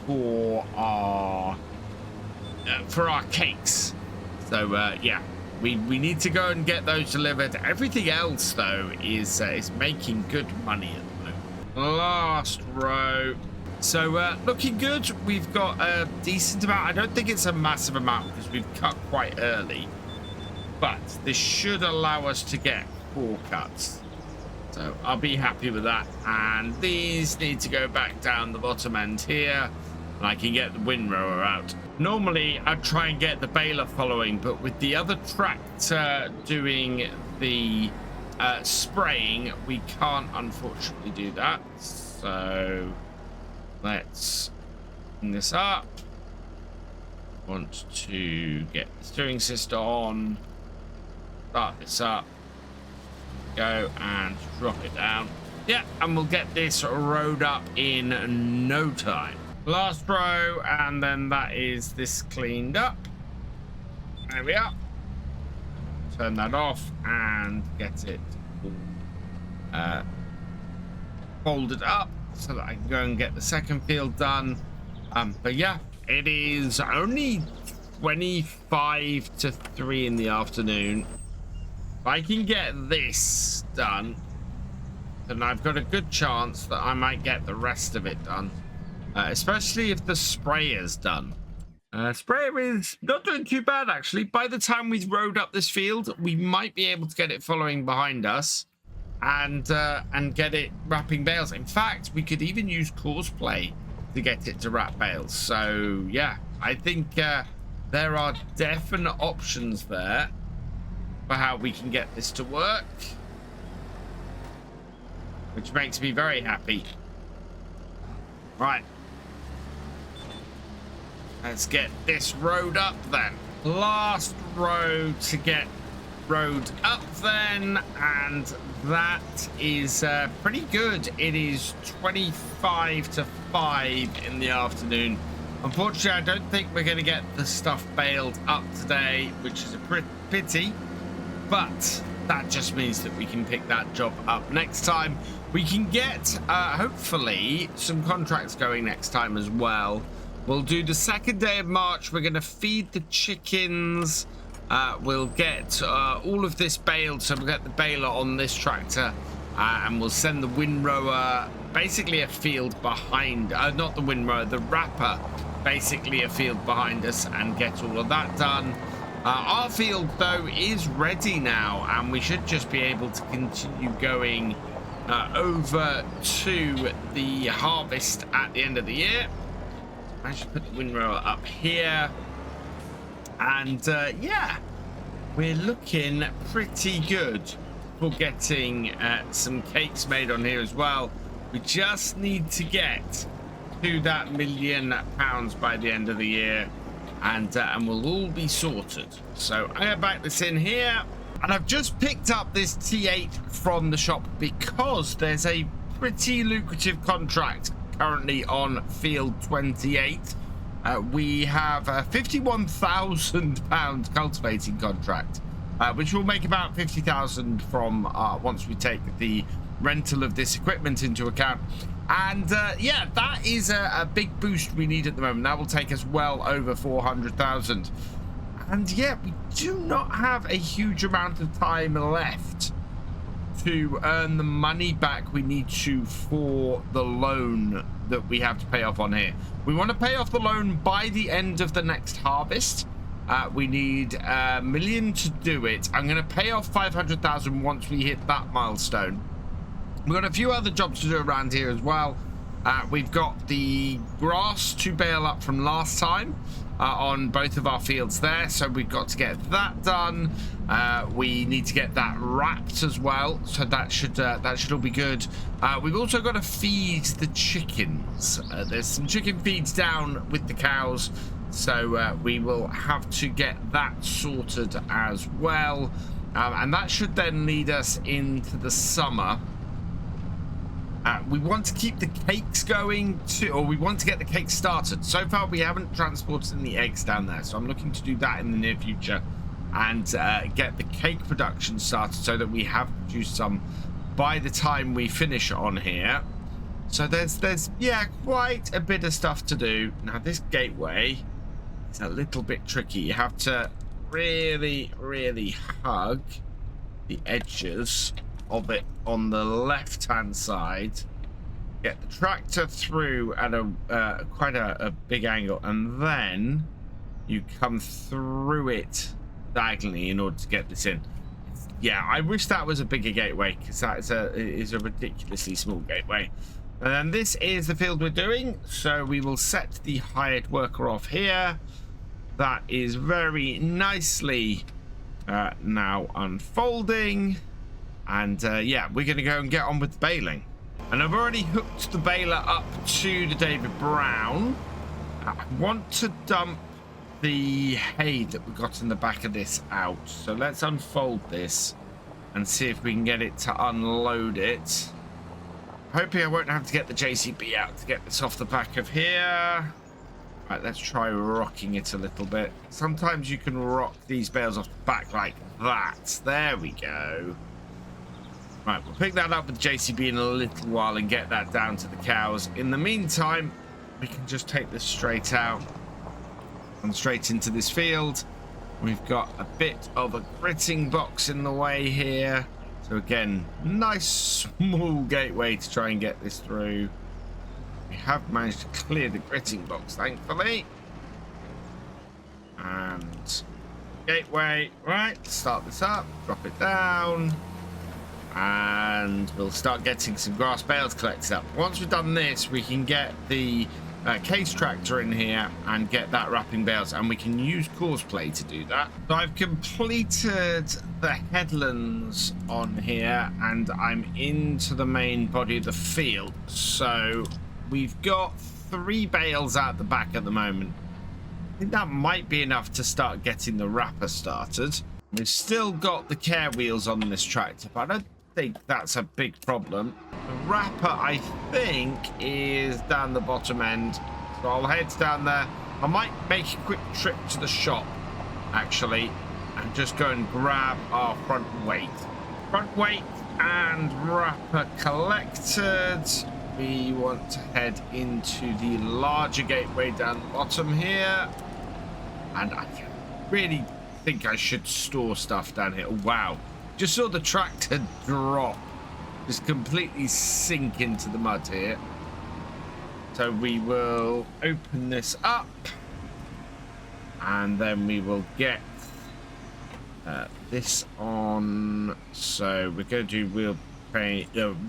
for our cakes. So yeah, we need to go and get those delivered. Everything else though is making good money at the moment. Last row. So looking good. We've got a decent amount. I don't think it's a massive amount because we've cut quite early, but this should allow us to get 4 cuts. So I'll be happy with that. And these need to go back down the bottom end here, and I can get the windrower out. Normally I'd try and get the baler following, but with the other tractor doing the spraying, we can't unfortunately do that. So let's bring this up. Want to get the steering system on, start this up, go and drop it down. Yeah, and we'll get this rowed up in no time. Last row, and then that is this cleaned up. There we are. Turn that off and get it folded up so that I can go and get the second field done. But yeah, it is only 25 to 3 in the afternoon. If I can get this done, then I've got a good chance that I might get the rest of it done. Especially if the sprayer's done. Sprayer is not doing too bad, actually. By the time we've rowed up this field, we might be able to get it following behind us and get it wrapping bales. In fact, we could even use Courseplay to get it to wrap bales. So, yeah, I think there are definite options there for how we can get this to work, which makes me very happy. Right. Let's get this rowed up then. Last row to get road up then, and that is pretty good. It is 25 to 5 in the afternoon. Unfortunately, I don't think we're going to get the stuff baled up today, which is a pity, but that just means that we can pick that job up next time. We can get hopefully some contracts going next time as well. We'll do the 2nd day of March. We're going to feed the chickens. We'll get all of this baled, so we'll get the baler on this tractor, and we'll send the windrower basically a field behind, not the windrower, the wrapper, basically a field behind us, and get all of that done. Our field though is ready now, and we should just be able to continue going over to the harvest at the end of the year. I should put the windrower up here. And yeah, we're looking pretty good for getting some cakes made on here as well. We just need to get to that £1 million by the end of the year, and we'll all be sorted. So I'm gonna back this in here, and I've just picked up this T8 from the shop because there's a pretty lucrative contract currently on field 28. We have a £51,000 cultivating contract, which will make about 50,000 from once we take the rental of this equipment into account. And yeah, that is a big boost we need at the moment. That will take us well over 400,000. And yeah, we do not have a huge amount of time left to earn the money back we need to for the loan that we have to pay off on here. We want to pay off the loan by the end of the next harvest. We need $1 million to do it. I'm going to pay off 500,000 once we hit that milestone. We've got a few other jobs to do around here as well. We've got the grass to bale up from last time on both of our fields there, so we've got to get that done. We need to get that wrapped as well, so that should all be good. We've also got to feed the chickens. There's some chicken feeds down with the cows, so we will have to get that sorted as well, and that should then lead us into the summer. We want to keep the cakes going or we want to get the cakes started. So far we haven't transported any eggs down there, so I'm looking to do that in the near future and get the cake production started so that we have produced some by the time we finish on here. So there's yeah, quite a bit of stuff to do. Now this gateway is a little bit tricky. You have to really hug the edges of it on the left hand side, get the tractor through at a quite a big angle, and then you come through it diagonally in order to get this in. Yeah, I wish that was a bigger gateway, because that is a ridiculously small gateway. And then this is the field we're doing, so we will set the hired worker off here. That is very nicely now unfolding. And yeah, we're going to go and get on with the baling. And I've already hooked the baler up to the David Brown. I want to dump the hay that we got in the back of this out. So let's unfold this and see if we can get it to unload it. Hoping I won't have to get the JCB out to get this off the back of here. Right, let's try rocking it a little bit. Sometimes you can rock these bales off the back like that. There we go. Right, we'll pick that up with JCB in a little while and get that down to the cows. In the meantime, we can just take this straight out and straight into this field. We've got a bit of a gritting box in the way here. So again, nice small gateway to try and get this through. We have managed to clear the gritting box, thankfully. And gateway, right, start this up, drop it down. And we'll start getting some grass bales collected up. Once we've done this, we can get the case tractor in here and get that wrapping bales, and we can use Causeplay to do that. So I've completed the headlands on here, and I'm into the main body of the field. So we've got 3 bales out the back at the moment. I think that might be enough to start getting the wrapper started. We've still got the care wheels on this tractor, but I don't think that's a big problem. The wrapper, I think, is down the bottom end. So I'll head down there. I might make a quick trip to the shop, actually, and just go and grab our front weight. Front weight and wrapper collected. We want to head into the larger gateway down the bottom here. And I really think I should store stuff down here. Wow. Just saw the tractor drop. Just completely sink into the mud here. So we will open this up. And then we will get this on. So we're going to do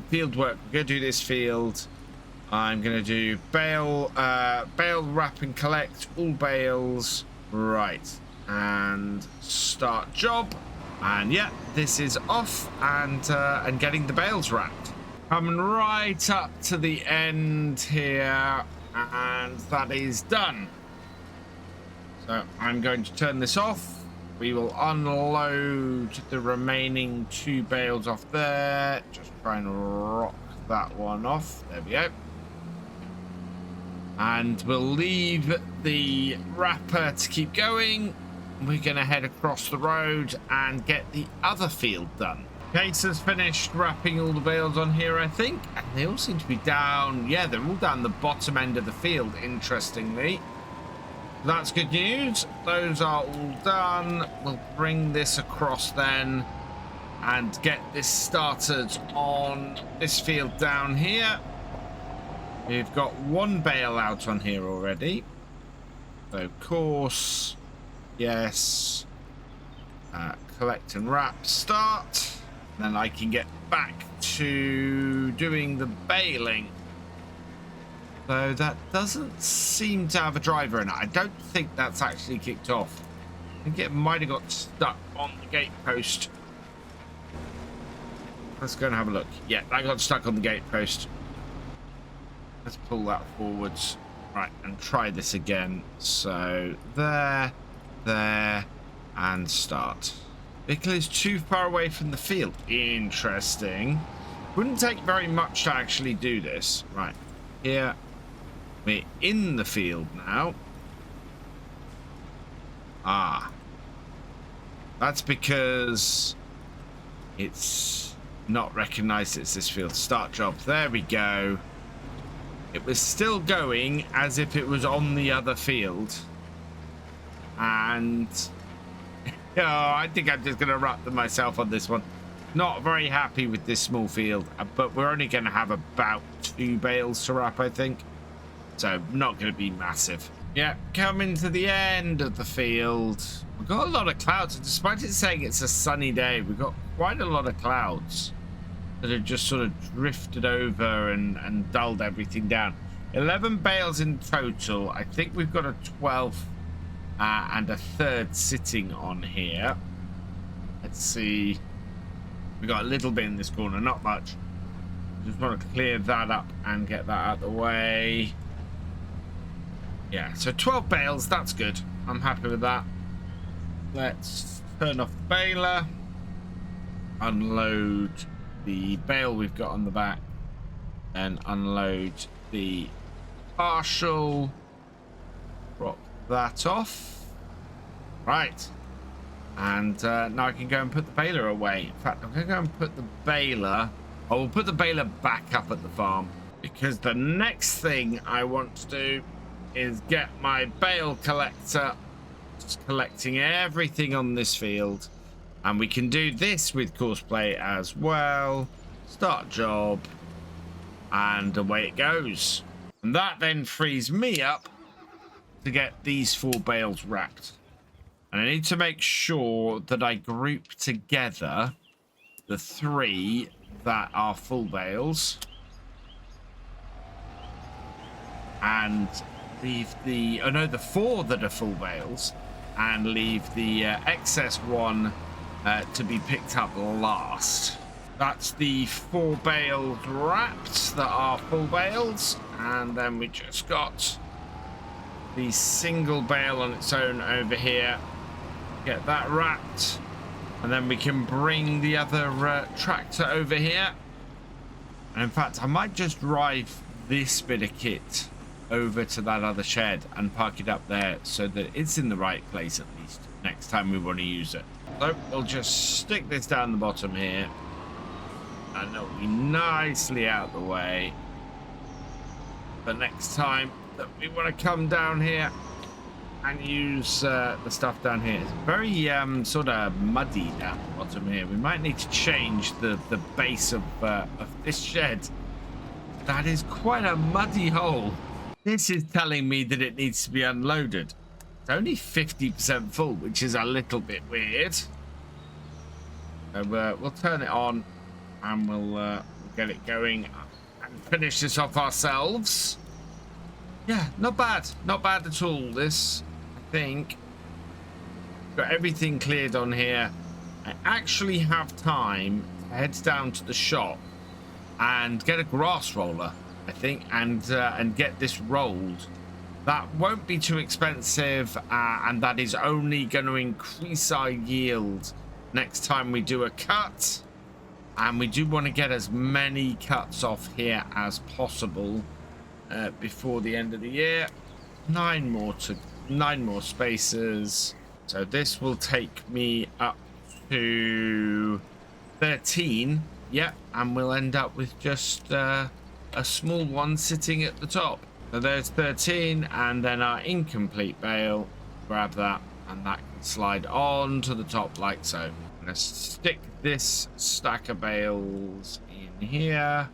field work. We're going to do this field. I'm going to do bale wrap and collect all bales. Right. And start job. And yeah, this is off and getting the bales wrapped. Coming right up to the end here, and that is done. So I'm going to turn this off. We will unload the remaining 2 bales off there. Just try and rock that one off. There we go. And we'll leave the wrapper to keep going. We're going to head across the road and get the other field done. Case has finished wrapping all the bales on here, I think. And they all seem to be down. Yeah, they're all down the bottom end of the field, interestingly. That's good news. Those are all done. We'll bring this across then and get this started on this field down here. We've got 1 bale out on here already. So course, yes. Collect and wrap, start. Then I can get back to doing the baling. So that doesn't seem to have a driver in it. I don't think that's actually kicked off. I think it might have got stuck on the gate post. Let's go and have a look. Yeah, that got stuck on the gate post. Let's pull that forwards. Right, and try this again. So there, and start. Vehicle is too far away from the field. Interesting. Wouldn't take very much to actually do this. Right, here. We're in the field now. Ah. That's because it's not recognized it's this field. Start job. There we go. It was still going as if it was on the other field. And oh, I think I'm just going to wrap them myself on this one. Not very happy with this small field, but we're only going to have about 2 bales to wrap, I think. So not going to be massive. Yeah, coming to the end of the field. We've got a lot of clouds. Despite it saying it's a sunny day, we've got quite a lot of clouds that have just sort of drifted over and dulled everything down. 11 bales in total. I think we've got a 12th and a 3rd sitting on here. Let's see. We got a little bit in this corner, not much. Just want to clear that up and get that out of the way. Yeah, so 12 bales, that's good. I'm happy with that. Let's turn off the baler. Unload the bale we've got on the back. And unload the partial. Drop that off. Right. And now I can go and put the baler away. In fact, I'm going to go and put the baler... I will put the baler back up at the farm. Because the next thing I want to do is get my bale collector, just collecting everything on this field. And we can do this with courseplay as well. Start job. And away it goes. And that then frees me up to get these 4 bales wrapped. And I need to make sure that I group together the 3 that are full bales. And leave the... oh no, the 4 that are full bales. And leave the excess one to be picked up last. That's the 4 bales wrapped that are full bales. And then we just got the single bale on its own over here. Get that wrapped. And then we can bring the other tractor over here. And in fact, I might just drive this bit of kit over to that other shed and park it up there so that it's in the right place at least next time we want to use it. So we'll just stick this down the bottom here. And it'll be nicely out of the way. But next time that we want to come down here and use the stuff down here, it's very sort of muddy down the bottom here. We might need to change the base of this shed. That is quite a muddy hole. This is telling me that it needs to be unloaded. It's only 50% full, which is a little bit weird. So we'll turn it on and we'll get it going and finish this off ourselves. Yeah, not bad. Not bad at all, this. I think got everything cleared on here. I actually have time to head down to the shop and get a grass roller, I think, and get this rolled. That won't be too expensive, and that is only going to increase our yield next time we do a cut. And we do want to get as many cuts off here as possible before the end of the year. 9 more spaces. So this will take me up to 13. Yep, and we'll end up with just a small one sitting at the top. So there's 13, and then our incomplete bale. Grab that, and that can slide on to the top like so. I'm going to stick this stack of bales in here.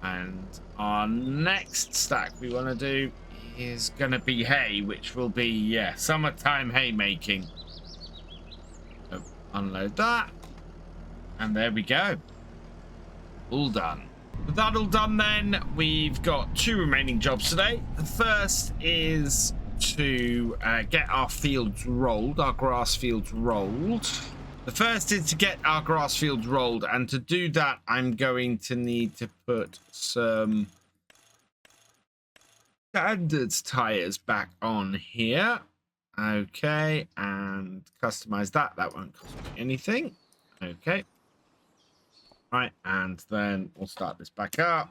And our next stack we want to do is going to be hay, which will be, yeah, summertime hay making. So unload that. And there we go. All done. With that all done then, we've got 2 remaining jobs today. The first is to get our fields rolled, our grass fields rolled. The first is to get our grass fields rolled, and to do that, I'm going to need to put some standard tires back on here. Okay, and customize that. That won't cost me anything. Okay. Right, and then we'll start this back up.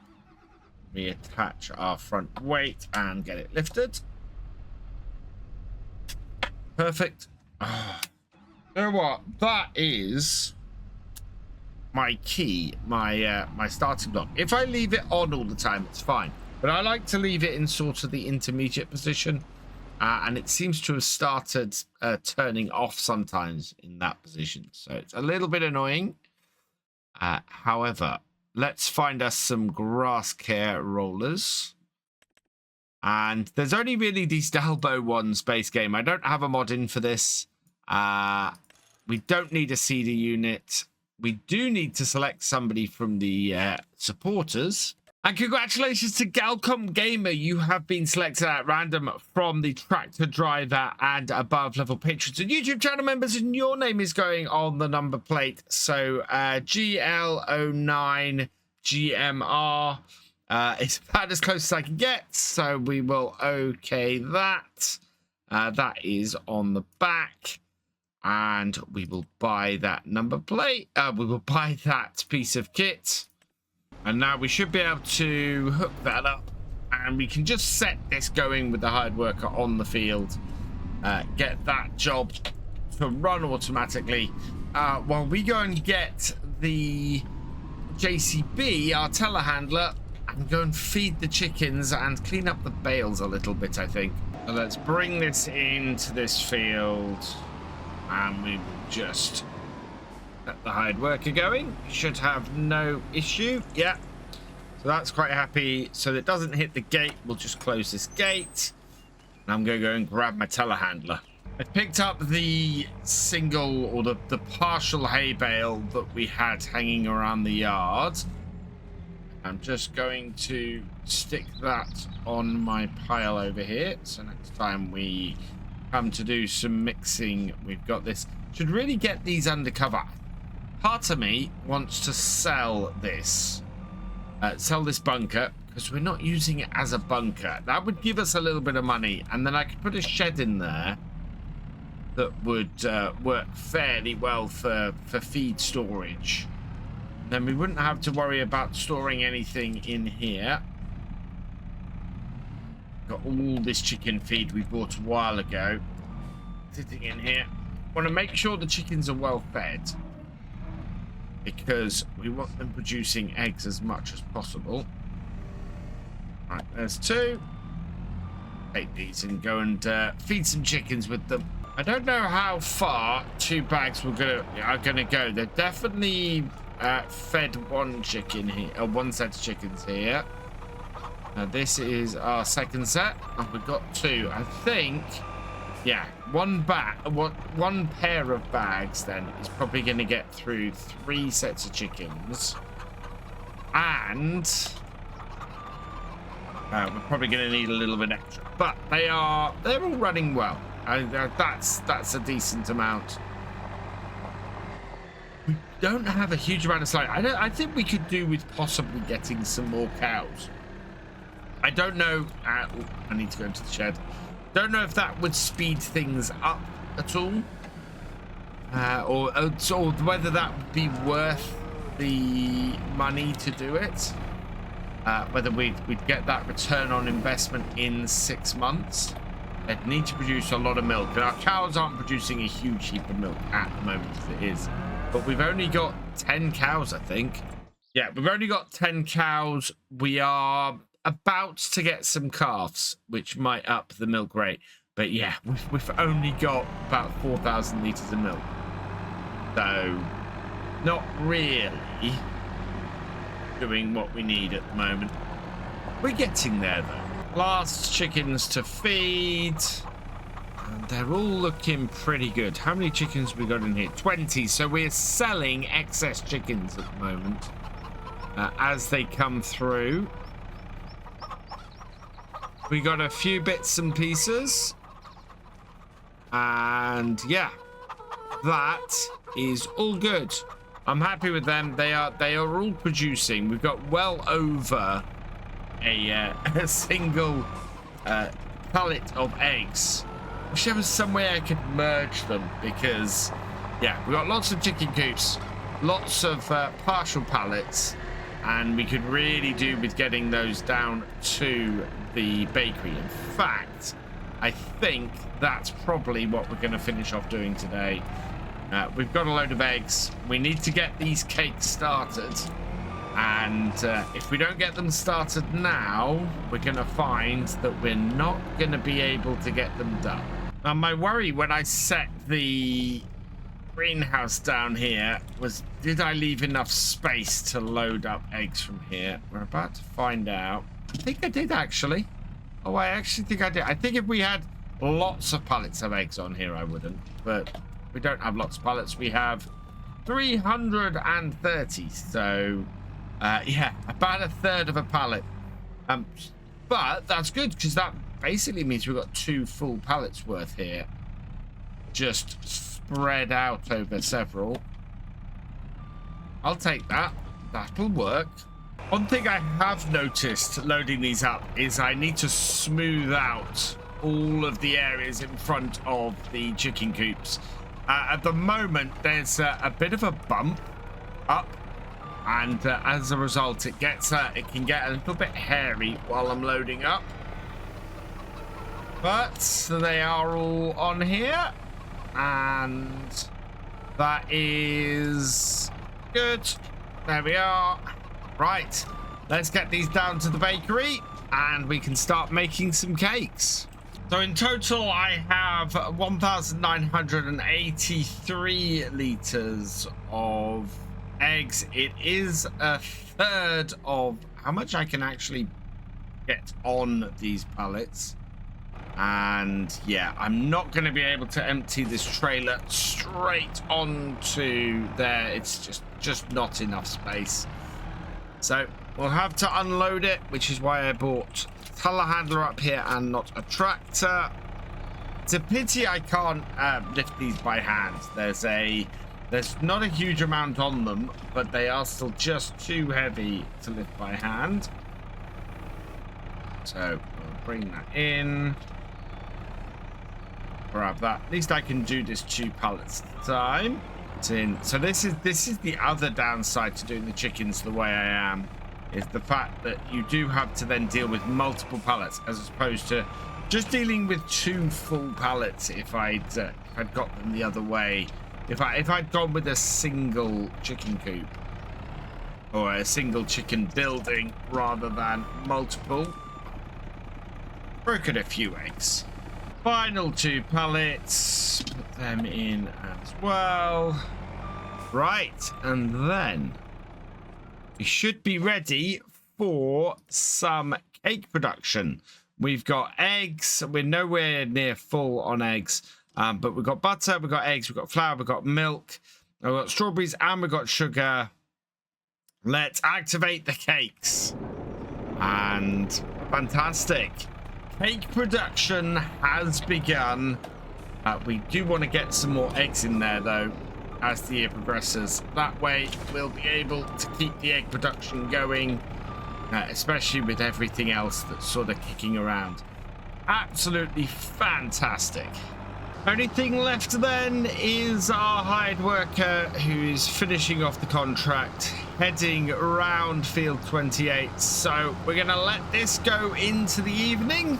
Reattach our front weight and get it lifted. Perfect. Oh, you know what? That is my key, my starting block. If I leave it on all the time, it's fine. But I like to leave it in sort of the intermediate position. And it seems to have started turning off sometimes in that position. So it's a little bit annoying. However, let's find us some grass care rollers. And there's only really these Tallboy ones base game. I don't have a mod in for this. We don't need a seeder unit. We do need to select somebody from the supporters. And congratulations to Galcomp Gamer. You have been selected at random from the tractor driver and above level patrons and YouTube channel members, and your name is going on the number plate. So GL09GMR is about as close as I can get. So we will okay that. That is on the back. And we will buy that number plate. We will buy that piece of kit. And now we should be able to hook that up, and we can just set this going with the hired worker on the field. Get that job to run automatically while we go and get the JCB, our telehandler, and go and feed the chickens and clean up the bales a little bit, I think. So let's bring this into this field, and we will just get the hired worker going. Should have no issue. Yeah, so that's quite happy. So that it doesn't hit the gate, we'll just close this gate, and I'm gonna go and grab my telehandler. I picked up the single or the partial hay bale that we had hanging around the yard. I'm just going to stick that on my pile over here, so next time we come to do some mixing, we've got this. Should really get these undercover. Part of me wants to sell this bunker, because we're not using it as a bunker. That would give us a little bit of money, and then I could put a shed in there that would work fairly well for feed storage. Then we wouldn't have to worry about storing anything in here. Got all this chicken feed we bought a while ago sitting in here. Want to make sure the chickens are well fed, because we want them producing eggs as much as possible. Right, there's 2. Take these and go and feed some chickens with them. I don't know how far 2 bags are gonna go. They're definitely fed 1 chicken here, or 1 set of chickens here. This is our 2nd set, and we've got 2. I think, yeah, 1 pair of bags then is probably going to get through 3 sets of chickens, and we're probably going to need a little bit extra. But they're all running well. That's a decent amount. We don't have a huge amount of slide. I think we could do with possibly getting some more cows. I don't know. I need to go into the shed. Don't know if that would speed things up at all, or whether that would be worth the money to do it. Whether we'd get that return on investment in 6 months. They'd need to produce a lot of milk, and our cows aren't producing a huge heap of milk at the moment as it is. But we've only got 10 cows, I think. Yeah, we've only got 10 cows. We are about to get some calves, which might up the milk rate. But yeah, we've only got about 4,000 litres of milk. So, not really doing what we need at the moment. We're getting there, though. Last chickens to feed. And they're all looking pretty good. How many chickens have we got in here? 20. So we're selling excess chickens at the moment as they come through. We got a few bits and pieces, and yeah, that is all good. I'm happy with them. They are all producing. We've got well over a single pallet of eggs. Wish there was some way I could merge them, because yeah, we've got lots of chicken coops, lots of partial pallets, and we could really do with getting those down to the bakery. In fact, I think that's probably what we're going to finish off doing today. We've got a load of eggs. We need to get these cakes started, and if we don't get them started now, we're going to find that we're not going to be able to get them done. Now, my worry when I set the greenhouse down here was, did I leave enough space to load up eggs from here? We're about to find out. I think I did, actually. Oh, I actually think I did. I think if we had lots of pallets of eggs on here, I wouldn't. But we don't have lots of pallets. We have 330. So, yeah, about a third of a pallet. But that's good, because that basically means we've got 2 full pallets worth here. Just spread out over several. I'll take that. That'll work. One thing I have noticed loading these up is I need to smooth out all of the areas in front of the chicken coops. At the moment, there's a bit of a bump up, and as a result, it can get a little bit hairy while I'm loading up. But they are all on here, and that is good. There we are. Right, let's get these down to the bakery and we can start making some cakes. So in total, I have 1,983 litres of eggs. It is a third of how much I can actually get on these pallets. And yeah, I'm not going to be able to empty this trailer straight onto there. It's just not enough space. So we'll have to unload it, which is why I bought a telehandler up here and not a tractor. It's a pity I can't lift these by hand. There's not a huge amount on them, but they are still just too heavy to lift by hand. So we'll bring that in. grab that. At least I can do this 2 pallets at a time. It's in. So this is the other downside to doing the chickens the way I am, is the fact that you do have to then deal with multiple pallets as opposed to just dealing with 2 full pallets if I'd got them the other way. If I'd gone with a single chicken coop or a single chicken building rather than multiple. Broken a few eggs. Final 2 pallets. Put them in as well. Right, and then we should be ready for some cake production. We've got eggs. We're nowhere near full on eggs, but we've got butter, we've got eggs, we've got flour, we've got milk, we've got strawberries, and we've got sugar. Let's activate the cakes. And fantastic. Cake production has begun. We do want to get some more eggs in there, though, as the year progresses. That way, we'll be able to keep the egg production going, especially with everything else that's sort of kicking around. Absolutely fantastic. Only thing left then is our hired worker who is finishing off the contract, heading around field 28. So we're going to let this go into the evening.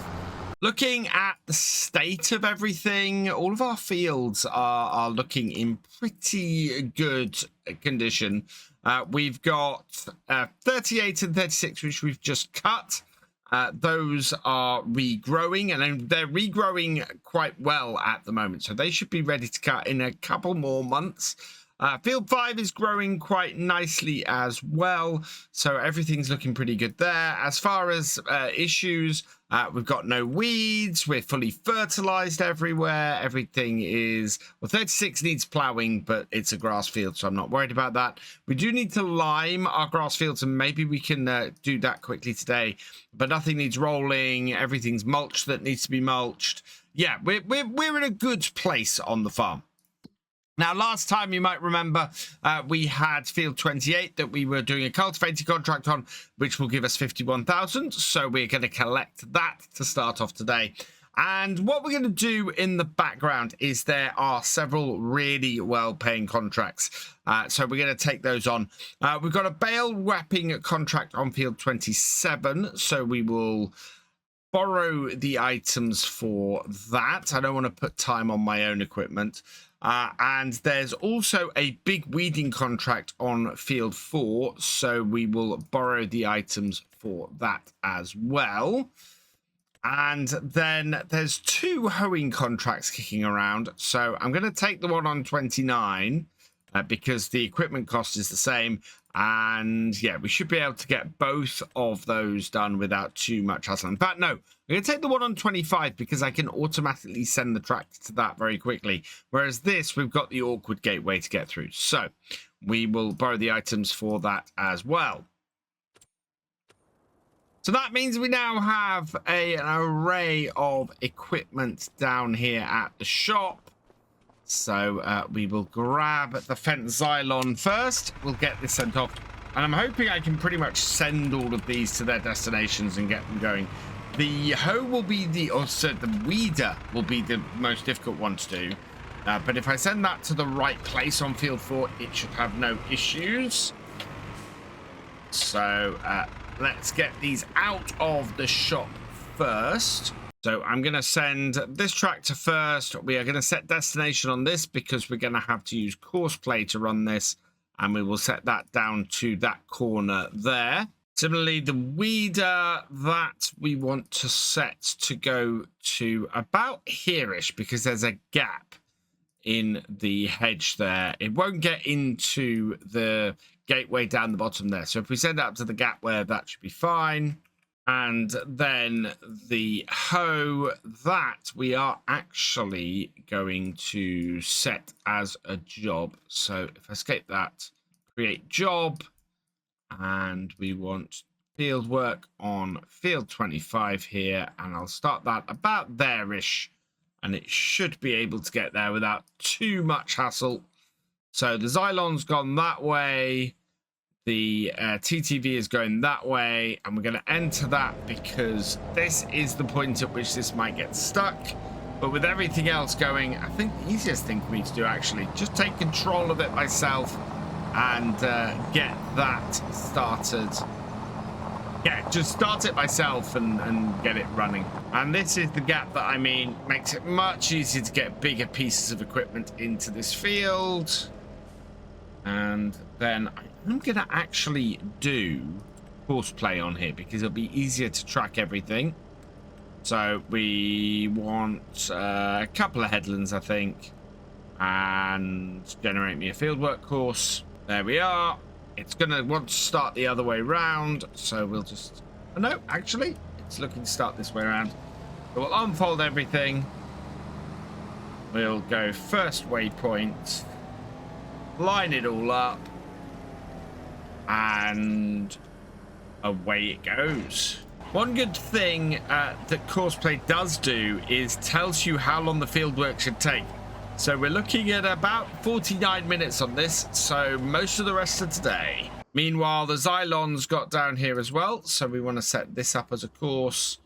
Looking at the state of everything, all of our fields are looking in pretty good condition. We've got 38 and 36, which we've just cut. Those are regrowing, and they're regrowing quite well at the moment, so they should be ready to cut in a couple more months. Field 5 is growing quite nicely as well, so everything's looking pretty good there. As far as issues, we've got no weeds, we're fully fertilized everywhere, everything is, well, 36 needs plowing, but it's a grass field, so I'm not worried about that. We do need to lime our grass fields, and maybe we can do that quickly today, but nothing needs rolling, everything's mulched that needs to be mulched. Yeah, we're in a good place on the farm. Now, last time, you might remember, we had field 28 that we were doing a cultivating contract on, which will give us 51,000. So we're going to collect that to start off today. And what we're going to do in the background is there are several really well-paying contracts. So we're going to take those on. We've got a bale wrapping contract on field 27. So we will borrow the items for that. I don't want to put time on my own equipment. And there's also a big weeding contract on field 4, so we will borrow the items for that as well. And then there's 2 hoeing contracts kicking around, so I'm going to take the one on 29 because the equipment cost is the same. And yeah, we should be able to get both of those done without too much hassle. In fact, no, I'm going to take the one on 25 because I can automatically send the tractor to that very quickly. Whereas this, we've got the awkward gateway to get through. So we will borrow the items for that as well. So that means we now have an array of equipment down here at the shop. So we will grab the fence Xylon first. We'll get this sent off. And I'm hoping I can pretty much send all of these to their destinations and get them going. The hoe will be the weeder will be the most difficult one to do. But if I send that to the right place on field 4, it should have no issues. So let's get these out of the shop first. So I'm going to send this tractor first. We are going to set destination on this because we're going to have to use courseplay to run this. And we will set that down to that corner there. Similarly, the weeder, that we want to set to go to about here-ish because there's a gap in the hedge there. It won't get into the gateway down the bottom there. So if we send it up to the gap where, that should be fine. And then the hoe, that we are actually going to set as a job. So if I escape that, create job, and we want field work on field 25 here, and I'll start that about there-ish, and it should be able to get there without too much hassle. So the Xylon's gone that way. The TTV is going that way, and we're going to enter that because this is the point at which this might get stuck. But with everything else going, I think the easiest thing for me to do, actually, just take control of it myself and get that started. Yeah, just start it myself and get it running. And this is the gap that I mean makes it much easier to get bigger pieces of equipment into this field. And then I'm going to actually do horseplay on here because it'll be easier to track everything. So we want a couple of headlands, I think, and generate me a fieldwork course. There we are. It's going to want to start the other way round, so we'll just... Oh, no, actually, it's looking to start this way around. So we'll unfold everything. We'll go first waypoint, line it all up, and away it goes. One good thing that Courseplay does do is tells you how long the fieldwork should take. So we're looking at about 49 minutes on this, so most of the rest of today. Meanwhile, the Xylons got down here as well, so we want to set this up as a course.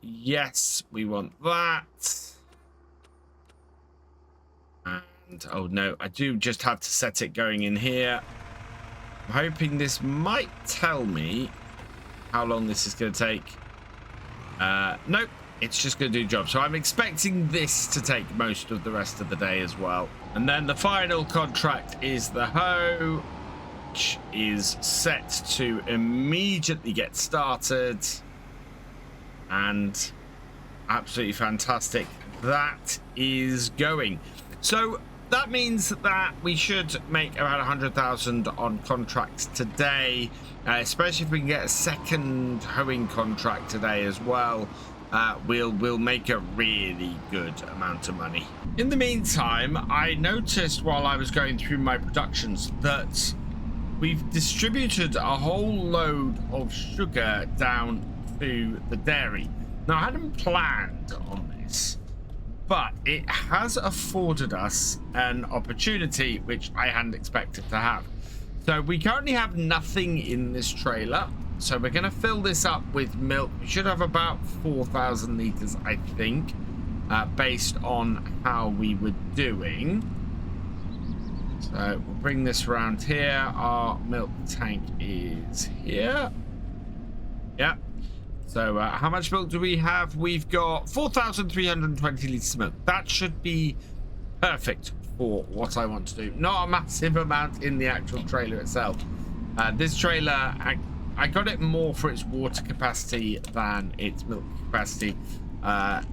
Yes, we want that. And, oh no, I do just have to set it going in here. I'm hoping this might tell me how long this is going to take. Nope. It's just going to do the job. So I'm expecting this to take most of the rest of the day as well. And then the final contract is the hoe, which is set to immediately get started. And absolutely fantastic. That is going. So that means that we should make around 100,000 on contracts today, especially if we can get a second hoeing contract today as well. We'll make a really good amount of money. In the meantime, I noticed while I was going through my productions that we've distributed a whole load of sugar down to the dairy. Now, I hadn't planned on this, but it has afforded us an opportunity which I hadn't expected to have. So we currently have nothing in this trailer. So we're going to fill this up with milk. We should have about 4,000 litres, I think, based on how we were doing. So we'll bring this around here. Our milk tank is here. Yeah. So how much milk do we have? We've got 4,320 litres of milk. That should be perfect for what I want to do. Not a massive amount in the actual trailer itself. This trailer... I got it more for its water capacity than its milk capacity,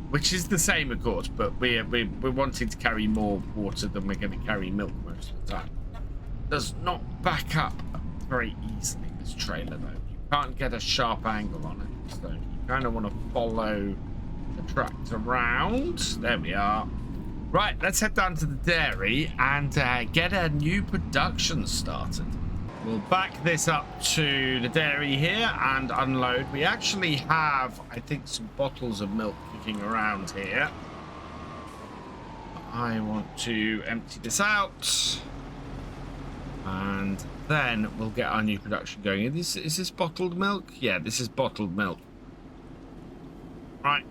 which is the same, of course, but we're wanting to carry more water than we're going to carry milk most of the time. Does not back up very easily, this trailer, though. You can't get a sharp angle on it, so you kind of want to follow the tracks around. There we are. Right, let's head down to the dairy and get a new production started. We'll back this up to the dairy here and unload. We actually have, I think, some bottles of milk kicking around here. I want to empty this out. And then we'll get our new production going. Is this bottled milk? Yeah, this is bottled milk. Right.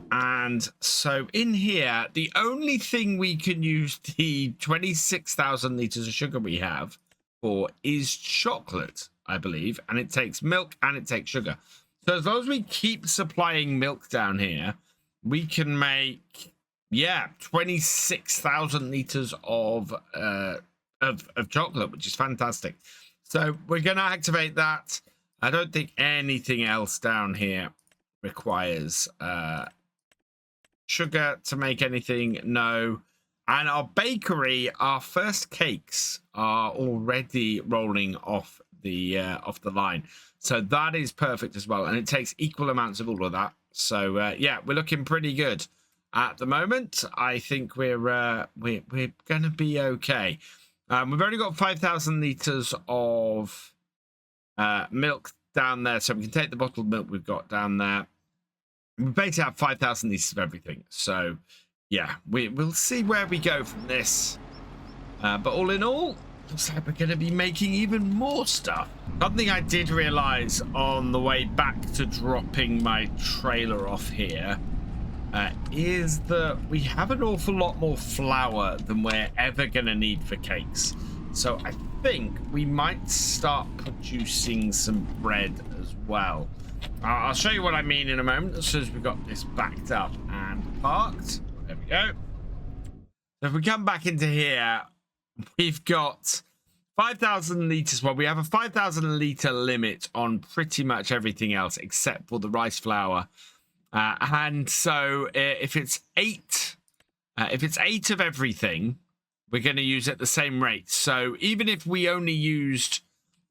And so in here, the only thing we can use the 26,000 litres of sugar we have for is chocolate, I believe, and it takes milk and it takes sugar. So as long as we keep supplying milk down here, we can make 26,000 liters of chocolate, which is fantastic. So we're going to activate that. I don't think anything else down here requires sugar to make anything. No. And our bakery, our first cakes are already rolling off the line. So that is perfect as well. And it takes equal amounts of all of that. So, yeah, we're looking pretty good at the moment. I think we're going to be okay. We've only got 5,000 litres of milk down there. So we can take the bottled milk we've got down there. We basically have 5,000 litres of everything. So... yeah, we'll see where we go from this. But all in all, looks like we're going to be making even more stuff. Something I did realise on the way back to dropping my trailer off here is that we have an awful lot more flour than we're ever going to need for cakes. So I think we might start producing some bread as well. I'll show you what I mean in a moment as soon as we've got this backed up and parked. There we go. So if we come back into here, we've got 5,000 litres. Well, we have a 5,000 litre limit on pretty much everything else except for the rice flour. And so if it's eight of everything, we're going to use at the same rate. So even if we only used,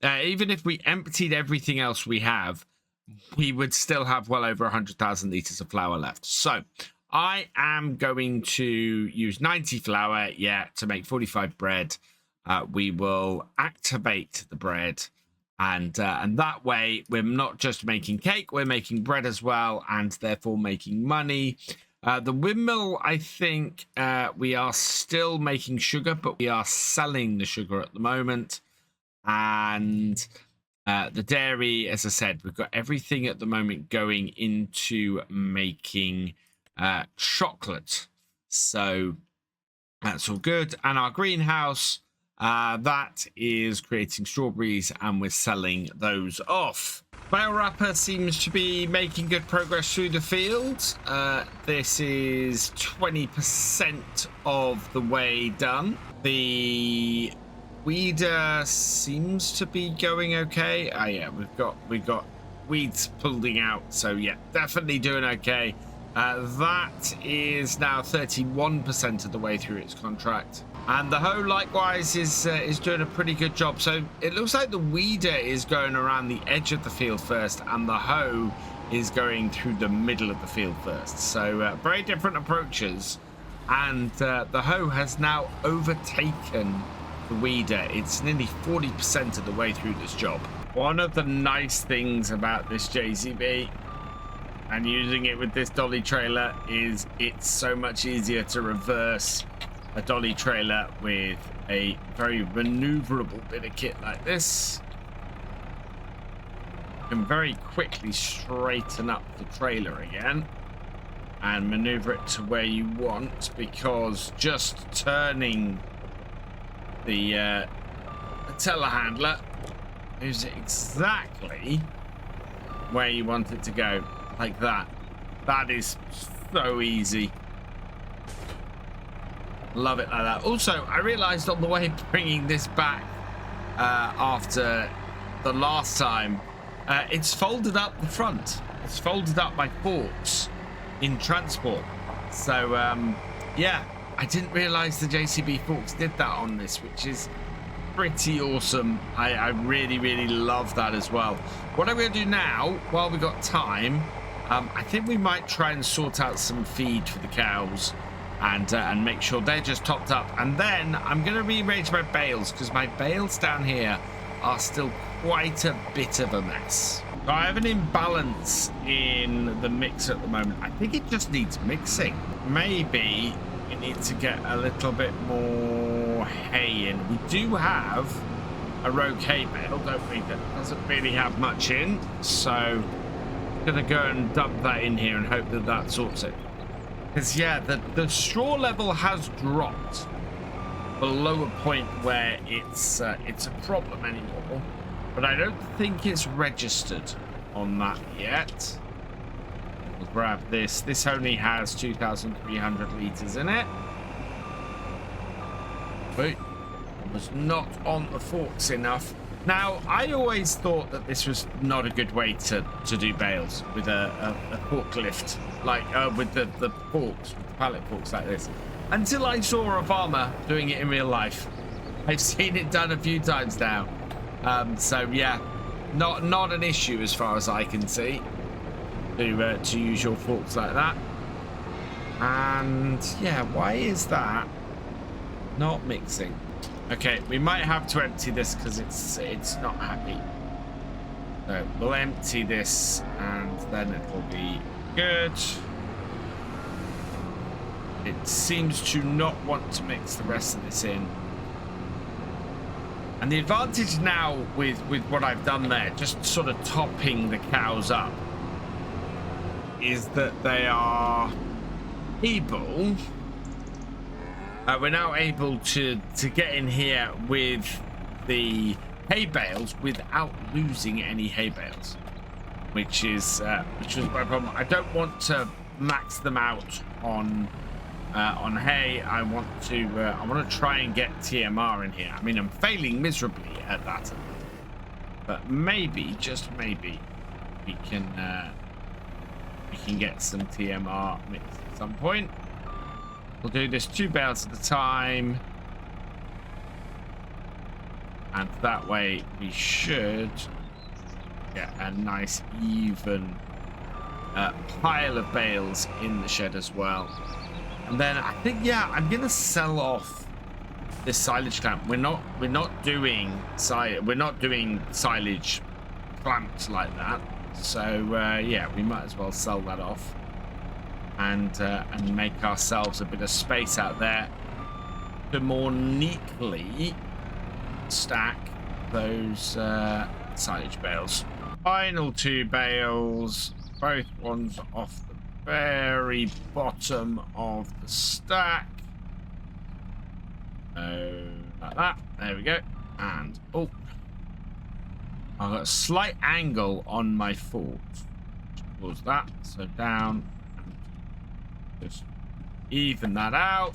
even if we emptied everything else we have, we would still have well over 100,000 litres of flour left. So I am going to use 90 flour, to make 45 bread. We will activate the bread, and that way we're not just making cake, we're making bread as well, and therefore making money. The windmill, I think we are still making sugar, but we are selling the sugar at the moment. And the dairy, as I said, we've got everything at the moment going into making chocolate. So that's all good. And our greenhouse, that is creating strawberries, and we're selling those off. Bale wrapper seems to be making good progress through the field. This is 20% of the way done. The weeder seems to be going okay. We've got weeds pulling out, so yeah, definitely doing okay. That is now 31% of the way through its contract. And the hoe likewise is doing a pretty good job. So it looks like the weeder is going around the edge of the field first, and the hoe is going through the middle of the field first. So very different approaches. And the hoe has now overtaken the weeder. It's nearly 40% of the way through this job. One of the nice things about this JCB and using it with this dolly trailer is it's so much easier to reverse a dolly trailer with a very maneuverable bit of kit like this. You can very quickly straighten up the trailer again and maneuver it to where you want, because just turning the telehandler is exactly where you want it to go, like that. That is so easy. Love it like that. Also, I realized on the way bringing this back after the last time, it's folded up the front. It's folded up my forks in transport. So yeah, I didn't realize the JCB forks did that on this, which is pretty awesome. I really love that as well. What I'm going to do now, while we got time, I think we might try and sort out some feed for the cows and make sure they're just topped up. And then I'm going to rearrange my bales, because my bales down here are still quite a bit of a mess. So I have an imbalance in the mix at the moment. I think it just needs mixing. Maybe we need to get a little bit more hay in. We do have a rogue hay bale, don't we, that doesn't really have much in. So I'm going to go and dump that in here and hope that that sorts it. Because yeah, the straw level has dropped below a point where it's a problem anymore, but I don't think it's registered on that yet. We'll grab this. This only has 2,300 litres in it. But it was not on the forks enough. Now, I always thought that this was not a good way to do bales with a forklift, like with the forks, with the pallet forks like this, until I saw a farmer doing it in real life. I've seen it done a few times now. So yeah, not an issue as far as I can see to use your forks like that. And yeah, why is that not mixing? Okay, we might have to empty this because it's not happy. So we'll empty this and then it'll be good. It seems to not want to mix the rest of this in. And the advantage now with what I've done there, just sort of topping the cows up, is that they are able to get in here with the hay bales without losing any hay bales, which was my problem. I don't want to max them out on hay. I want to try and get TMR in here. I mean, I'm failing miserably at that, but maybe, just maybe, we can get some TMR mixed at some point. We'll do this 2 bales at a time, and that way we should get a nice even pile of bales in the shed as well. And then I think, yeah, I'm gonna sell off this silage clamp. We're not doing silage clamps like that. So yeah, we might as well sell that off and make ourselves a bit of space out there to more neatly stack those silage bales. Final 2 bales, both ones off the very bottom of the stack. Like that. There we go. And oh, I've got a slight angle on my fort towards that, so down, and just even that out,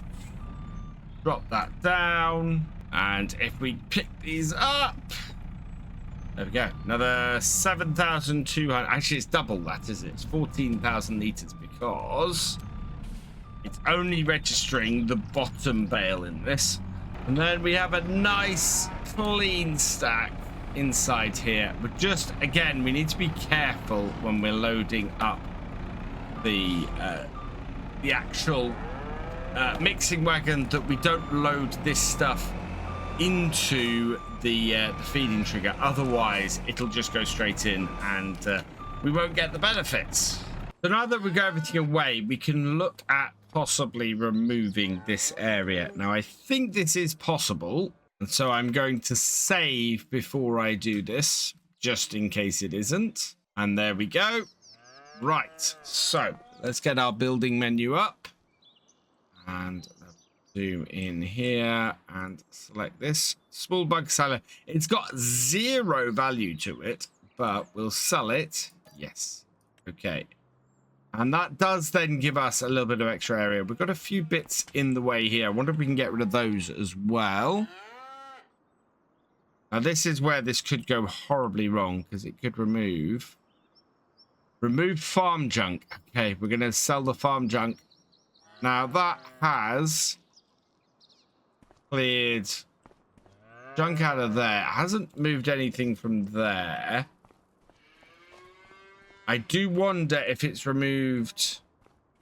drop that down, and if we pick these up, there we go, another 7,200. Actually, it's double that, is it? It's 14,000 litres because it's only registering the bottom bale in this. And then we have a nice clean stack inside here. But just, again, we need to be careful when we're loading up the actual mixing wagon, that we don't load this stuff into the feeding trigger. Otherwise, it'll just go straight in and we won't get the benefits. So now that we got everything away, we can look at possibly removing this area. Now, I think this is possible, and so I'm going to save before I do this, just in case it isn't. And there we go. Right, so let's get our building menu up and zoom in here and select this small bug silo. It's got 0 value to it, but we'll sell it. Yes. Okay. And that does then give us a little bit of extra area. We've got a few bits in the way here. I wonder if we can get rid of those as well. Now, this is where this could go horribly wrong, because it could remove farm junk. Okay, we're going to sell the farm junk. Now, that has cleared junk out of there. It hasn't moved anything from there. I do wonder if it's removed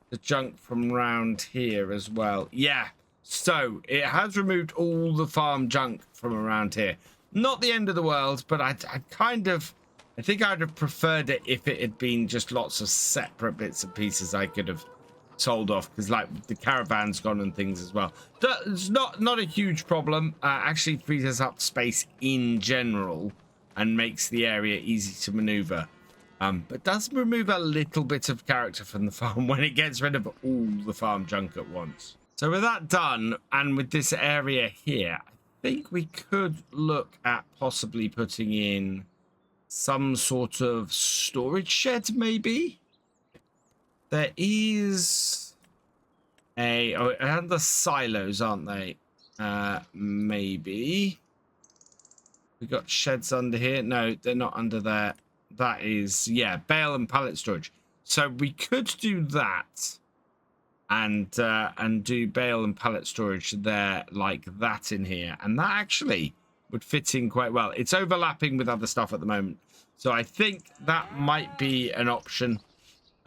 the junk from around here as well. Yeah, so it has removed all the farm junk from around here. Not the end of the world, but I think I'd have preferred it if it had been just lots of separate bits and pieces I could have sold off, because like the caravan's gone and things as well. It's not a huge problem. Actually frees us up space in general and makes the area easy to maneuver. But does remove a little bit of character from the farm when it gets rid of all the farm junk at once. So with that done, and with this area here, I think we could look at possibly putting in some sort of storage shed, maybe. There is and the silos, aren't they? Maybe. We got sheds under here. No, they're not under there. That is, yeah, bale and pallet storage. So we could do that and do bale and pallet storage there like that in here. And that actually would fit in quite well. It's overlapping with other stuff at the moment. So I think that might be an option.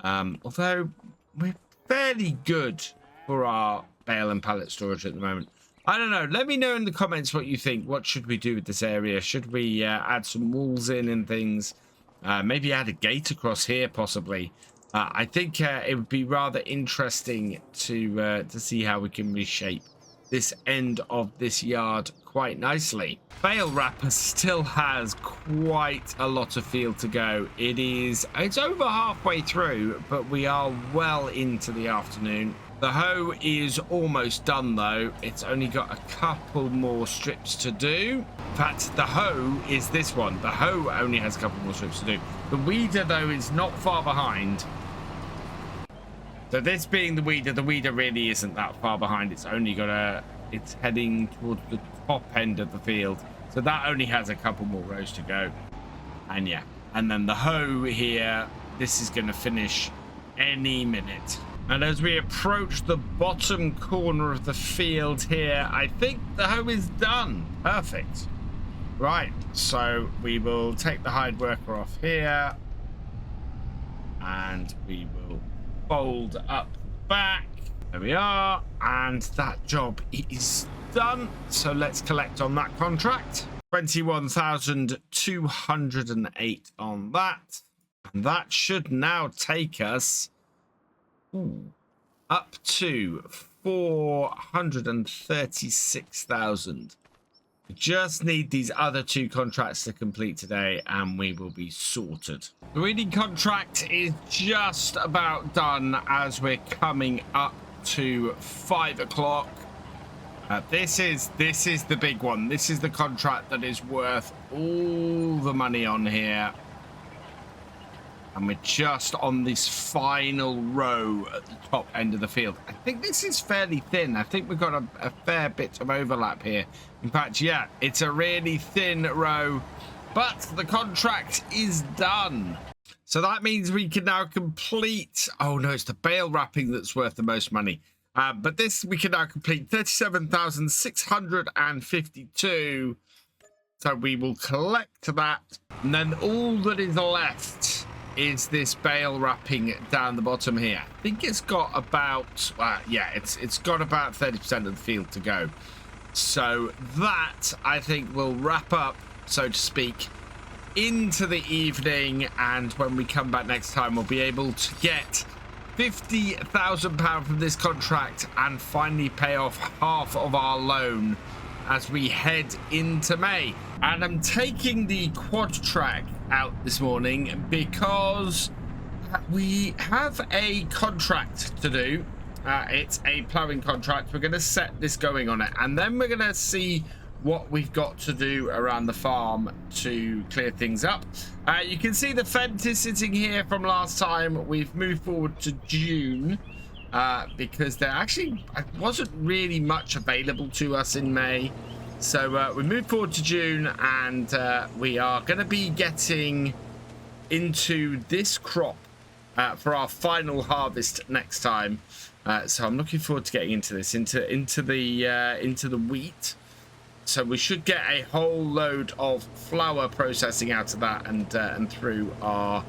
Although we're fairly good for our bale and pallet storage at the moment. I don't know. Let me know in the comments what you think. What should we do with this area? Should we add some walls in and things? Maybe add a gate across here, possibly. I think it would be rather interesting to see how we can reshape this end of this yard quite nicely. Bale wrapper still has quite a lot of field to go. It's over halfway through, but we are well into the afternoon. The hoe is almost done though. It's only got a couple more strips to do. In fact, the hoe is this one. The hoe only has a couple more strips to do. The weeder though is not far behind. So this being the weeder really isn't that far behind. It's heading towards the top end of the field. So that only has a couple more rows to go. And yeah, and then the hoe here, this is going to finish any minute. And as we approach the bottom corner of the field here, I think the hoe is done. Perfect. Right, so we will take the hide worker off here. And we will fold up the back. There we are. And that job is done. So let's collect on that contract. 21,208 on that. And that should now take us up to 436,000. We just need these other two contracts to complete today and we will be sorted. The reading contract is just about done as we're coming up to 5 o'clock. This is the big one. This is the contract that is worth all the money on here. And we're just on this final row at the top end of the field. I think this is fairly thin. I think we've got a fair bit of overlap here. In fact, yeah, it's a really thin row, but the contract is done. So that means we can now complete... Oh, no, it's the bale wrapping that's worth the most money. But this, we can now complete 37,652. So we will collect that. And then all that is left is this bale wrapping down the bottom here. I think it's got about, it's got about 30% of the field to go. So that, I think, will wrap up, so to speak, into the evening. And when we come back next time, we'll be able to get £50,000 from this contract and finally pay off half of our loan as we head into May. And I'm taking the quad track out this morning because we have a contract to do. It's a ploughing contract. We're going to set this going on it, and then we're going to see what we've got to do around the farm to clear things up. You can see the fence is sitting here from last time. We've moved forward to June because there actually wasn't really much available to us in May. So we moved forward to June, and we are going to be getting into this crop for our final harvest next time. So I'm looking forward to getting into this, into the wheat. So we should get a whole load of flour processing out of that, and through our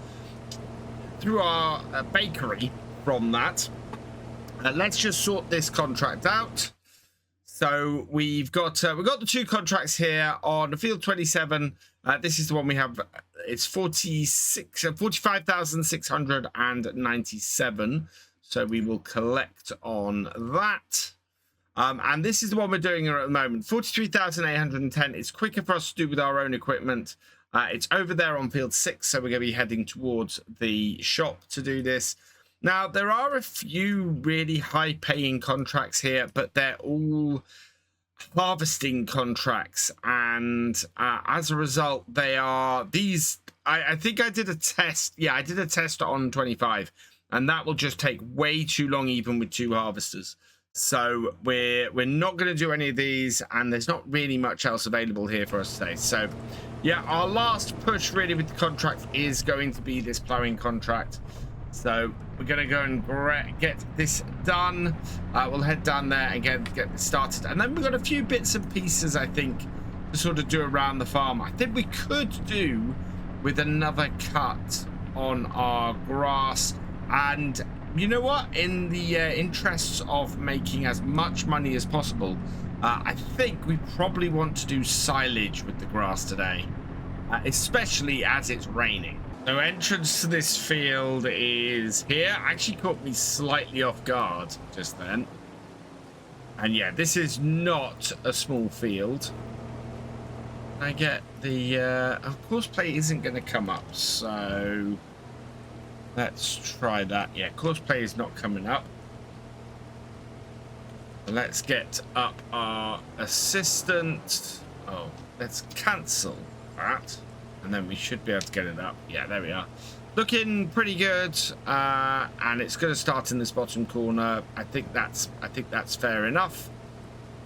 bakery from that. Let's just sort this contract out. So we've got the two contracts here on the field 27. This is the one we have. It's 45,697. So we will collect on that. And this is the one we're doing at the moment. 43,810. It's quicker for us to do with our own equipment. It's over there on field 6. So we're going to be heading towards the shop to do this. Now, there are a few really high-paying contracts here, but they're all harvesting contracts. And as a result, they are these... I think I did a test. Yeah, I did a test on 25. And that will just take way too long, even with 2 harvesters. So we're not going to do any of these. And there's not really much else available here for us today. So, yeah, our last push, really, with the contract is going to be this ploughing contract. So we're going to go and get this done. We'll head down there and get this started. And then we've got a few bits and pieces, I think, to sort of do around the farm. I think we could do with another cut on our grass. And you know what? In the interests of making as much money as possible, I think we probably want to do silage with the grass today, especially as it's raining. So entrance to this field is here. Actually caught me slightly off guard just then. And yeah, this is not a small field. I get the of course play isn't going to come up, so let's try that. Yeah, course play is not coming up. Let's get up our assistant. Oh, let's cancel that, and then we should be able to get it up. Yeah, there we are. Looking pretty good, and it's going to start in this bottom corner. I think that's fair enough.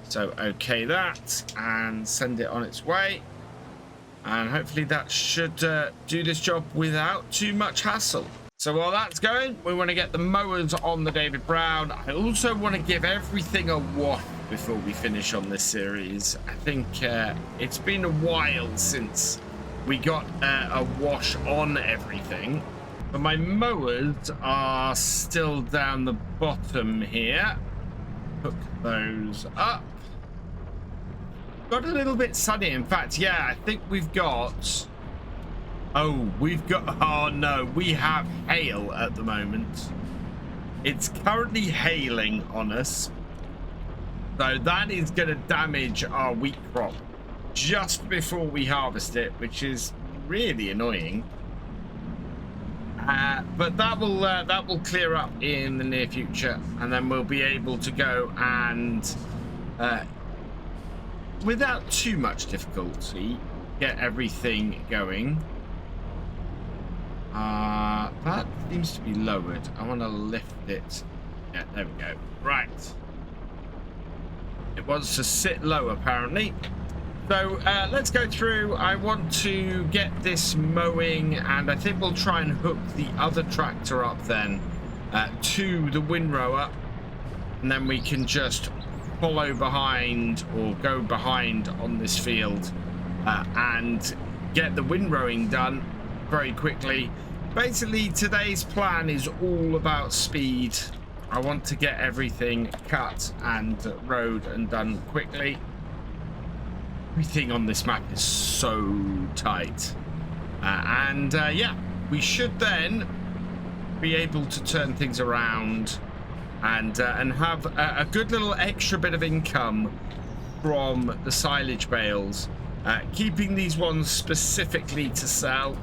So okay that, and send it on its way, and hopefully that should do this job without too much hassle. So while that's going, we want to get the mowers on the David Brown. I also want to give everything a wash before we finish on this series. I think it's been a while since we got a wash on everything, but my mowers are still down the bottom here. Hook those up. Got a little bit sunny. In fact, yeah, I think we've got... Oh, no, we have hail at the moment. It's currently hailing on us. So that is going to damage our wheat crop just before we harvest it, which is really annoying. But that will clear up in the near future, and then we'll be able to go and without too much difficulty get everything going. That seems to be lowered. I want to lift it. Yeah, there we go. Right. It wants to sit low apparently. So let's go through. I want to get this mowing, and I think we'll try and hook the other tractor up then to the windrower, and then we can just follow behind or go behind on this field and get the windrowing done very quickly. Basically, today's plan is all about speed. I want to get everything cut and rowed and done quickly. Everything on this map is so tight, yeah, we should then be able to turn things around and have a good little extra bit of income from the silage bales, keeping these ones specifically to sell.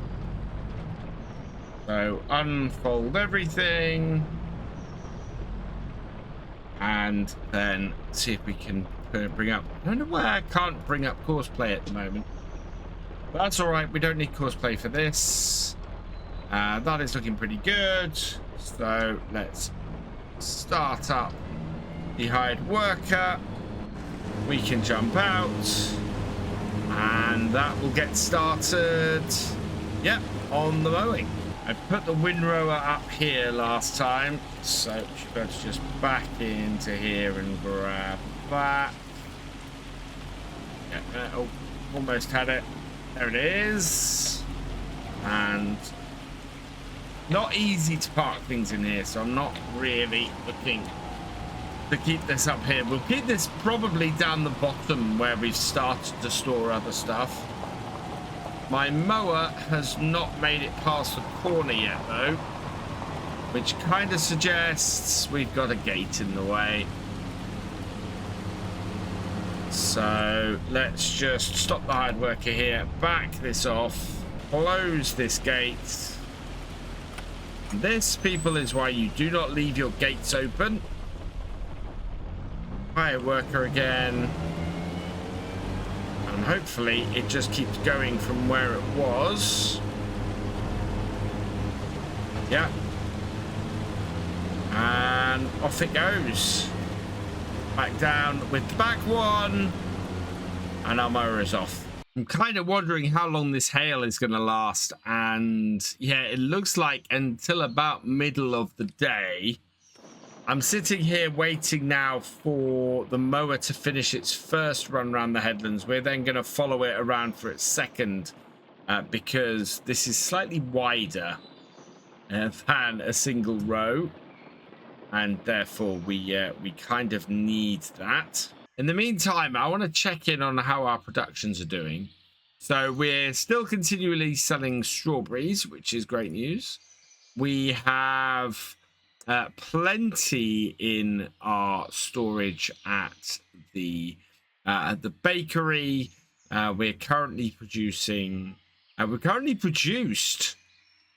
So unfold everything and then see if we can bring up... I don't know why I can't bring up courseplay at the moment, but that's all right. We don't need courseplay for this. That is looking pretty good. So let's start up the hired worker. We can jump out and that will get started. Yep, on the mowing. I put the windrower up here last time, so we should be able to just back into here and grab that. Yeah, oh, almost had it. There it is. And not easy to park things in here, so I'm not really looking to keep this up here. We'll keep this probably down the bottom where we've started to store other stuff. My mower has not made it past the corner yet, though, which kind of suggests we've got a gate in the way. So let's just stop the hired worker here, back this off, close this gate. This, people, is why you do not leave your gates open. Hired worker again. And hopefully it just keeps going from where it was. Yeah. And off it goes. Back down with the back one. And our mower is off. I'm kind of wondering how long this hail is going to last. And yeah, it looks like until about middle of the day. I'm sitting here waiting now for the mower to finish its first run around the headlands. We're then going to follow it around for its second because this is slightly wider than a single row, and therefore we kind of need that. In the meantime, I want to check in on how our productions are doing. So we're still continually selling strawberries, which is great news. We have plenty in our storage at the bakery. We're currently producing. We're currently produced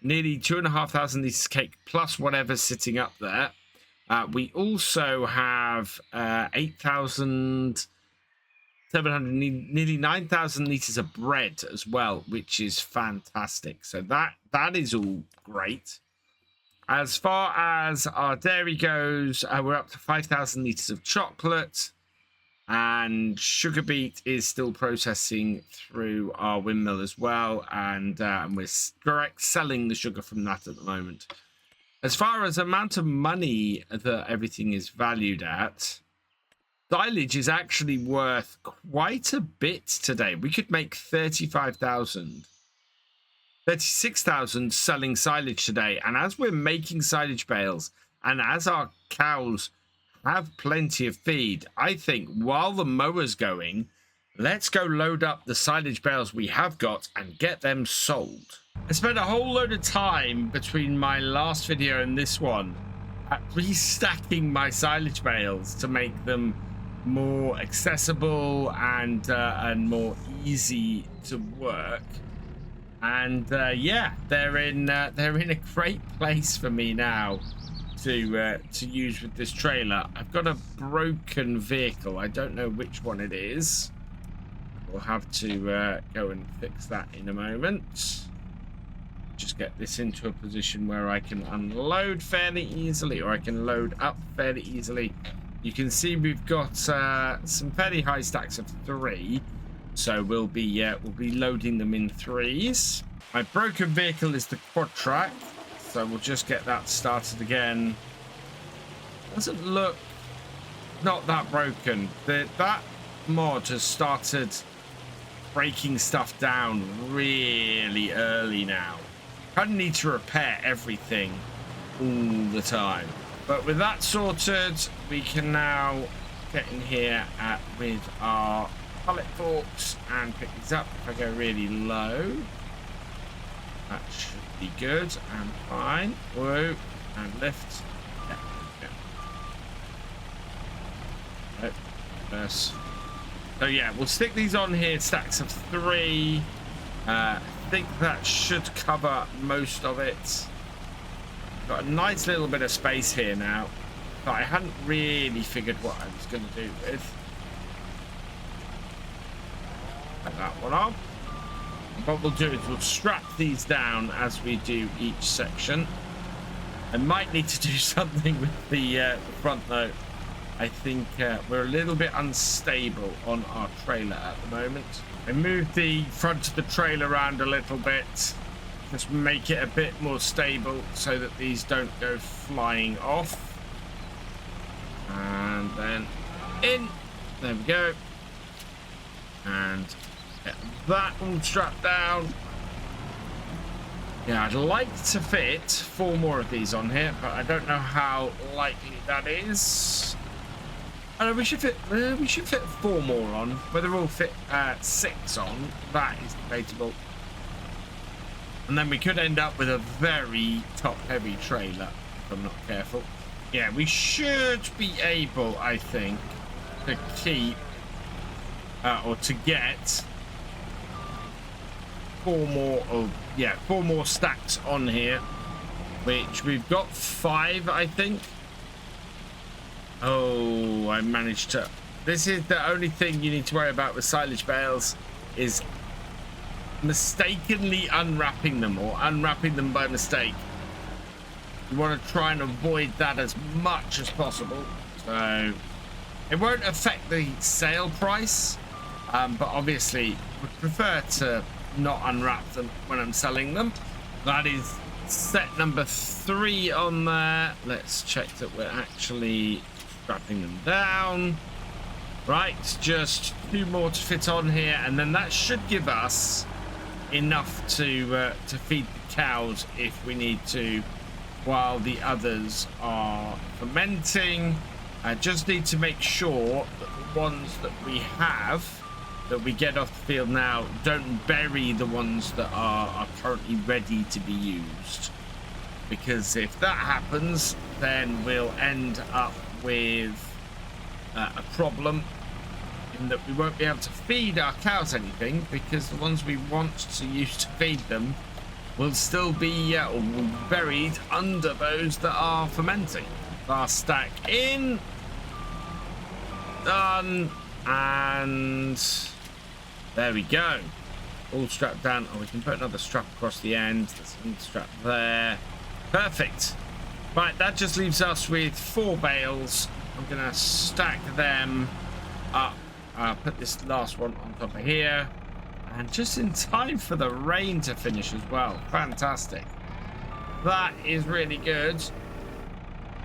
nearly 2,500 liters of cake plus whatever's sitting up there. We also have 8,700, nearly 9,000 liters of bread as well, which is fantastic. So that is all great. As far as our dairy goes, we're up to 5,000 liters of chocolate, and sugar beet is still processing through our windmill as well, and we're selling the sugar from that at the moment. As far as amount of money that everything is valued at, silage is actually worth quite a bit today. We could make 36,000 selling silage today. And as we're making silage bales, and as our cows have plenty of feed, I think while the mower's going, let's go load up the silage bales we have got and get them sold. I spent a whole load of time between my last video and this one at restacking my silage bales to make them more accessible and more easy to work. And yeah, they're in a great place for me now to use with this trailer. I've got a broken vehicle. I don't know which one it is. We'll have to go and fix that in a moment. Just get this into a position where I can unload fairly easily, or I can load up fairly easily. You can see we've got some fairly high stacks of 3, so we'll be loading them in 3s. My broken vehicle is the quad track, so we'll just get that started again. Doesn't look not that broken. That mod has started breaking stuff down really early now. I need to repair everything all the time. But with that sorted, we can now get in here with our pallet forks and pick these up. If I go really low, that should be good and fine. Whoa, and lift. Yeah. Yes. So yeah, we'll stick these on here, stacks of 3. I think that should cover most of it. Got a nice little bit of space here now, but I hadn't really figured what I was going to do with. Put that one on. What we'll do is we'll strap these down as we do each section. I might need to do something with the front though. I think we're a little bit unstable on our trailer at the moment. I moved the front of the trailer around a little bit. Just make it a bit more stable so that these don't go flying off. And then in. There we go. And get that all strapped down. Yeah, I'd like to fit 4 more of these on here, but I don't know how likely that is. We should fit 4 more on. Whether we'll fit 6 on, that is debatable. And then we could end up with a very top-heavy trailer if I'm not careful. Yeah, we should be able, I think, to keep or to get 4 more stacks on here, which we've got 5, I think. Oh, I managed to. This is the only thing you need to worry about with silage bales, is mistakenly unwrapping them or unwrapping them by mistake. You want to try and avoid that as much as possible. So it won't affect the sale price, but obviously would prefer to not unwrap them when I'm selling them. That is set number 3 on there. Let's check that we're actually strapping them down. Right, just 2 more to fit on here, and then that should give us enough to feed the cows if we need to, while the others are fermenting. I just need to make sure that the ones that we have that we get off the field now don't bury the ones that are currently ready to be used. because if that happens, then we'll end up with a problem in that we won't be able to feed our cows anything, because the ones we want to use to feed them will still be buried under those that are fermenting. Last stack in, done, and there we go. All strapped down. Oh, we can put another strap across the end. There's another strap there. Perfect. Right, that just leaves us with 4 bales. I'm gonna stack them up. Put this last one on top of here, and just in time for the rain to finish as well. Fantastic. That is really good,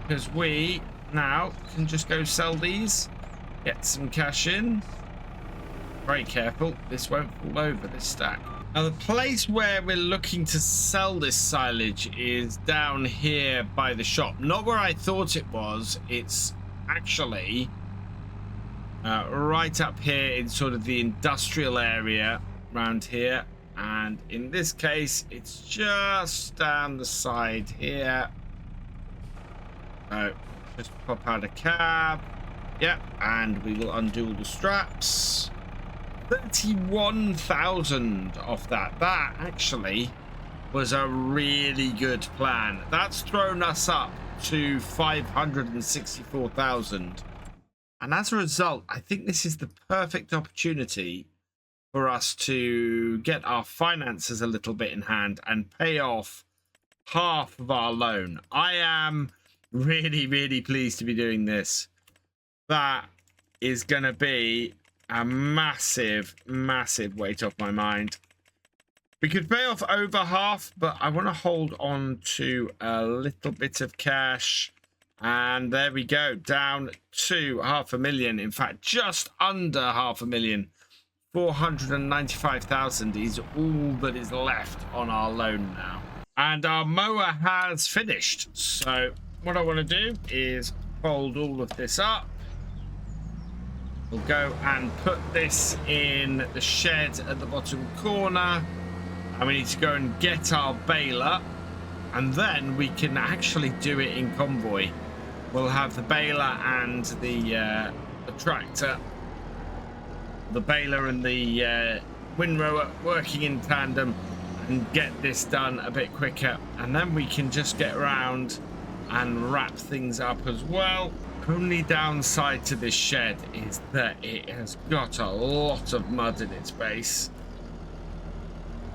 because we now can just go sell these, get some cash in. Very careful, this won't fall over, this stack. Now the place where we're looking to sell this silage is down here by the shop. Not where I thought it was. It's actually right up here in sort of the industrial area around here, and in this case it's just down the side here. So just pop out a cab, yeah, and we will undo all the straps. 31,000 off that. That actually was a really good plan. That's thrown us up to 564,000. And as a result, I think this is the perfect opportunity for us to get our finances a little bit in hand and pay off half of our loan. I am really, really pleased to be doing this. That is going to be a massive, massive weight off my mind. We could pay off over half, but I want to hold on to a little bit of cash. And there we go, down to 500,000. In fact, just under 500,000. 495,000 is all that is left on our loan now. And our mower has finished. So what I want to do is fold all of this up. We'll go and put this in the shed at the bottom corner. And we need to go and get our baler. And then we can actually do it in convoy. We'll have the baler and the tractor, the baler and the windrower working in tandem, and get this done a bit quicker. And then we can just get around and wrap things up as well. Only downside to this shed is that it has got a lot of mud in its base.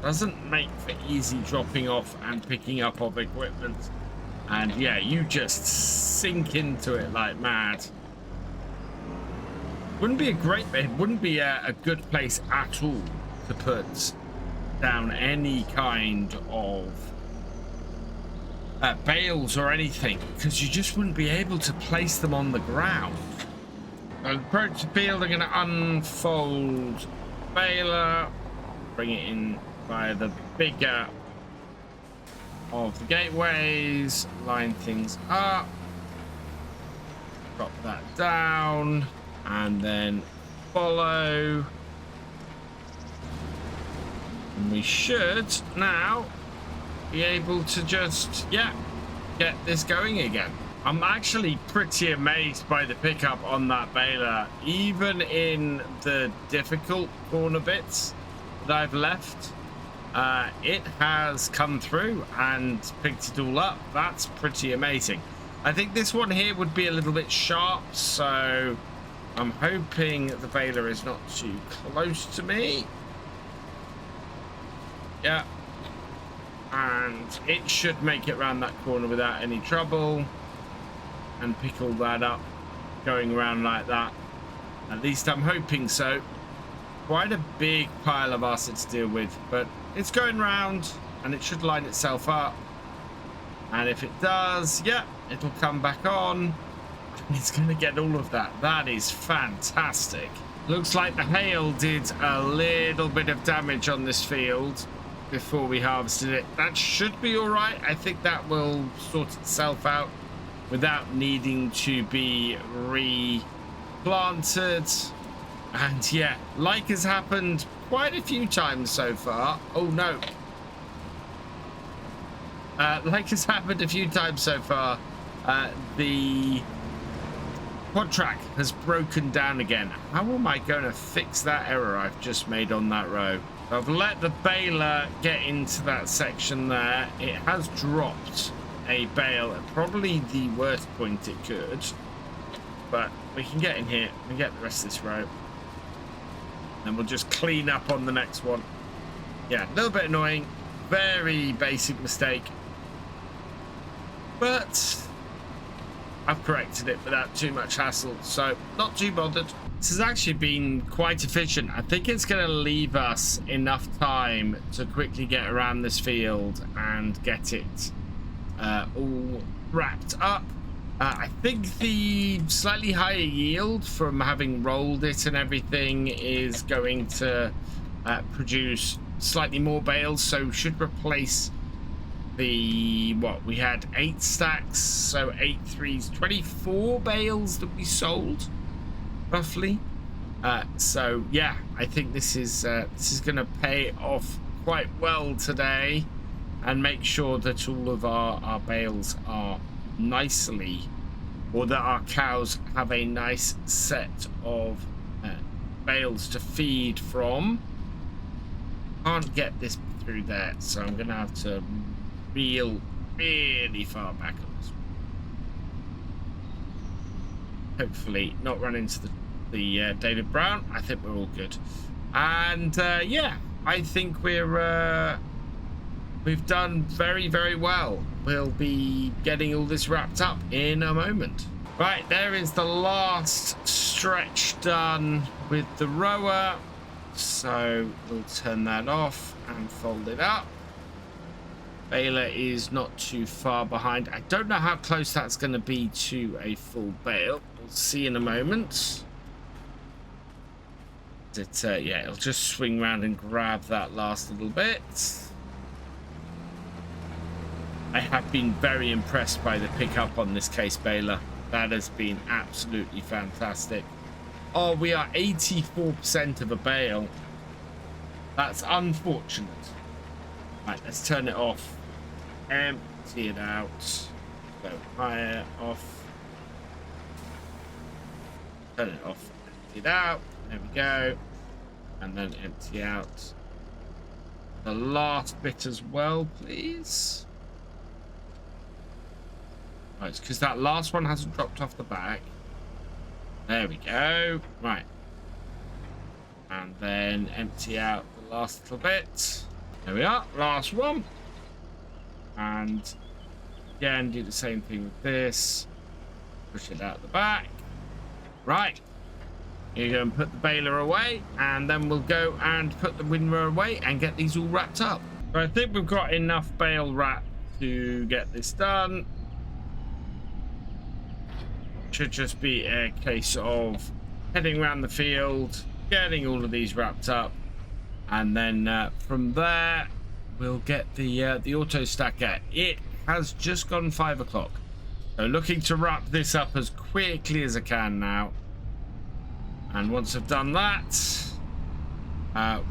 Doesn't make for easy dropping off and picking up of equipment. And yeah, you just sink into it like mad. Wouldn't be a great, it wouldn't be a good place at all to put down any kind of bales or anything, because you just wouldn't be able to place them on the ground. I'll approach the field. I'm going to unfold baler, bring it in via the bigger of the gateways, line things up, drop that down, and then follow. And we should now be able to just, yeah, get this going again. I'm actually pretty amazed by the pickup on that baler, even in the difficult corner bits that I've left. It has come through and picked it all up. That's pretty amazing. I think this one here would be a little bit sharp, so I'm hoping the baler is not too close to me. Yeah. And it should make it around that corner without any trouble, and pick all that up going around like that. At least I'm hoping so. Quite a big pile of assets to deal with, but it's going round and it should line itself up. And if it does, yeah, it'll come back on. It's going to get all of that. That is fantastic. Looks like the hail did a little bit of damage on this field before we harvested it. That should be all right. I think that will sort itself out without needing to be replanted. And yeah, like has happened quite a few times so far. Oh no. Like has happened a few times so far, the quad track has broken down again. How am I going to fix that error I've just made on that row? I've let the baler get into that section there. It has dropped a bale at probably the worst point it could, but we can get in here and get the rest of this row, and we'll just clean up on the next one. Yeah, a little bit annoying, very basic mistake, but I've corrected it without too much hassle, so not too bothered. This has actually been quite efficient. I think it's going to leave us enough time to quickly get around this field and get it all wrapped up. I think the slightly higher yield from having rolled it and everything is going to produce slightly more bales, so should replace the, what, we had 8 stacks, so 8 threes, 24 bales that we sold roughly. So yeah, I think this is going to pay off quite well today, and make sure that all of our bales are nicely, or that our cows have a nice set of bales to feed from. Can't get this through there, so I'm gonna have to reel really far back on this one. Hopefully not run into the David Brown. I think we're all good, and yeah, I think we've done very, very well. We'll be getting all this wrapped up in a moment. Right, there is the last stretch done with the rower, so we'll turn that off and fold it up. Baler is not too far behind. I don't know how close that's going to be to a full bale. We'll see in a moment. Yeah, it'll just swing around and grab that last little bit. I have been very impressed by the pickup on this case baler. That has been absolutely fantastic. Oh, we are 84% of a bale. That's unfortunate. Right, let's turn it off. Empty it out. Go higher, off. Turn it off, empty it out. There we go. And then empty out the last bit as well, please. Right, it's because that last one hasn't dropped off the back. There we go. Right. And then empty out the last little bit. There we are. Last one. And again, do the same thing with this. Push it out the back. Right. You go and put the baler away, and then we'll go and put the windrow away and get these all wrapped up. So I think we've got enough bale wrap to get this done. Should just be a case of heading around the field, getting all of these wrapped up, and then from there we'll get the auto stacker. It has just gone 5 o'clock, so looking to wrap this up as quickly as I can now. And once I've done that,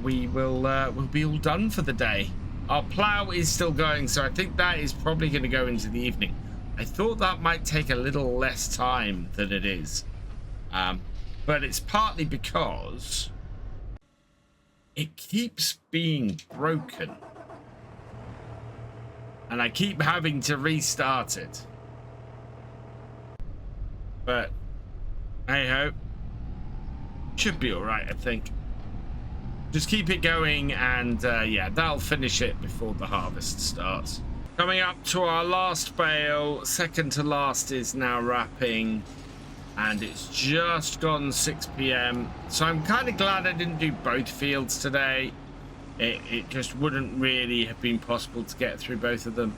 we'll be all done for the day. Our plow is still going, so I think that is probably going to go into the evening. I thought that might take a little less time than it is, but it's partly because it keeps being broken, and I keep having to restart it. But hey ho. Should be all right, I think. Just keep it going, and yeah, that'll finish it before the harvest starts. Coming up to our last bale, second to last is now wrapping, and it's just gone 6 p.m. So I'm kind of glad I didn't do both fields today. It just wouldn't really have been possible to get through both of them.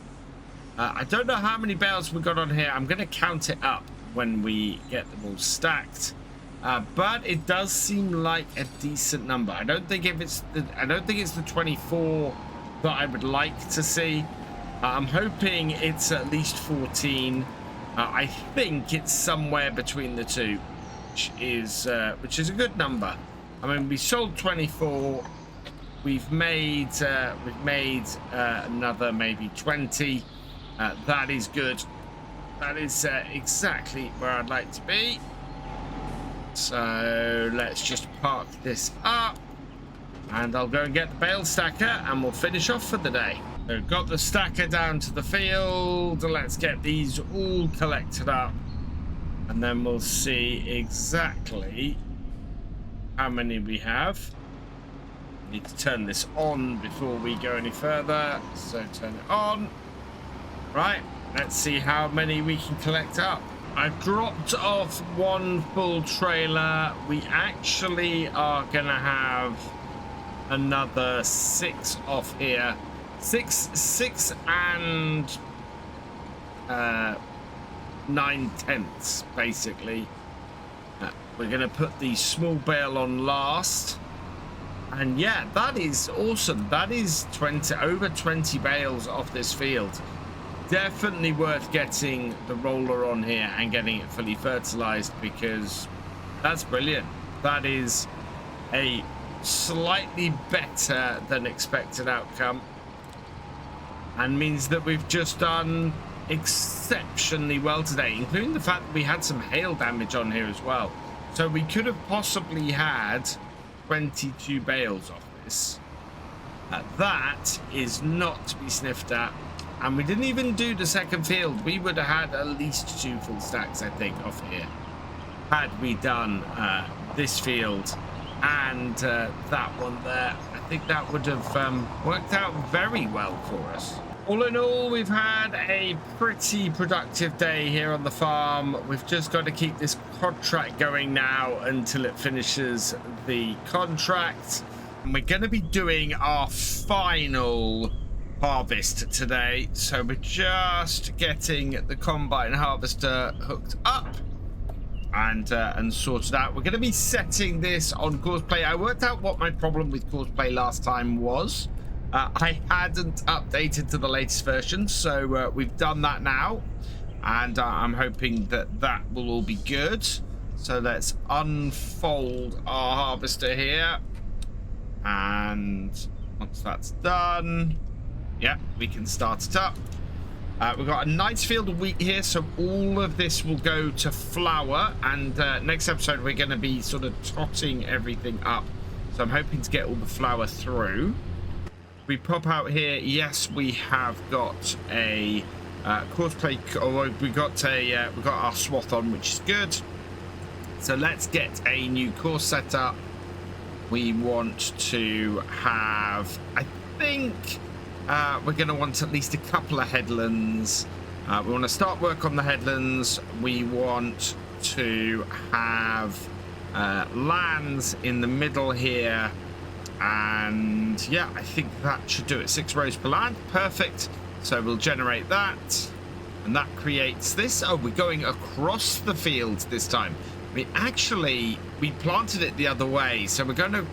I don't know how many bales we got on here. I'm going to count it up when we get them all stacked. But it does seem like a decent number. I don't think it's the 24 that I would like to see. I'm hoping it's at least 14. I think it's somewhere between the two, which is a good number. I mean, we sold 24. We've made another maybe 20. That is good. That is exactly where I'd like to be. So let's just park this up. And I'll go and get the bale stacker and we'll finish off for the day. So got the stacker down to the field. Let's get these all collected up. And then we'll see exactly how many we have. Need to turn this on before we go any further. So turn it on. Right, let's see how many we can collect up. I've dropped off one full trailer. We actually are gonna have another 6 off here. Six and 9/10 basically. We're gonna put the small bale on last. And yeah, that is awesome. That is over 20 bales off this field. Definitely worth getting the roller on here and getting it fully fertilized, because that's brilliant. That is a slightly better than expected outcome, and means that we've just done exceptionally well today, including the fact that we had some hail damage on here as well. So we could have possibly had 22 bales off this. That is not to be sniffed at. And we didn't even do the second field. We would have had at least 2 full stacks, I think, off here, had we done this field and that one there. I think that would have worked out very well for us. All in all, we've had a pretty productive day here on the farm. We've just got to keep this contract going now until it finishes the contract. And we're going to be doing our final harvest today, so we're just getting the combine harvester hooked up and sorted out. We're going to be setting this on courseplay. I worked out what my problem with courseplay last time was. I hadn't updated to the latest version, so we've done that now, and I'm hoping that that will all be good. So let's unfold our harvester here, and once that's done, yeah, we can start it up. We've got a nice field of wheat here, so all of this will go to flour, and next episode we're going to be sort of totting everything up. So I'm hoping to get all the flour through. We pop out here. Yes, we have got a courseplay. We got our swath on, which is good. So let's get a new course set up. We want to have, I think, we're going to want at least a couple of headlands. We want to start work on the headlands. We want to have lands in the middle here. And yeah, I think that should do it. 6 rows per land. Perfect. So we'll generate that. And that creates this. Oh, we're going across the field this time. We planted it the other way. So we're going to...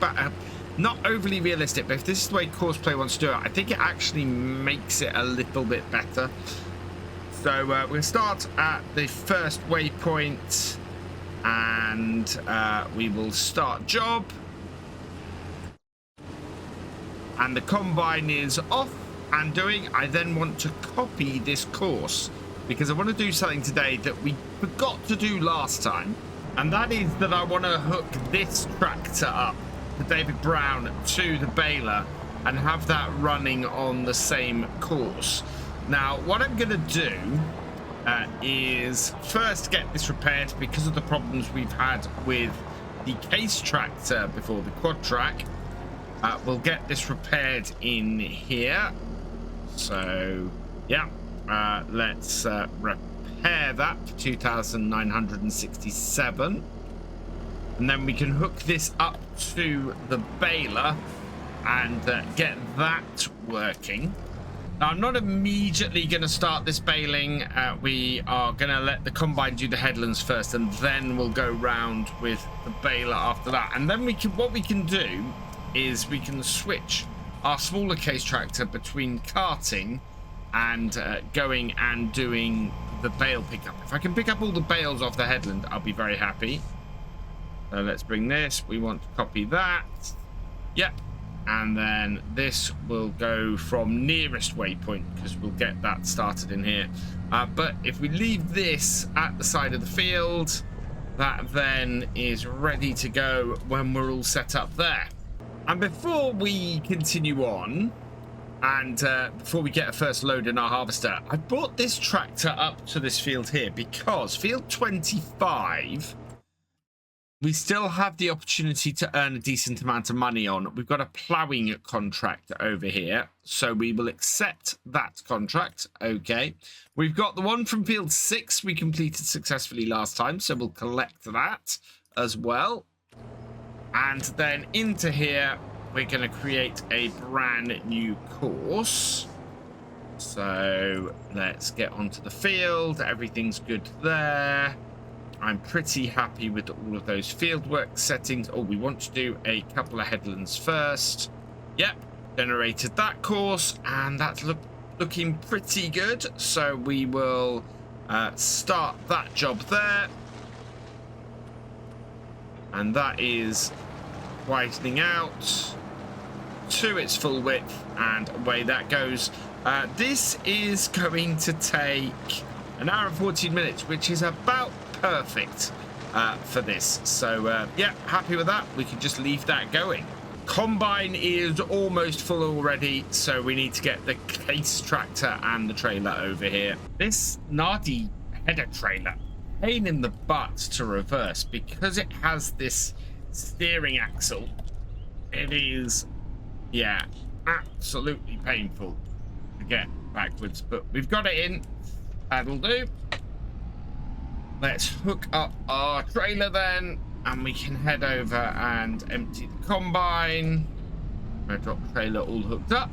not overly realistic, but if this is the way courseplay wants to do it, I think it actually makes it a little bit better. So we'll start at the first waypoint, and we will start job. And the combine is off and doing. I then want to copy this course, because I want to do something today that we forgot to do last time, and that is that I want to hook this tractor up, the David Brown, to the baler and have that running on the same course. Now, what I'm going to do is first get this repaired, because of the problems we've had with the case tractor before, the quad track. We'll get this repaired in here. So, yeah, let's repair that for 2,967. And then we can hook this up to the baler and get that working. Now, I'm not immediately going to start this baling. We are going to let the combine do the headlands first, and then we'll go round with the baler after that. And then what we can do is we can switch our smaller case tractor between carting and going and doing the bale pickup. If I can pick up all the bales off the headland, I'll be very happy. So let's bring this. We want to copy that. Yep. And then this will go from nearest waypoint, because we'll get that started in here. But if we leave this at the side of the field, that then is ready to go when we're all set up there. And before we continue on, and before we get a first load in our harvester, I brought this tractor up to this field here because field 25, we still have the opportunity to earn a decent amount of money on. We've got a ploughing contract over here, so we will accept that contract. Okay, we've got the one from field 6 we completed successfully last time, so we'll collect that as well. And then into here, we're going to create a brand new course. So let's get onto the field. Everything's good there. I'm pretty happy with all of those fieldwork settings. Oh, we want to do a couple of headlands first. Yep, generated that course, and that's looking pretty good. So we will start that job there. And that is widening out to its full width, and away that goes. This is going to take an hour and 14 minutes, which is about perfect for this. So yeah, happy with that. We can just leave that going. Combine is almost full already, so we need to get the case tractor and the trailer over here. This Nardi header trailer, pain in the butt to reverse because it has this steering axle. It is, yeah, absolutely painful to get backwards, but we've got it in. That'll do. Let's hook up our trailer then, and we can head over and empty the combine. I'm gonna drop the trailer all hooked up.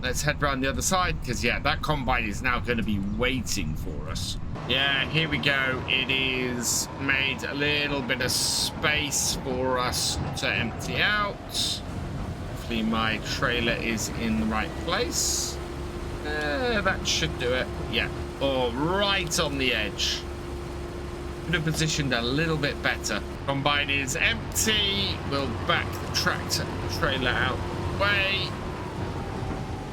Let's head around the other side, because yeah, that combine is now going to be waiting for us. Yeah, here we go. It is made a little bit of space for us to empty out. Hopefully my trailer is in the right place. That should do it. Yeah, or right on the edge. Could have positioned a little bit better. Combine is empty. We'll back the tractor trailer out the way.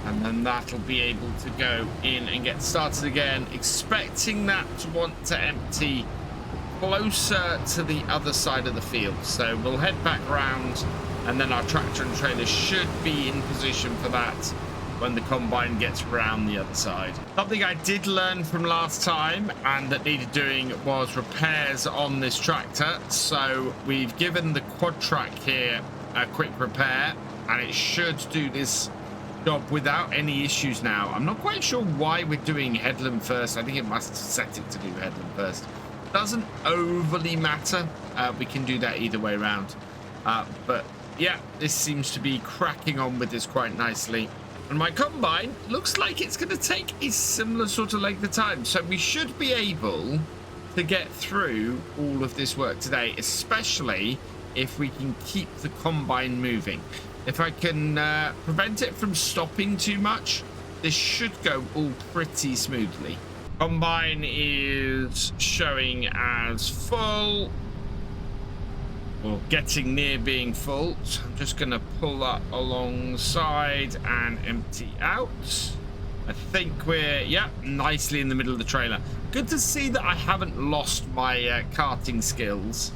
And then that'll be able to go in and get started again, expecting that to want to empty closer to the other side of the field. So we'll head back round, and then our tractor and trailer should be in position for that when the combine gets around the other side. Something I did learn from last time and that needed doing was repairs on this tractor. So we've given the quad track here a quick repair, and it should do this job without any issues now. I'm not quite sure why we're doing headland first. I think it must set it to do headland first. Doesn't overly matter. We can do that either way around. But yeah, this seems to be cracking on with this quite nicely. And my combine looks like it's going to take a similar sort of length of time. So we should be able to get through all of this work today, especially if we can keep the combine moving. If I can prevent it from stopping too much, this should go all pretty smoothly. Combine is showing as full, or getting near being full. So I'm just going to pull that alongside and empty out. I think we're, yeah, nicely in the middle of the trailer. Good to see that I haven't lost my karting skills.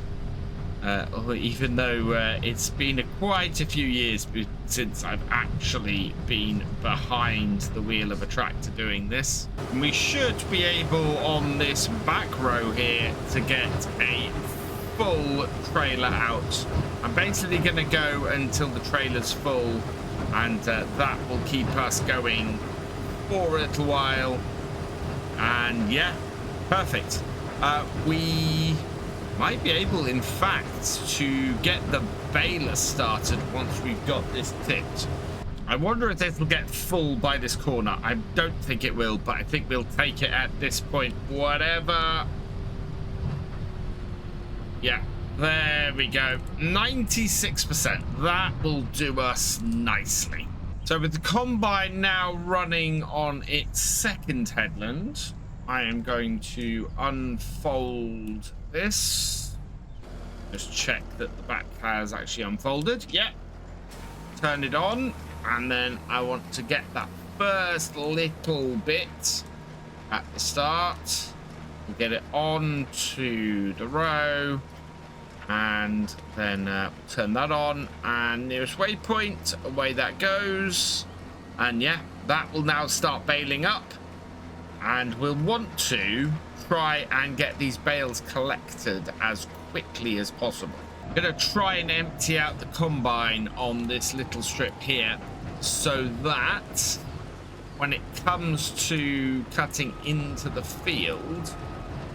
Even though it's been quite a few years since I've actually been behind the wheel of a tractor doing this. And we should be able on this back row here to get a full trailer out. I'm basically going to go until the trailer's full, and that will keep us going for a little while. And yeah, perfect. We might be able, in fact, to get the baler started once we've got this tipped. I wonder if this will get full by this corner. I don't think it will, but I think we'll take it at this point. Whatever. Yeah, there we go. 96%. That will do us nicely. So with the combine now running on its second headland, I am going to unfold this. Just check that the back has actually unfolded. Yeah. turn it on, and then I want to get that first little bit at the start. We'll get it on to the row, and then turn that on, and nearest waypoint, away that goes. And yeah, that will now start baling up, and we'll want to try and get these bales collected as quickly as possible. I'm gonna try and empty out the combine on this little strip here, so that when it comes to cutting into the field,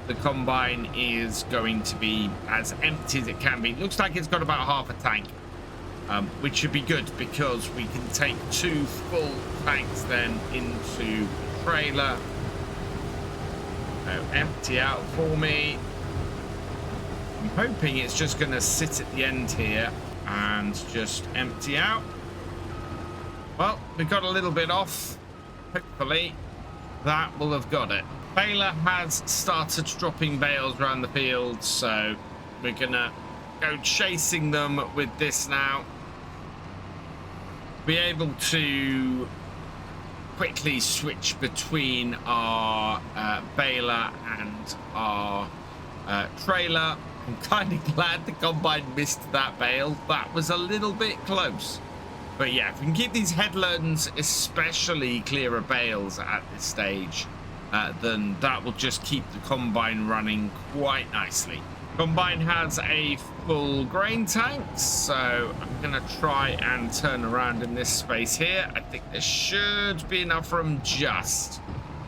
the combine is going to be as empty as it can be. Looks like it's got about half a tank, which should be good because we can take 2 full tanks then into the trailer. So empty out for me. I'm hoping it's just going to sit at the end here and just empty out. Well, we got a little bit off. Hopefully that will have got it. Baler has started dropping bales around the field, so we're gonna go chasing them with this now. Be able to quickly switch between our baler and our trailer. I'm kind of glad the combine missed that bale. That was a little bit close. But yeah, if we can keep these headlands especially clear of bales at this stage, then that will just keep the combine running quite nicely. Combine has a full grain tank, so I'm gonna try and turn around in this space here. I think there should be enough room. Just,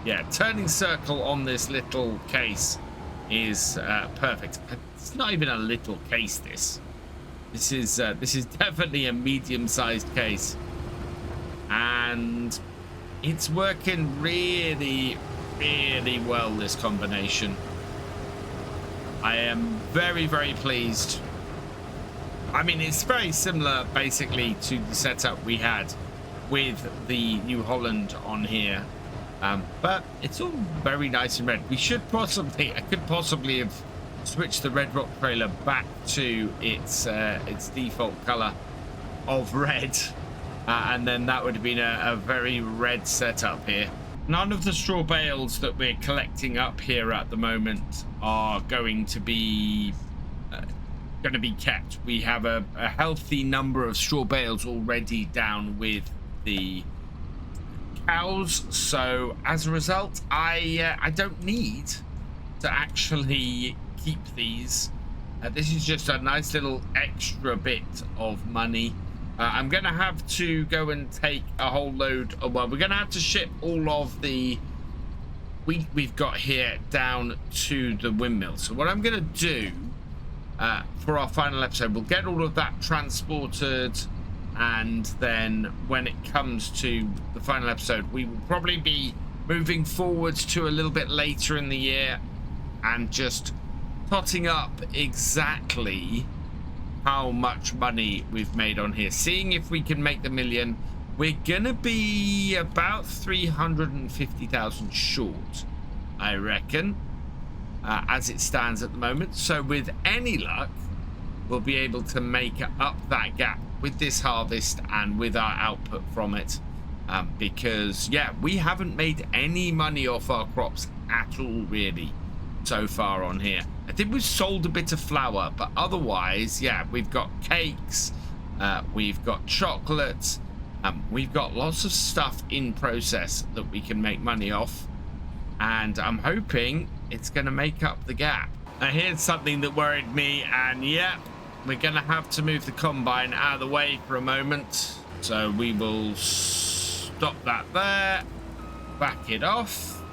yeah, turning circle on this little case is perfect. It's not even a little case. This is definitely a medium-sized case, and it's working really well, this combination. I am very pleased. I mean, it's very similar basically to the setup we had with the New Holland on here, but it's all very nice and red. I could possibly have switched the Red Rock trailer back to its default color of red, and then that would have been a very red setup here. None of the straw bales that we're collecting up here at the moment are going to be kept. We have a healthy number of straw bales already down with the cows, so as a result, I don't need to actually keep these. This is just a nice little extra bit of money. I'm gonna have to go and take a whole load of, well, we're gonna have to ship all of the wheat we've got here down to the windmill. So what I'm gonna do for our final episode, we'll get all of that transported, and then when it comes to the final episode, we will probably be moving forwards to a little bit later in the year and just totting up exactly how much money we've made on here, seeing if we can make the million. We're gonna be about 350,000 short, I reckon, as it stands at the moment. So with any luck, we'll be able to make up that gap with this harvest and with our output from it, because yeah, we haven't made any money off our crops at all really so far on here. I think we've sold a bit of flour, but otherwise, yeah, we've got cakes, we've got chocolate, we've got lots of stuff in process that we can make money off, and I'm hoping it's going to make up the gap. Now here's something that worried me, and yeah, we're going to have to move the combine out of the way for a moment, so we will stop that there, back it off,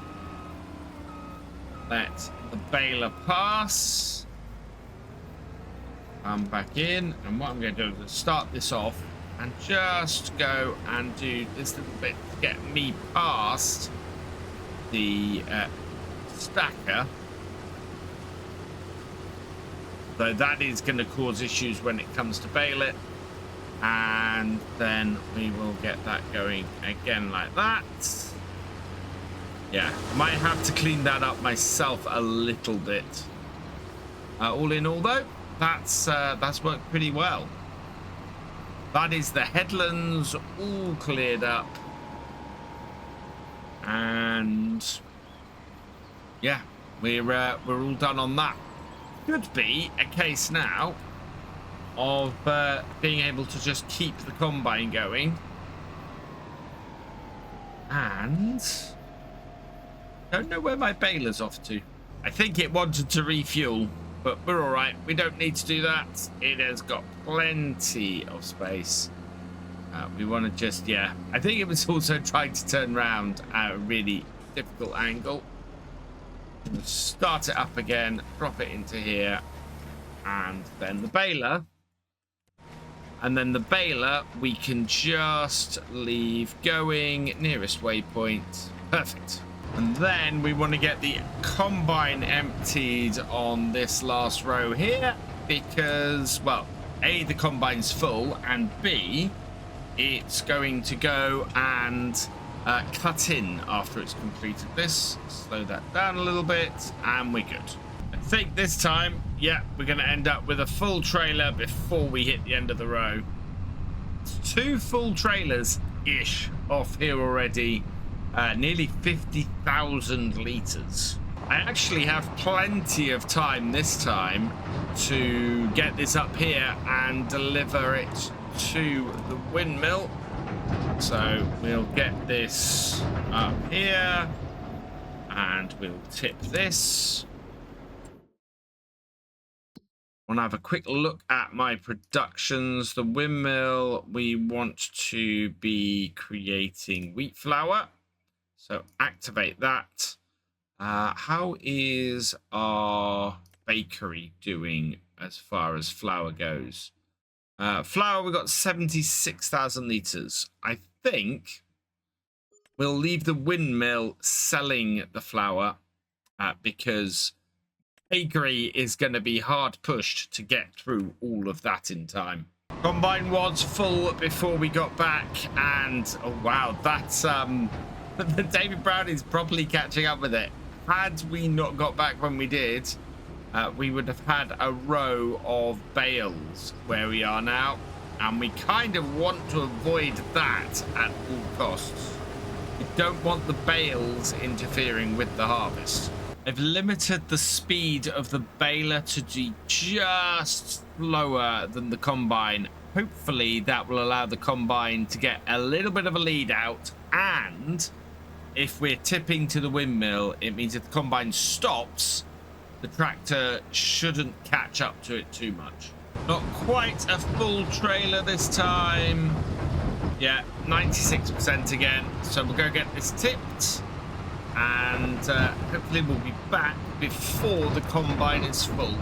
let the baler pass, come back in, and what I'm going to do is start this off and just go and do this little bit to get me past the stacker, though that is going to cause issues when it comes to bale it, and then we will get that going again like that. Yeah, might have to clean that up myself a little bit. All in all, though, that's worked pretty well. That is the headlands all cleared up. And yeah, we're all done on that. Could be a case now of being able to just keep the combine going. And don't know where my baler's off to. I think it wanted to refuel, but we're all right. We don't need to do that. It has got plenty of space. We want to just, yeah. I think it was also trying to turn around at a really difficult angle. We'll start it up again, drop it into here, and then the baler. And then the baler, we can just leave going, nearest waypoint. Perfect. And then we want to get the combine emptied on this last row here because, well, A, the combine's full, and B, it's going to go and cut in after it's completed this. Slow that down a little bit, and we're good. I think this time, yeah, we're going to end up with a full trailer before we hit the end of the row. It's 2 full trailers-ish off here already. Nearly 50,000 litres. I actually have plenty of time this time to get this up here and deliver it to the windmill. So we'll get this up here and we'll tip this. I want to have a quick look at my productions. The windmill, we want to be creating wheat flour. So activate that. How is our bakery doing as far as flour goes? Flour, we got 76,000 litres. I think we'll leave the windmill selling the flour because bakery is going to be hard pushed to get through all of that in time. Combine was full before we got back, and oh wow, that's the David Brown is properly catching up with it. Had we not got back when we did, we would have had a row of bales where we are now, and we kind of want to avoid that at all costs. We don't want the bales interfering with the harvest. I've limited the speed of the baler to be just slower than the combine. Hopefully that will allow the combine to get a little bit of a lead out, and if we're tipping to the windmill, it means if the combine stops, the tractor shouldn't catch up to it too much. Not quite a full trailer this time. Yeah, 96% again. So we'll go get this tipped, and hopefully we'll be back before the combine is full.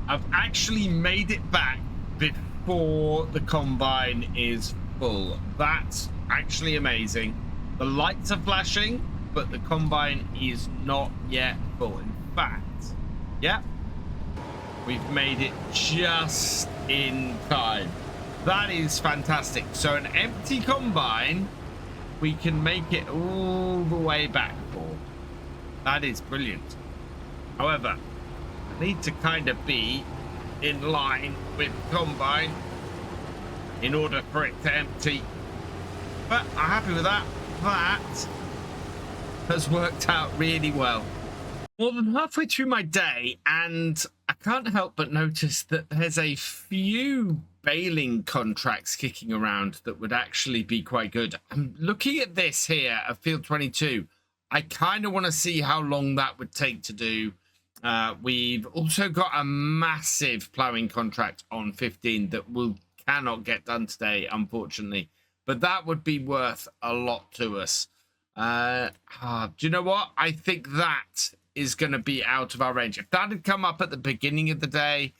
I've actually made it back before the combine is full. That's actually amazing. The lights are flashing, but the combine is not yet full. In fact, yeah, we've made it just in time. That is fantastic. So an empty combine, we can make it all the way back for. That is brilliant. However, I need to kind of be in line with the combine in order for it to empty. But I'm happy with that. That has worked out really well. More than halfway through my day, and I can't help but notice that there's a few baling contracts kicking around that would actually be quite good. I'm looking at this here at field 22. I kind of want to see how long that would take to do. We've also got a massive ploughing contract on 15 that we cannot get done today, unfortunately. But that would be worth a lot to us. Do you know what? I think that is going to be out of our range. If that had come up at the beginning of the day,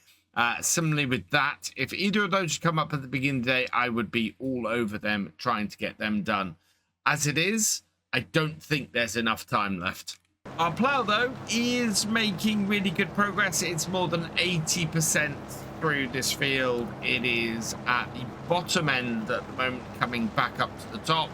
similarly with that, if either of those had come up at the beginning of the day, I would be all over them trying to get them done. As it is, I don't think there's enough time left. Our plough, though, is making really good progress. It's more than 80% through this field. It is at the bottom end at the moment, coming back up to the top.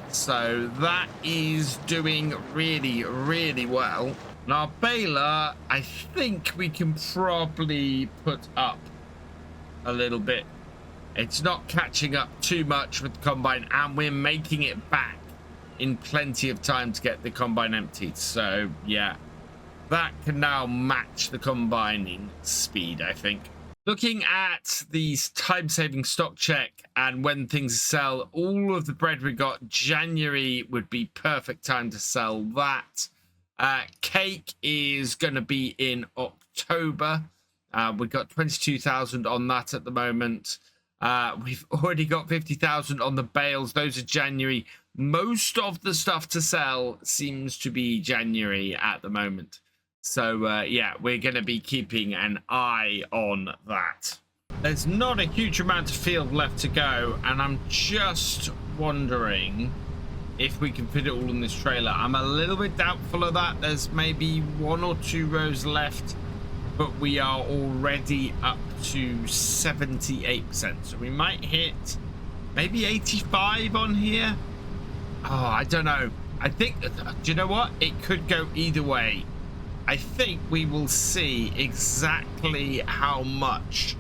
So that is doing really, really well. And our baler, I think we can probably put up a little bit It's not catching up too much with the combine, and we're making it back in plenty of time to get the combine emptied. So yeah, that can now match the combining speed, I think. Looking at these time-saving stock check and when things sell, all of the bread we got, January would be perfect time to sell that. Cake is going to be in October. We've got 22,000 on that at the moment. We've already got 50,000 on the bales. Those are January. Most of the stuff to sell seems to be January at the moment. So, yeah, we're going to be keeping an eye on that. There's not a huge amount of field left to go, and I'm just wondering if we can fit it all in this trailer. I'm a little bit doubtful of that. There's maybe 1 or 2 rows left, but we are already up to 78%. So we might hit maybe 85 on here. Oh, I don't know. I think, do you know what? It could go either way. I think we will see exactly how much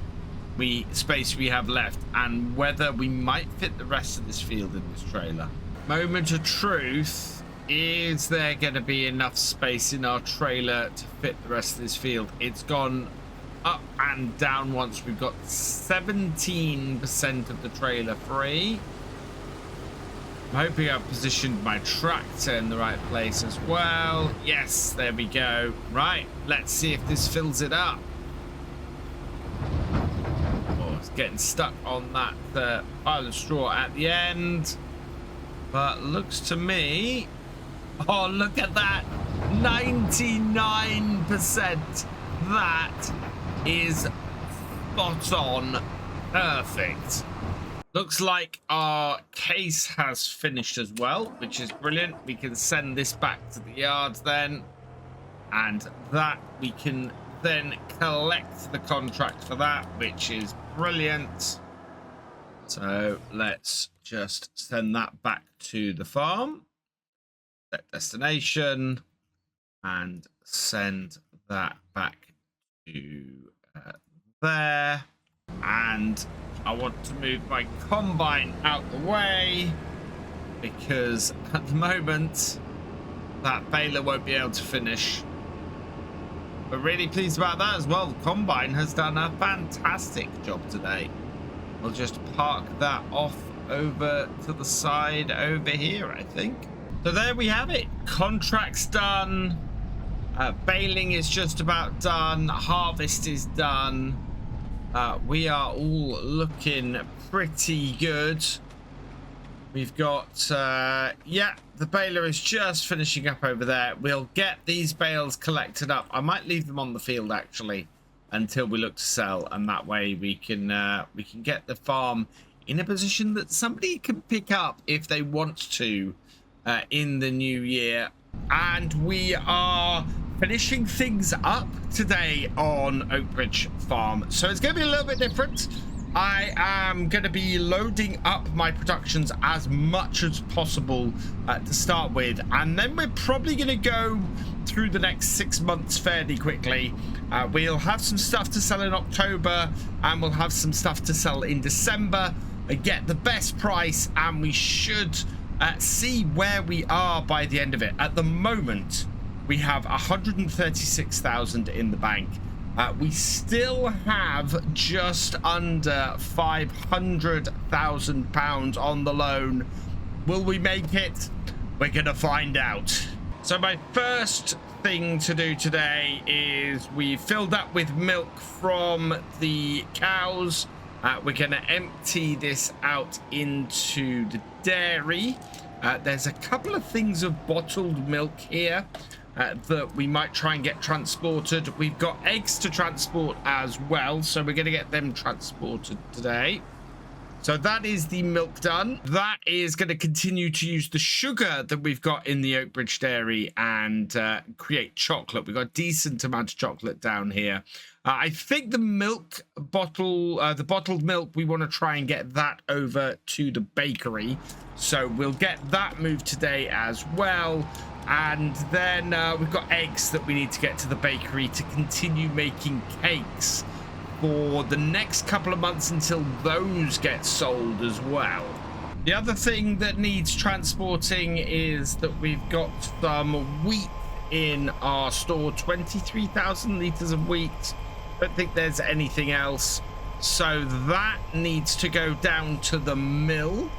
space we have left and whether we might fit the rest of this field in this trailer. Moment of truth, is there going to be enough space in our trailer to fit the rest of this field? It's gone up and down once. We've got 17% of the trailer free. I'm hoping I've positioned my tractor in the right place as well. Yes, there we go. Right, let's see if this fills it up. Oh, it's getting stuck on that pile of straw at the end. But looks to me... Oh, look at that. 99%. That is spot on. Perfect. Looks like our case has finished as well, which is brilliant. We can send this back to the yards then, and that we can then collect the contract for that, which is brilliant. So let's just send that back to the farm, set destination, and send that back to there. And I want to move my combine out the way because at the moment that baler won't be able to finish. We're really pleased about that as well. The combine has done a fantastic job today. We'll just park that off over to the side over here, I think. So there we have it. Contract's done. Baling is just about done. Harvest is done. We are all looking pretty good. We've got, yeah, the baler is just finishing up over there. We'll get these bales collected up. I might leave them on the field, actually, until we look to sell. And that way we can get the farm in a position that somebody can pick up if they want to in the new year. And we are finishing things up today on Oakbridge Farm. So it's going to be a little bit different. I am going to be loading up my productions as much as possible to start with. And then we're probably going to go through the next 6 months fairly quickly. We'll have some stuff to sell in October, and we'll have some stuff to sell in December. Get the best price, and we should see where we are by the end of it. At the moment, we have 136,000 in the bank. We still have just under £500,000 on the loan. Will we make it? We're gonna find out. So my first thing to do today is we filled up with milk from the cows. We're gonna empty this out into the dairy. There's a couple of things of bottled milk here that we might try and get transported. We've got eggs to transport as well, so we're going to get them transported today. So that is the milk done. That is going to continue to use the sugar that we've got in the Oakbridge dairy and create chocolate. We've got a decent amount of chocolate down here. I think the milk bottle, the bottled milk, we want to try and get that over to the bakery. So we'll get that moved today as well. And then we've got eggs that we need to get to the bakery to continue making cakes for the next couple of months until those get sold as well. The other thing that needs transporting is that we've got some wheat in our store, 23,000 litres of wheat. Don't think there's anything else. So that needs to go down to the mill.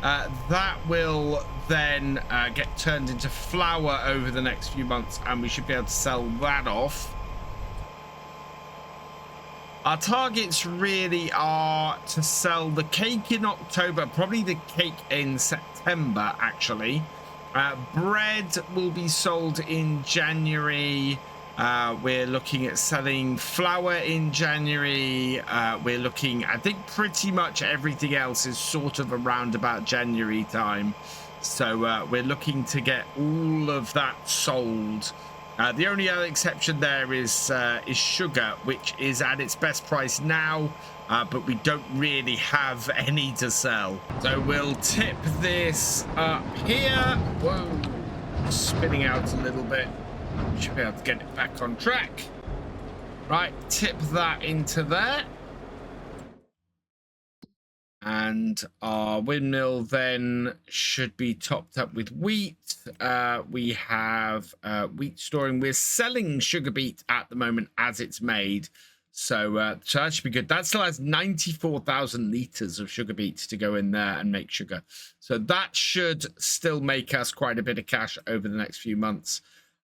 That will then get turned into flour over the next few months, and we should be able to sell that off. Our targets really are to sell the cake in October, probably the cake in September, actually. Bread will be sold in January. We're looking at selling flour in January. We're looking, I think pretty much everything else is sort of around about January time. So we're looking to get all of that sold. The only other exception there is sugar, which is at its best price now, but we don't really have any to sell. So we'll tip this up here. Whoa, spinning out a little bit. Should be able to get it back on track. Right, tip that into there. And our windmill then should be topped up with wheat. We have wheat storing. We're selling sugar beet at the moment as it's made. So that should be good. That still has 94,000 litres of sugar beet to go in there and make sugar. So that should still make us quite a bit of cash over the next few months.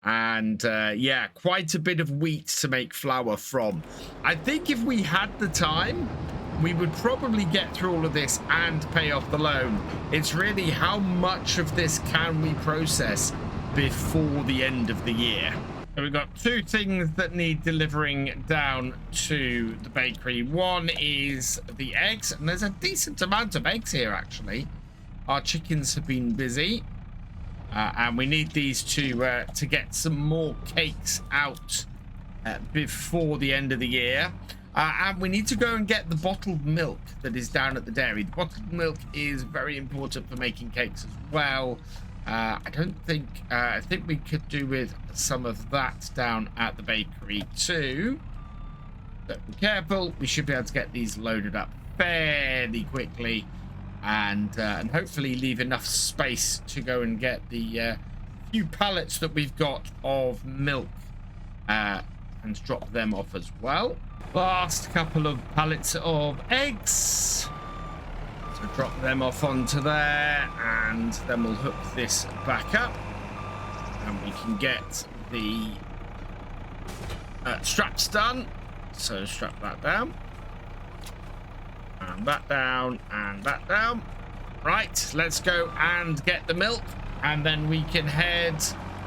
And yeah, quite a bit of wheat to make flour from. I think if we had the time, we would probably get through all of this and pay off the loan. It's really how much of this can we process before the end of the year. So we've got two things that need delivering down to the bakery. One is the eggs, and there's a decent amount of eggs here, actually. Our chickens have been busy. And we need these to get some more cakes out before the end of the year. And we need to go and get the bottled milk that is down at the dairy. The bottled milk is very important for making cakes as well. I think we could do with some of that down at the bakery too. But be careful. We should be able to get these loaded up fairly quickly. And hopefully leave enough space to go and get the few pallets that we've got of milk and drop them off as well. Last couple of pallets of eggs. So drop them off onto there, and then we'll hook this back up. And we can get the straps done. So strap that down. And that down, and that down. Right, let's go and get the milk, and then we can head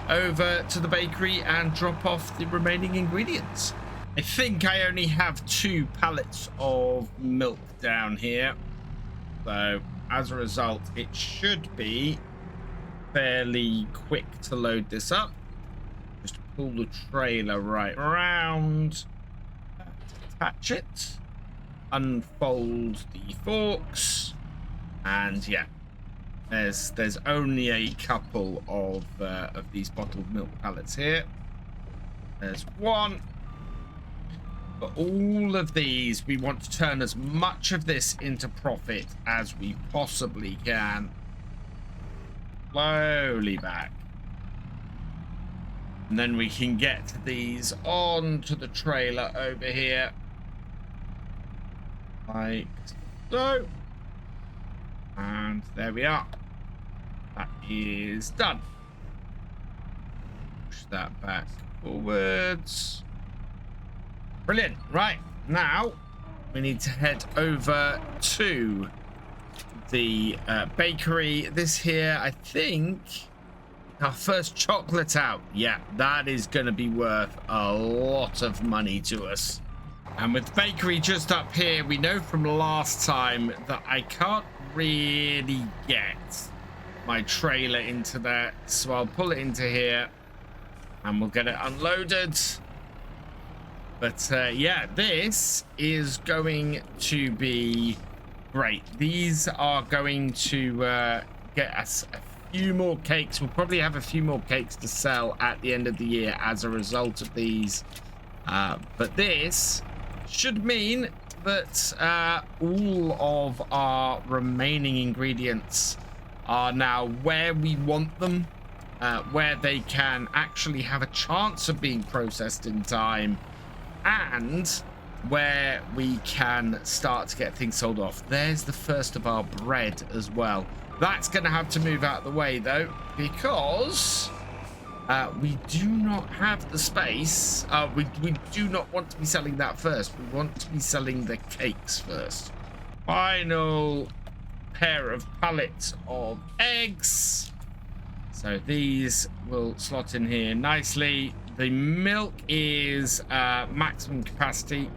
over to the bakery and drop off the remaining ingredients. I think I only have 2 pallets of milk down here. So as a result, it should be fairly quick to load this up. Just pull the trailer right around, attach it. Unfold the forks, and yeah, there's only a couple of these bottled milk pallets here. There's one, but all of these we want to turn as much of this into profit as we possibly can. Slowly back, and then we can get these onto the trailer over here. Like so, and there we are. That is done. Push that back forwards. Brilliant. Right, now we need to head over to the bakery. This here, I think, our first chocolate out. Yeah, that is going to be worth a lot of money to us. And with the bakery just up here, we know from last time that I can't really get my trailer into there. So I'll pull it into here and we'll get it unloaded. But yeah, this is going to be great. These are going to get us a few more cakes. We'll probably have a few more cakes to sell at the end of the year as a result of these. But this should mean that all of our remaining ingredients are now where we want them, where they can actually have a chance of being processed in time, and where we can start to get things sold off. There's the first of our bread as well. That's going to have to move out of the way though, because we do not have the space. We do not want to be selling that first. We want to be selling the cakes first. Final pair of pallets of eggs. So these will slot in here nicely. The milk is maximum capacity,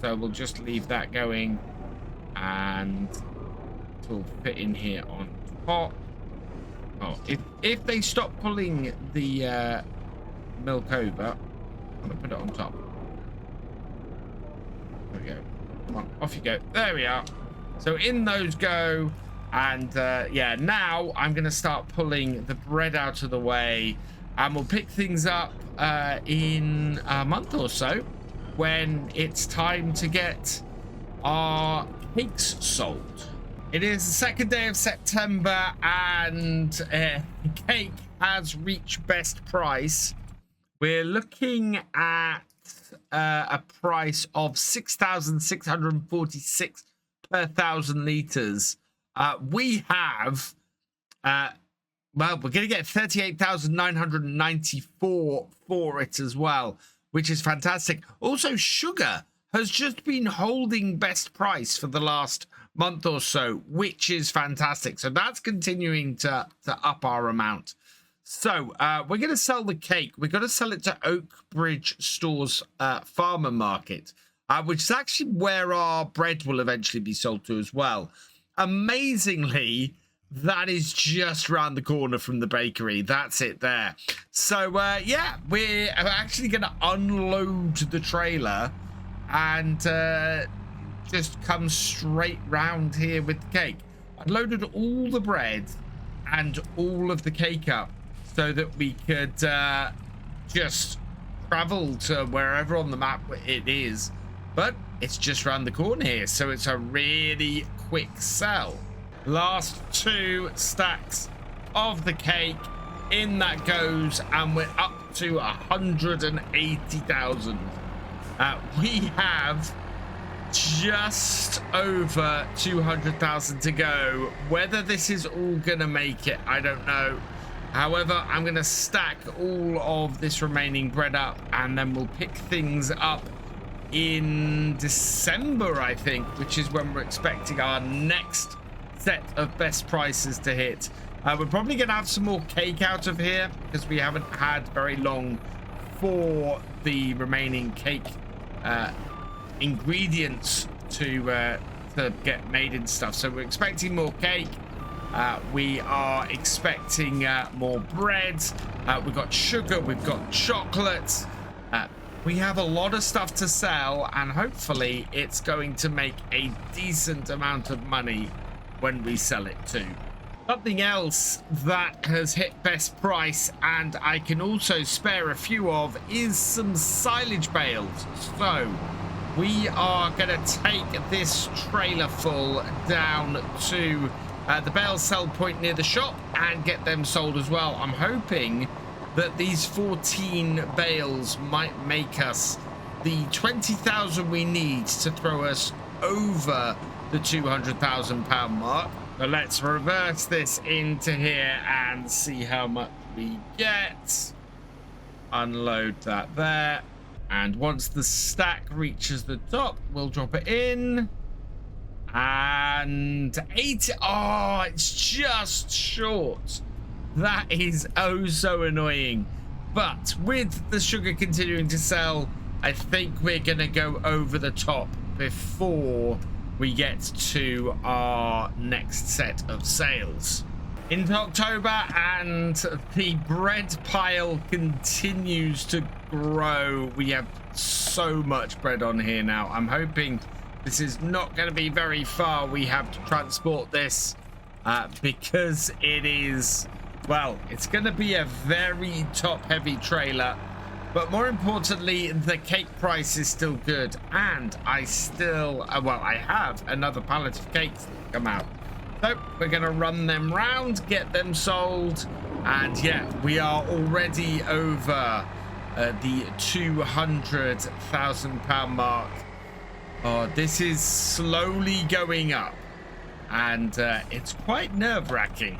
so we'll just leave that going, and it will fit in here on top. Oh, if they stop pulling the milk over, I'm gonna put it on top. There we go. Come on, off you go. There we are. So in those go, and yeah, now I'm gonna start pulling the bread out of the way, and we'll pick things up in a month or so when it's time to get our cakes sold. It is the second day of September, and the cake has reached best price. We're looking at a price of 6,646 per 1,000 liters. We have, well, we're going to get 38,994 for it as well, which is fantastic. Also, sugar has just been holding best price for the last month or so, which is fantastic. So that's continuing to up our amount. So we're going to sell the cake. We're going to sell it to Oakbridge Store's farmer market, which is actually where our bread will eventually be sold to as well. Amazingly, that is just around the corner from the bakery. That's it there. So yeah, we're actually going to unload the trailer and just come straight round here with the cake. I loaded all the bread and all of the cake up so that we could just travel to wherever on the map it is, but it's just around the corner here, so it's a really quick sell. Last 2 stacks of the cake, in that goes, and we're up to 180,000. We have just over 200,000 to go. Whether this is all gonna make it, I don't know. However, I'm gonna stack all of this remaining bread up, and then we'll pick things up in December, I think, which is when we're expecting our next set of best prices to hit. We're probably gonna have some more cake out of here because we haven't had very long for the remaining cake ingredients to get made and stuff. So we're expecting more cake. We are expecting more bread. We've got sugar, we've got chocolate. We have a lot of stuff to sell, and hopefully it's going to make a decent amount of money when we sell it too. Something else that has hit best price, and I can also spare a few of, is some silage bales. So we are going to take this trailer full down to the bale sell point near the shop and get them sold as well. I'm hoping that these 14 bales might make us the 20,000 we need to throw us over the 200,000 pound mark. But let's reverse this into here and see how much we get. Unload that there. And once the stack reaches the top, we'll drop it in. And 80. Oh, it's just short. That is oh so annoying. But with the sugar continuing to sell, I think we're going to go over the top before we get to our next set of sales. Into October, and the bread pile continues to grow. We have so much bread on here now. I'm hoping this is not going to be very far. We have to transport this because it is, well, it's going to be a very top heavy trailer, But more importantly, the cake price is still good, and I still, well, I have another pallet of cakes that come out. So we're going to run them round, get them sold, and yeah, we are already over the £200,000 mark. Oh, this is slowly going up, and it's quite nerve-wracking.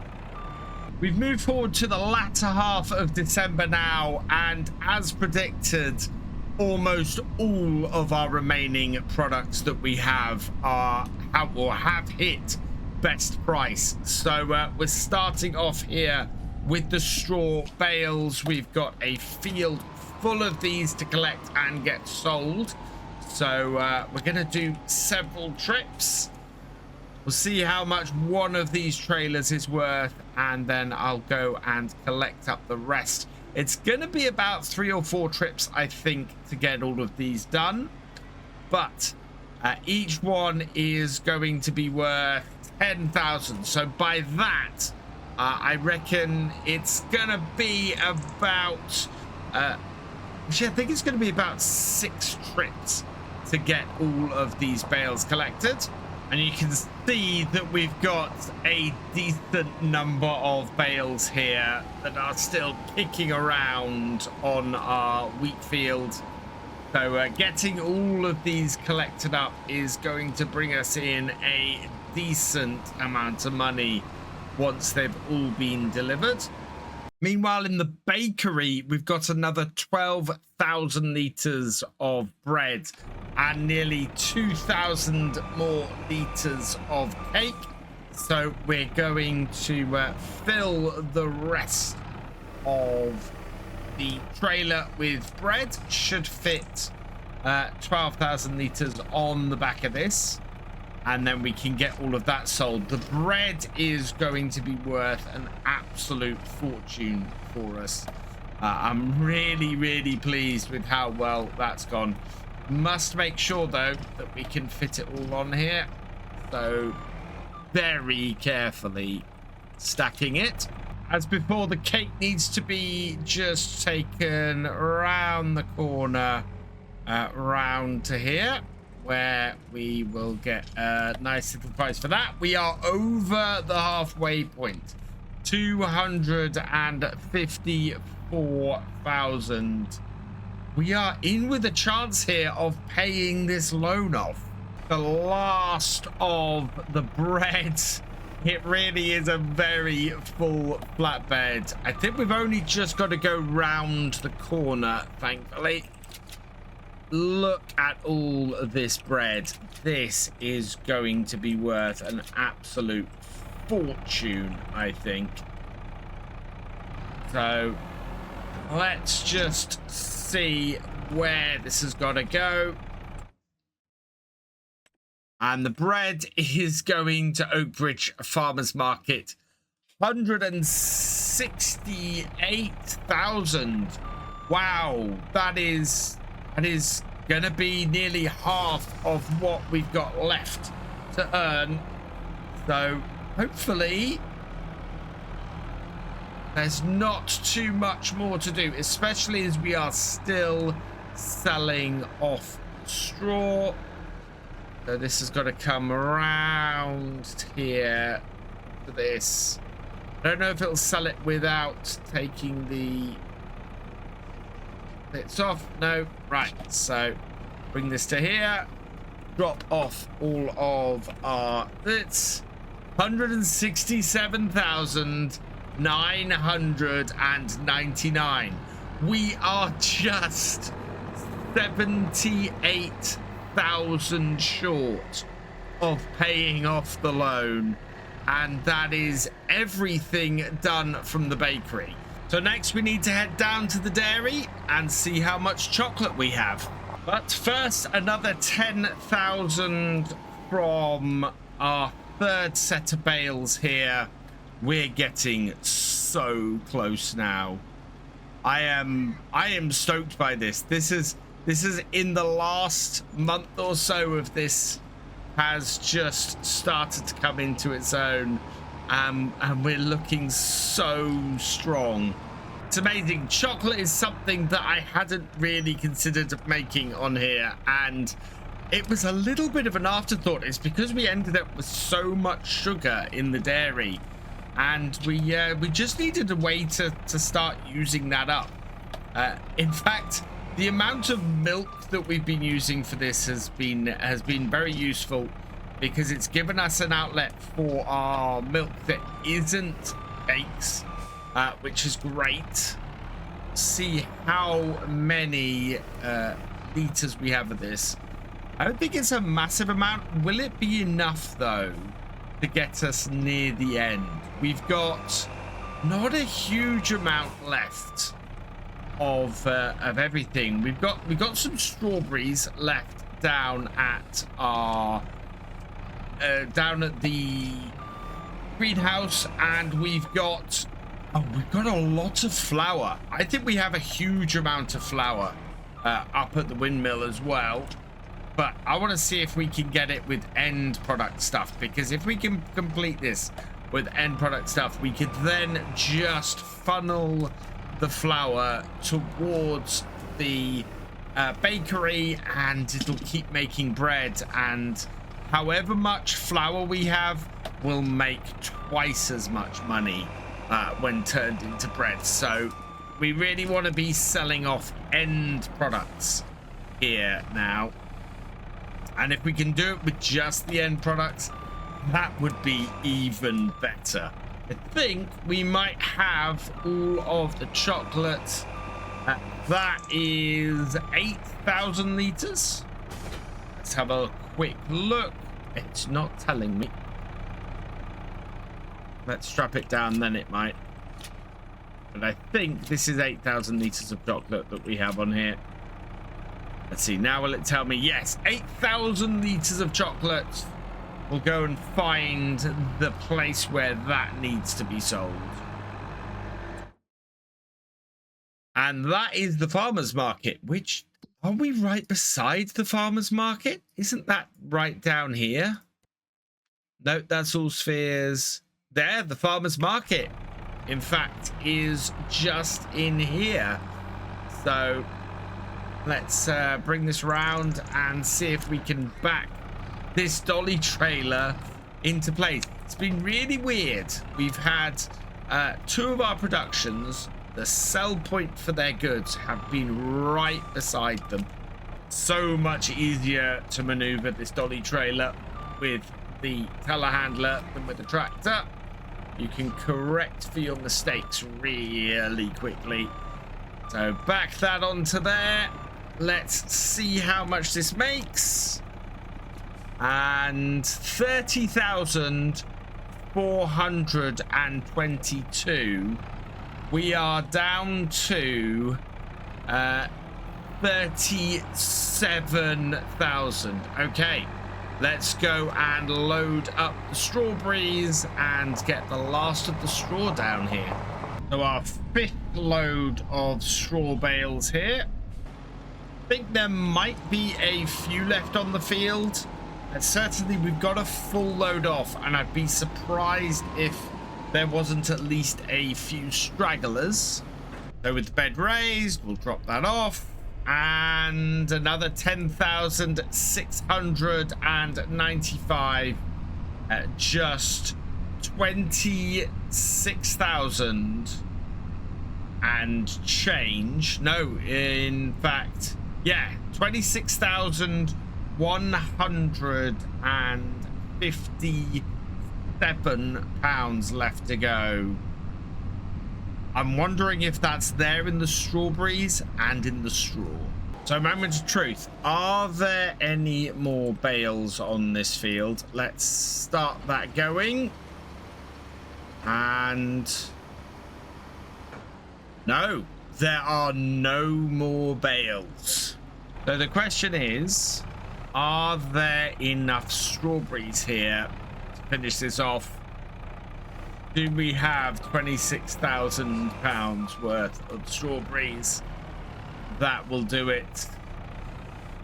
We've moved forward to the latter half of December now, and as predicted, almost all of our remaining products that we have have hit best price. So we're starting off here with the straw bales. We've got a field full of these to collect and get sold. So we're going to do several trips. We'll see how much one of these trailers is worth, and then I'll go and collect up the rest. It's going to be about 3 or 4 trips, I think, to get all of these done. But each one is going to be worth 10,000. So by that, I reckon it's going to be about... actually, I think it's going to be about 6 trips to get all of these bales collected. And you can see that we've got a decent number of bales here that are still kicking around on our wheat field. So getting all of these collected up is going to bring us in a decent amount of money once they've all been delivered. Meanwhile, in the bakery, we've got another 12,000 litres of bread and nearly 2,000 more litres of cake. So we're going to fill the rest of the trailer with bread. Should fit 12,000 litres on the back of this. And then we can get all of that sold. The bread is going to be worth an absolute fortune for us. I'm really, really pleased with how well that's gone. Must make sure, though, that we can fit it all on here. So, very carefully stacking it. As before, the cake needs to be just taken around the corner, round to here, where we will get a nice little price for that. We are over the halfway point. 254,000. We are in with a chance here of paying this loan off. The last of the bread. It really is a very full flatbed. I think we've only just got to go round the corner, thankfully. Look at all of this bread. This is going to be worth an absolute fortune, I think. So let's just see where this has got to go. And the bread is going to Oakbridge Farmers Market. 168,000. Wow, that is gonna be nearly half of what we've got left to earn. So hopefully there's not too much more to do, especially as we are still selling off straw. So this has got to come around here to this. I don't know if it'll sell it without taking the bits off. No, right. So bring this to here. Drop off all of our bits. 167,999. We are just 78,000 short of paying off the loan, and that is everything done from the bakery. So next we need to head down to the dairy and see how much chocolate we have. But first, another 10,000 from our third set of bales here. We're getting so close now. I am stoked by this. This is in the last month or so of this has just started to come into its own, and we're looking so strong. It's amazing. Chocolate is something that I hadn't really considered making on here, and it was a little bit of an afterthought. It's because we ended up with so much sugar in the dairy, and we just needed a way to start using that up. In fact, the amount of milk that we've been using for this has been very useful, because it's given us an outlet for our milk that isn't bakes, which is great. See how many liters we have of this. I don't think it's a massive amount. Will it be enough though to get us near the end? We've got not a huge amount left of everything. We've got some strawberries left down at our down at the greenhouse, and we've got a lot of flour. I think we have a huge amount of flour up at the windmill as well, but I want to see if we can get it with end product stuff, because if we can complete this with end product stuff, we could then just funnel the flour towards the bakery, and it'll keep making bread, and however much flour we have will make twice as much money when turned into bread. So we really want to be selling off end products here now, and if we can do it with just the end products, that would be even better. I think we might have all of the chocolate. That is 8,000 liters. Let's have a quick look. It's not telling me. Let's strap it down, then it might. But I think this is 8,000 liters of chocolate that we have on here. Let's see, now will it tell me? Yes, 8,000 liters of chocolate. We'll go and find the place where that needs to be sold. And that is the farmer's market, which, are we right beside the farmer's market? Isn't that right down here? No, that's all spheres. There, the farmer's market, in fact, is just in here. So let's bring this round and see if we can back this dolly trailer into place. It's been really weird. We've had two of our productions, the sell point for their goods have been right beside them. So much easier to maneuver this dolly trailer with the telehandler than with the tractor. You can correct for your mistakes really quickly. So back that onto there. Let's see how much this makes. And 30,422. We are down to 37,000. Okay, let's go and load up the strawberries and get the last of the straw down here. So our fifth load of straw bales here. I think there might be a few left on the field. Certainly we've got a full load off, and I'd be surprised if there wasn't at least a few stragglers. So with the bed raised, we'll drop that off, and another 10,695, just 26,000 and change. No, in fact, yeah, 26,157 pounds left to go. I'm wondering if that's there in the strawberries and in the straw. So, moment of truth, are there any more bales on this field? Let's start that going. And no, there are no more bales. So the question is, are there enough strawberries here to finish this off? Do we have 26,000 pounds worth of strawberries? That will do it.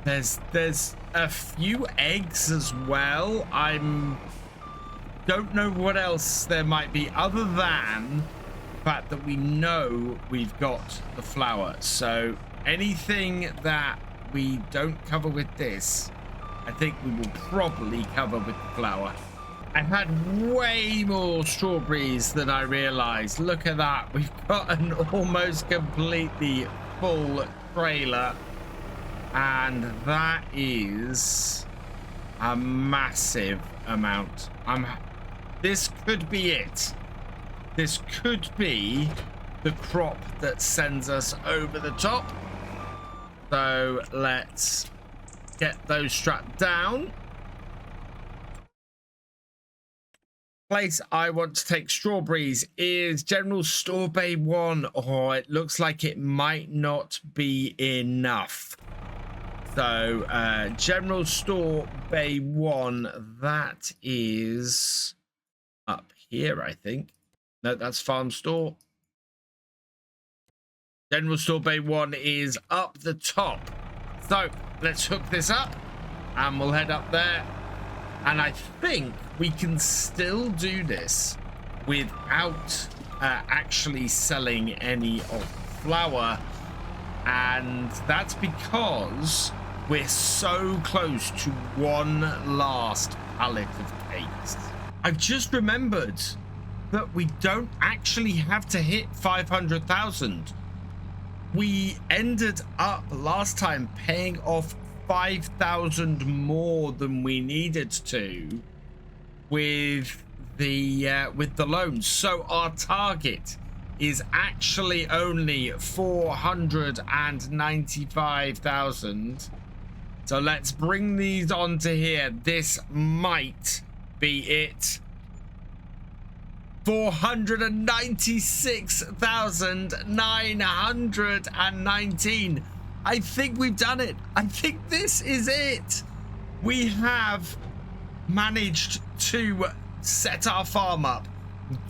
There's a few eggs as well. Don't know what else there might be other than fact that we know we've got the flour. So anything that we don't cover with this, I think we will probably cover with the flour. I've had way more strawberries than I realized. Look at that. We've got an almost completely full trailer. And that is a massive amount. This could be it. This could be the crop that sends us over the top. So let's get those strapped down. Place I want to take strawberries is General Store Bay 1. Oh, it looks like it might not be enough. So General Store Bay 1, that is up here, I think. No, that's Farm Store. General Store Bay 1 is up the top. So let's hook this up and we'll head up there. And I think we can still do this without actually selling any of the flour. And that's because we're so close to one last pallet of cakes. I've just remembered that we don't actually have to hit 500,000. We ended up last time paying off 5,000 more than we needed to with the loan. So our target is actually only 495,000. So let's bring these onto here. This might be it. 496,919. I think we've done it. I think this is it. We have managed to set our farm up,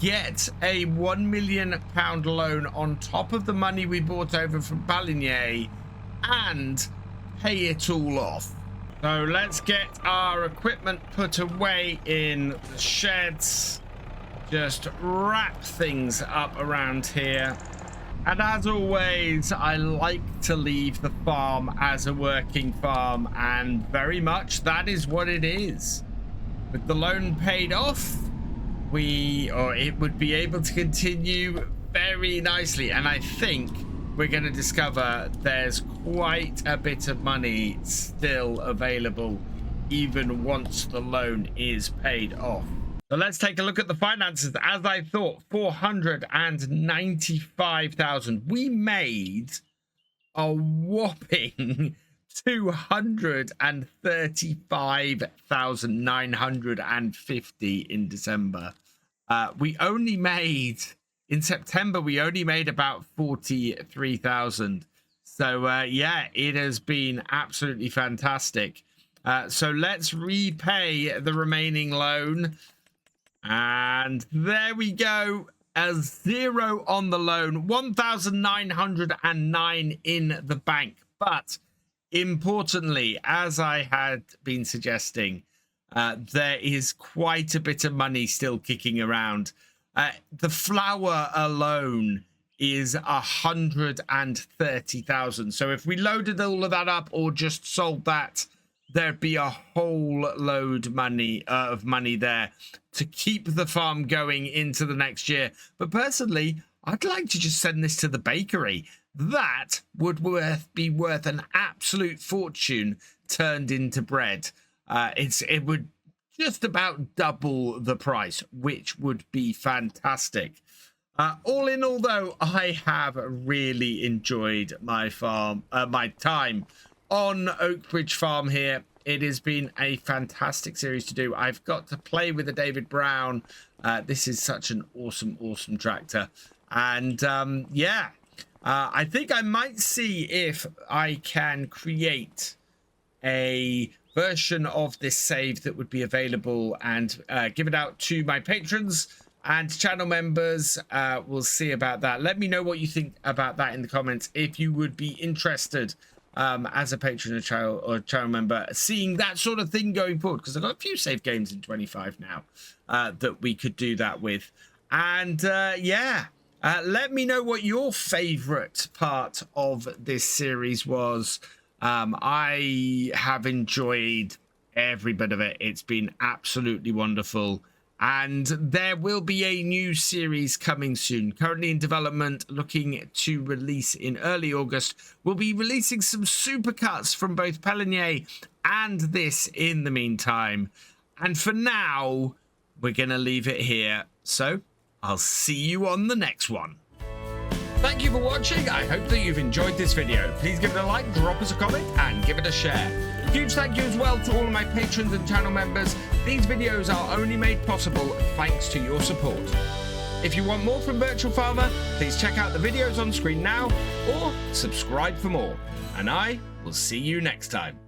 get a £1 million loan on top of the money we brought over from Baligny, and pay it all off. So let's get our equipment put away in the sheds. Just wrap things up around here. And as always, I like to leave the farm as a working farm, and very much that is what it is. With the loan paid off, it would be able to continue very nicely. And I think we're going to discover there's quite a bit of money still available, even once the loan is paid off. So let's take a look at the finances. As I thought, 495,000. We made a whopping 235,950 in December. We only made, in September, we only made about 43,000. So yeah, it has been absolutely fantastic. So let's repay the remaining loan. And there we go, a 0 on the loan, 1,909 in the bank. But importantly, as I had been suggesting, there is quite a bit of money still kicking around. The flour alone is 130,000. So if we loaded all of that up or just sold that, there'd be a whole load of money there to keep the farm going into the next year. But personally, I'd like to just send this to the bakery. That would be worth an absolute fortune turned into bread. It would just about double the price, which would be fantastic. All in all, though, I have really enjoyed my time on Oakbridge Farm here. It has been a fantastic series to do. I've got to play with the David Brown. This is such an awesome tractor. And yeah, I think I might see if I can create a version of this save that would be available and give it out to my patrons and channel members. We'll see about that. Let me know what you think about that in the comments, if you would be interested as a patron or channel member, seeing that sort of thing going forward, because I've got a few save games in 25 now that we could do that with. And yeah, Let me know what your favorite part of this series was. I have enjoyed every bit of it. It's been absolutely wonderful. And there will be a new series coming soon, currently in development, looking to release in early August. We'll be releasing some supercuts from both Pelinier and this in the meantime. And for now, we're going to leave it here. So I'll see you on the next one. Thank you for watching. I hope that you've enjoyed this video. Please give it a like, drop us a comment, and give it a share. Huge thank you as well to all of my patrons and channel members. These videos are only made possible thanks to your support. If you want more from Virtual Farmer, please check out the videos on screen now or subscribe for more. And I will see you next time.